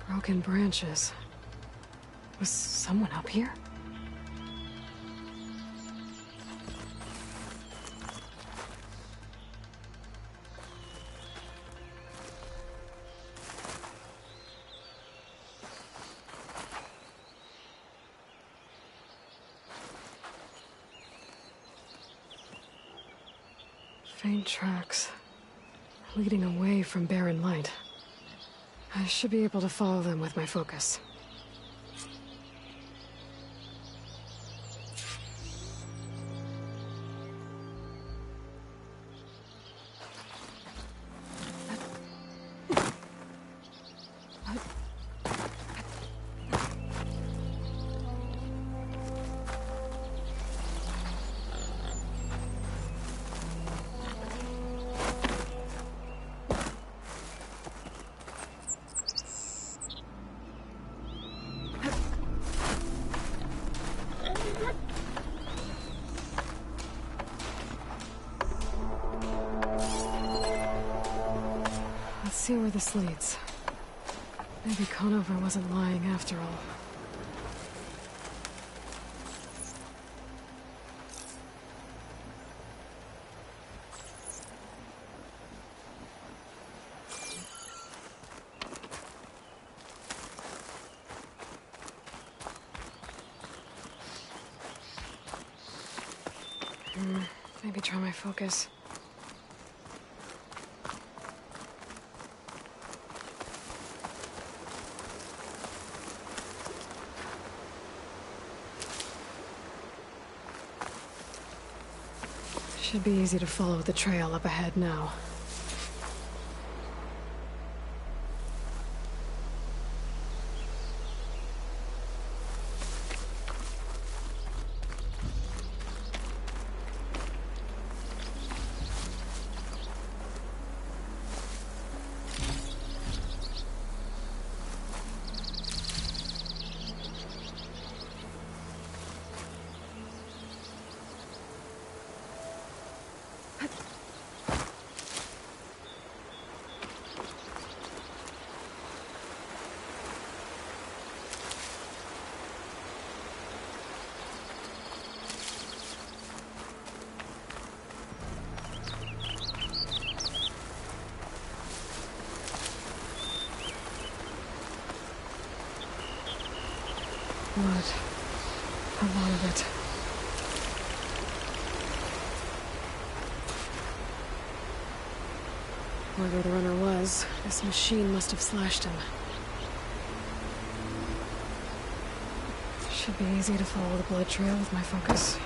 Broken branches. Was someone up here? Faint tracks, leading away from barren light. I should be able to follow them with my focus. Let's see where this leads. Maybe Conover wasn't lying after all. Maybe try my focus. Should be easy to follow the trail up ahead now. Blood. A lot of it. Whoever the runner was, this machine must have slashed him. Should be easy to follow the blood trail with my focus.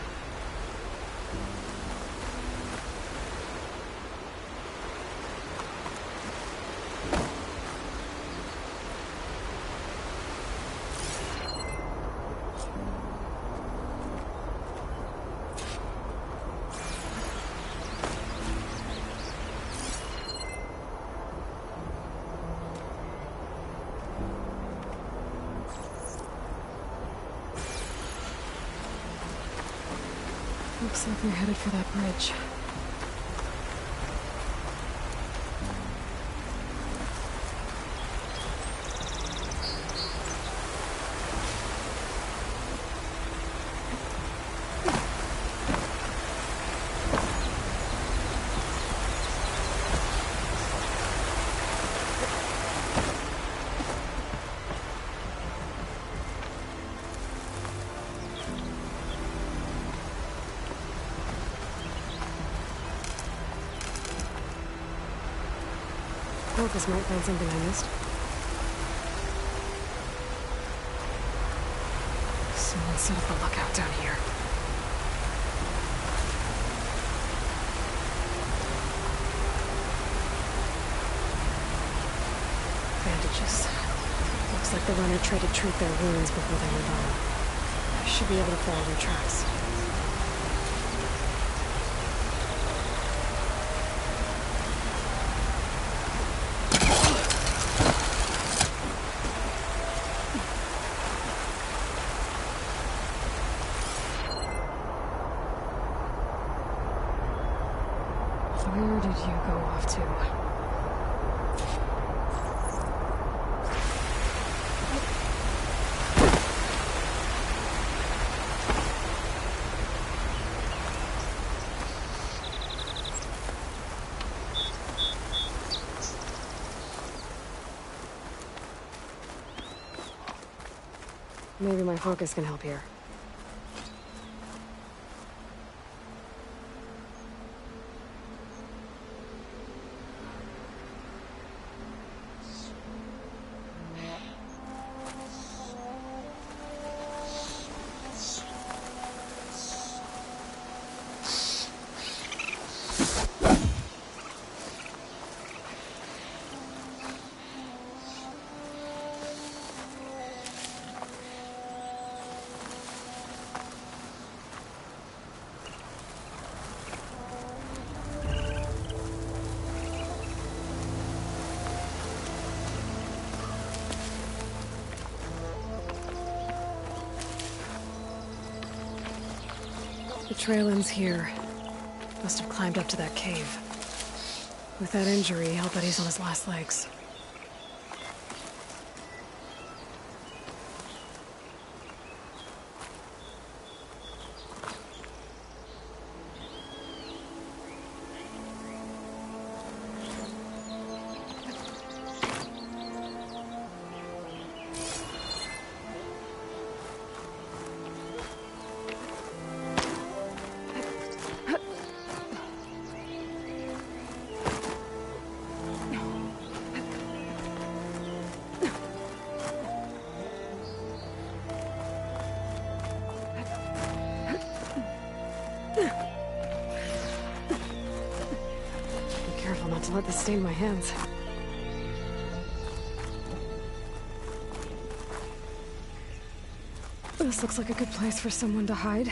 Looks like we're headed for that bridge. Focus might find something I missed. Someone set up a lookout down here. Bandages. Looks like the runner tried to treat their wounds before they went on. I should be able to follow their tracks. Where did you go off to? Maybe my focus can help here. The trail ends here. Must have climbed up to that cave. With that injury, I'll bet he's on his last legs. Not to let this stain my hands. This looks like a good place for someone to hide.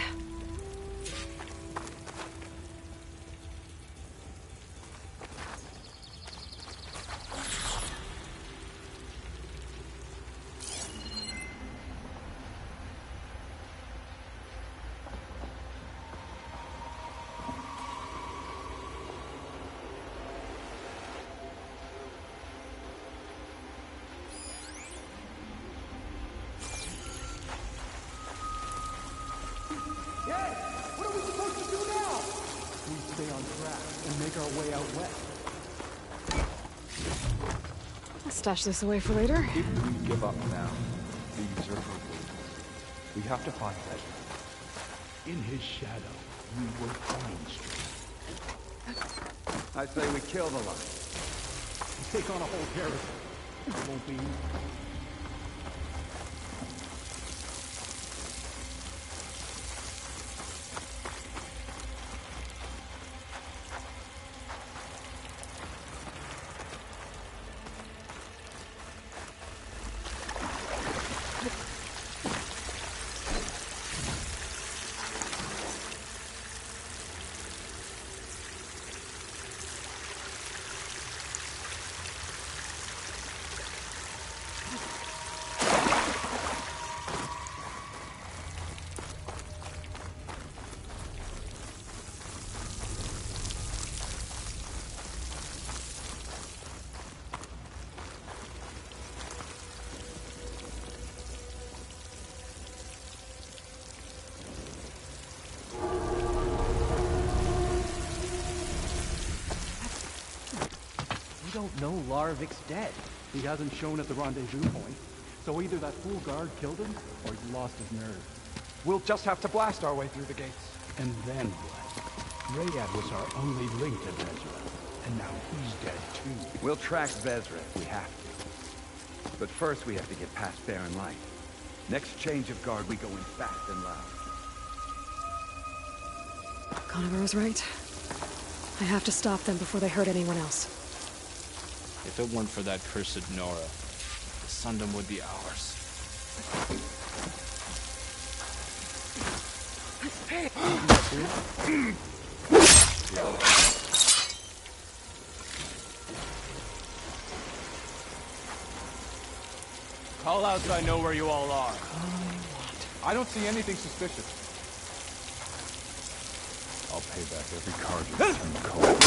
What are we supposed to do now? We stay on track and make our way out west. I'll stash this away for later. If we give up now, the usurper will. We have to find Ledger. In his shadow, we will find strength. I say we kill the lion. We take on a whole garrison. It won't be easy. don't know Larvik's dead. He hasn't shown at the rendezvous point. So either that fool guard killed him, or he's lost his nerve. We'll just have to blast our way through the gates. And then what? Rayad was our only link to Vezra. And now he's dead too. We'll track Vezra if we have to. But first we have to get past Barren Light. Next change of guard, we go in fast and loud. Conover was right. I have to stop them before they hurt anyone else. If it weren't for that cursed Nora, the Sundom would be ours. Call out so I know where you all are. I don't see anything suspicious. I'll pay back every card you turn the cold.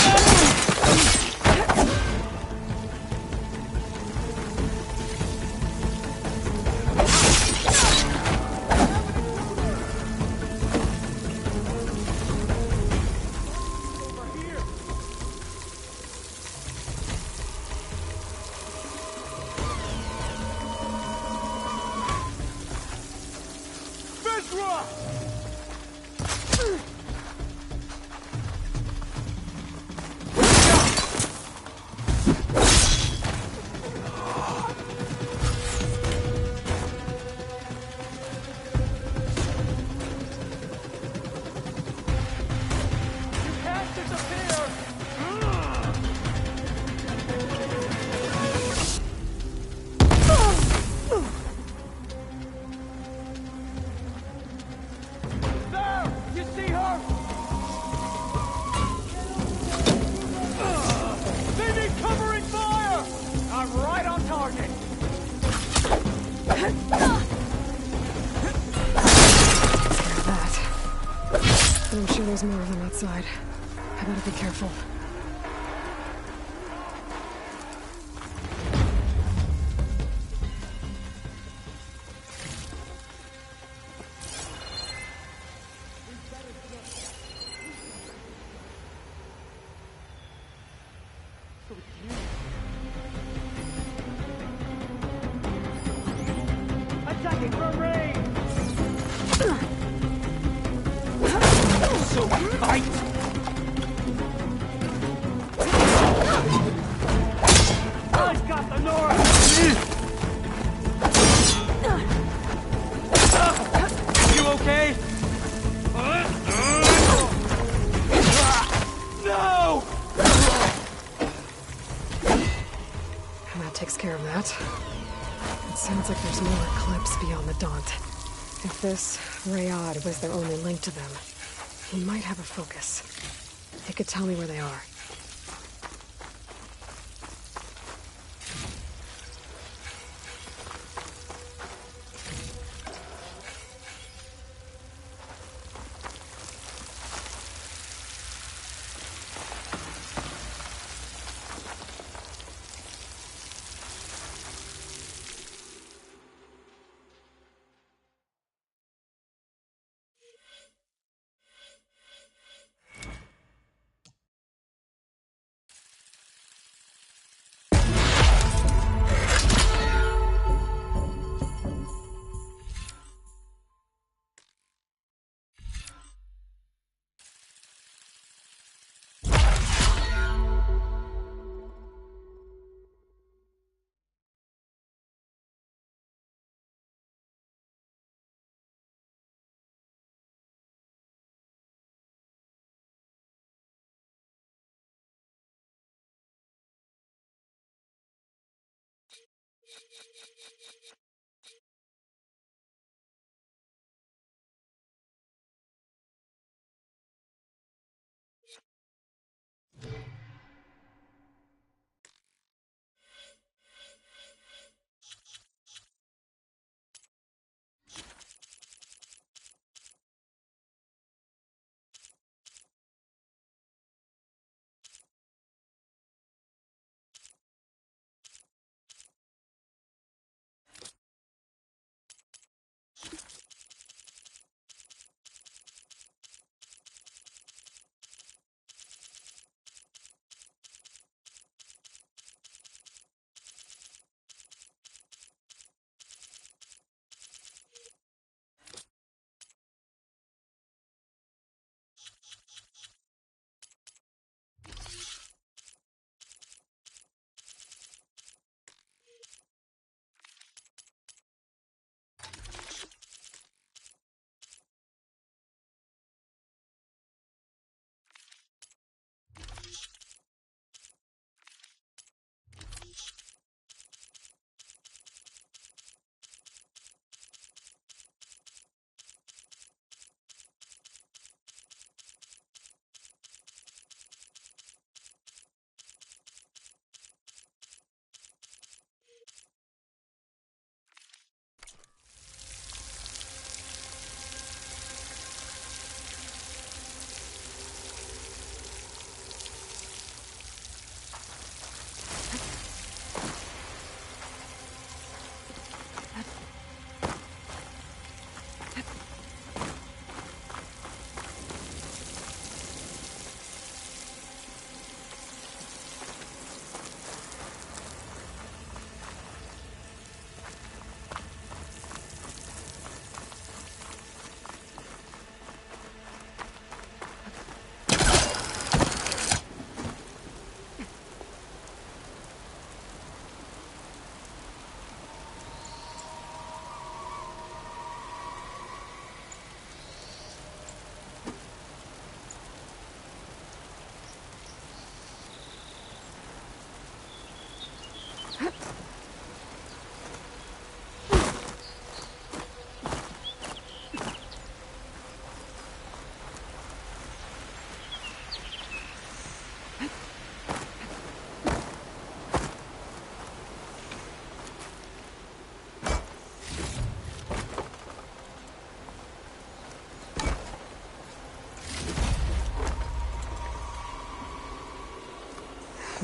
There's more of them outside. I better be careful. Attacking from range! So fight! I've got the Nora! You okay? No! And that takes care of that. It sounds like there's more Eclipse beyond the Daunt. If this Rayad was their only link to them, he might have a focus. He could tell me where they are.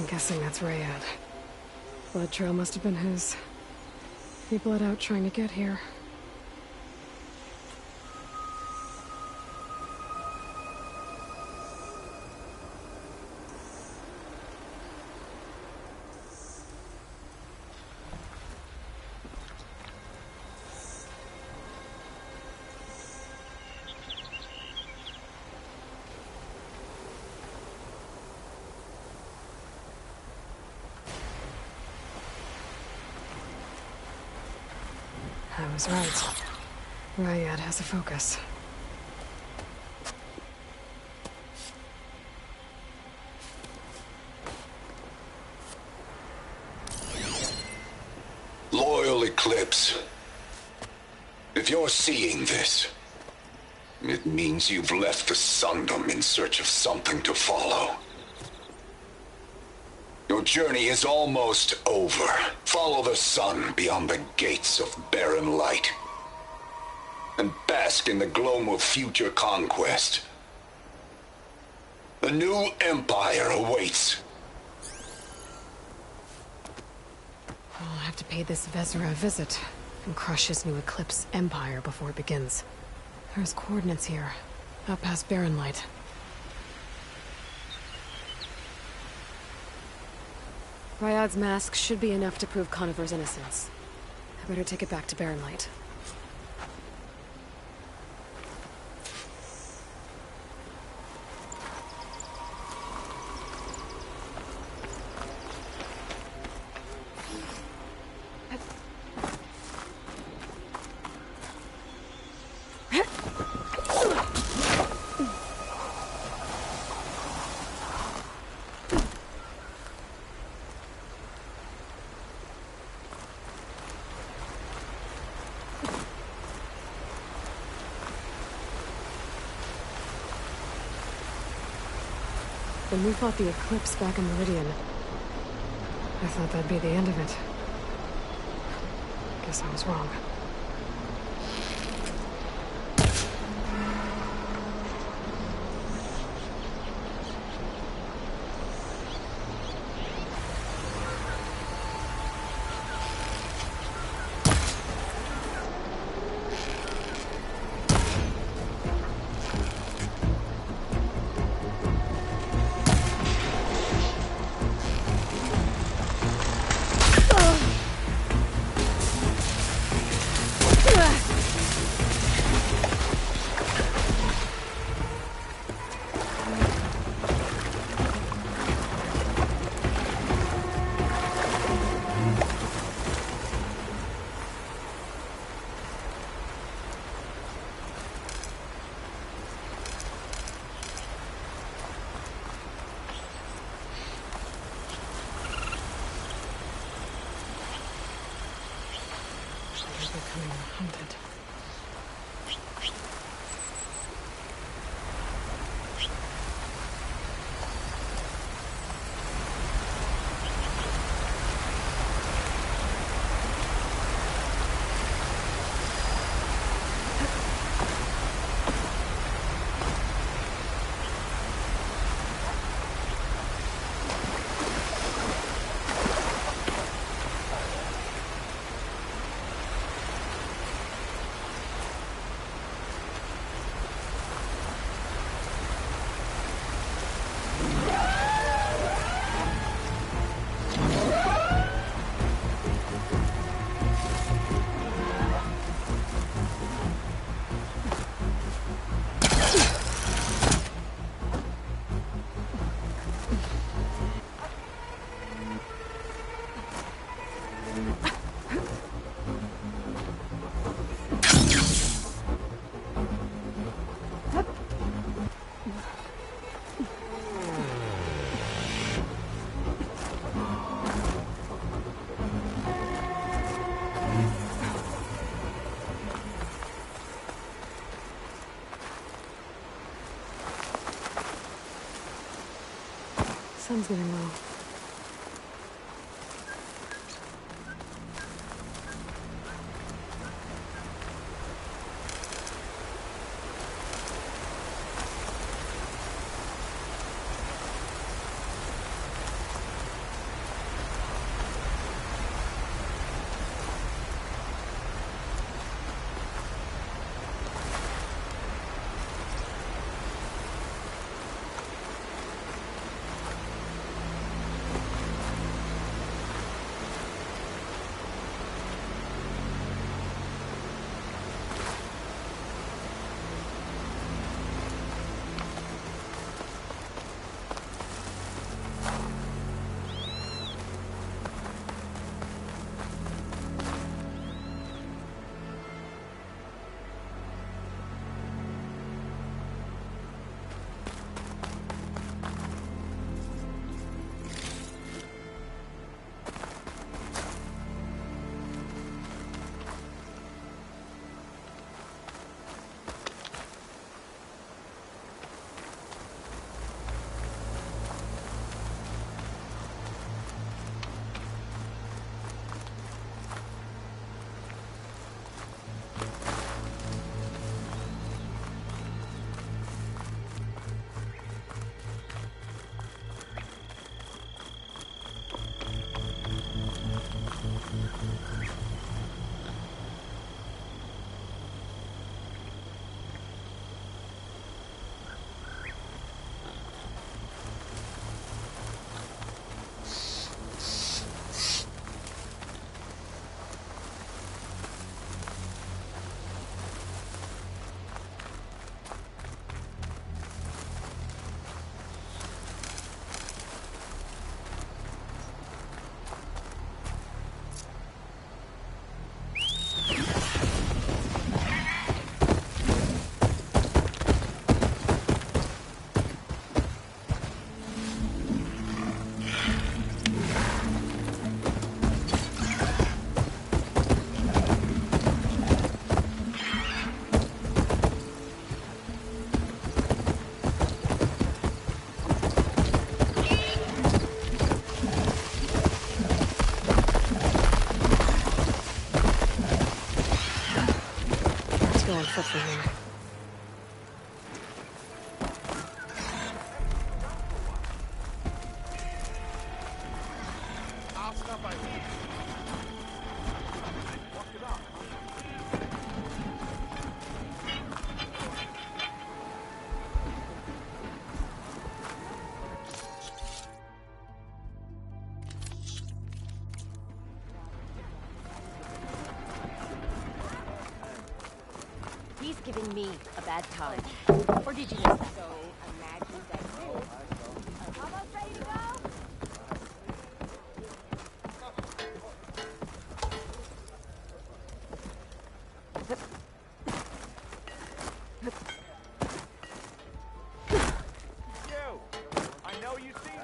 I'm guessing that's Rayad. Blood trail must have been his. He bled out trying to get here. I was right. Rayad has a focus. Loyal Eclipse. If you're seeing this, it means you've left the Sundom in search of something to follow. Your journey is almost over. Follow the sun beyond the gates of barren light. And bask in the gloam of future conquest. A new empire awaits. I'll have to pay this Vezra a visit and crush his new Eclipse empire before it begins. There's coordinates here, out past barren light. Ryad's mask should be enough to prove Conover's innocence. I better take it back to barren light. When we fought the Eclipse back in Meridian, I thought that'd be the end of it. Guess I was wrong. Becoming hunted. Sun's getting low. go on foot from here. He's giving me a bad time. Or did you miss that? So imagine that you... Almost ready to go? You! I know you see me!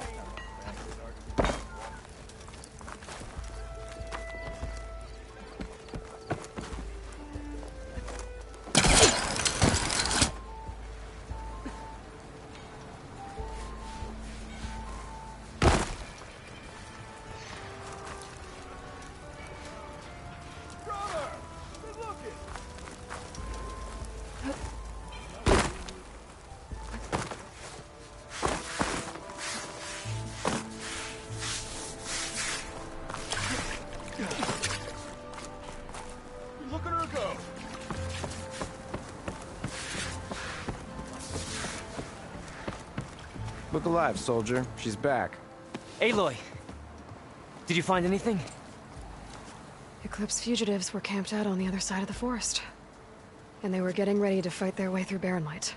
Look at her go! Look alive, soldier. She's back. Aloy! Did you find anything? Eclipse fugitives were camped out on the other side of the forest. And they were getting ready to fight their way through Barren Light.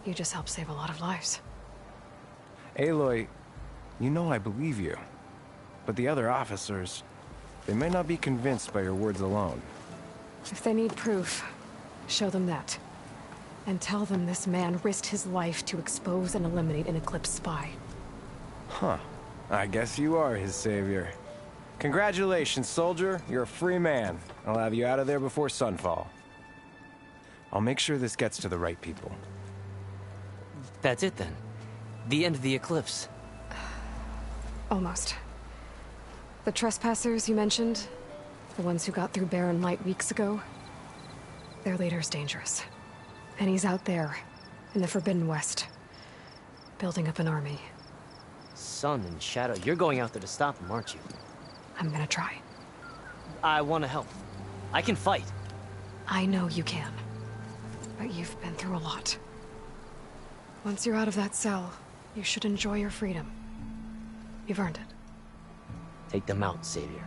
You just helped save a lot of lives. Aloy, you know I believe you. But the other officers, they may not be convinced by your words alone. If they need proof, show them that. And tell them this man risked his life to expose and eliminate an Eclipse spy. Huh. I guess you are his savior. Congratulations, soldier. You're a free man. I'll have you out of there before sunfall. I'll make sure this gets to the right people. That's it then. The end of the Eclipse. Almost. The trespassers you mentioned, the ones who got through Barren Light weeks ago, their leader's dangerous. And he's out there, in the Forbidden West, building up an army. Sun and Shadow, you're going out there to stop him, aren't you? I'm gonna try. I want to help. I can fight. I know you can. But you've been through a lot. Once you're out of that cell, you should enjoy your freedom. You've earned it. Take them out, Savior.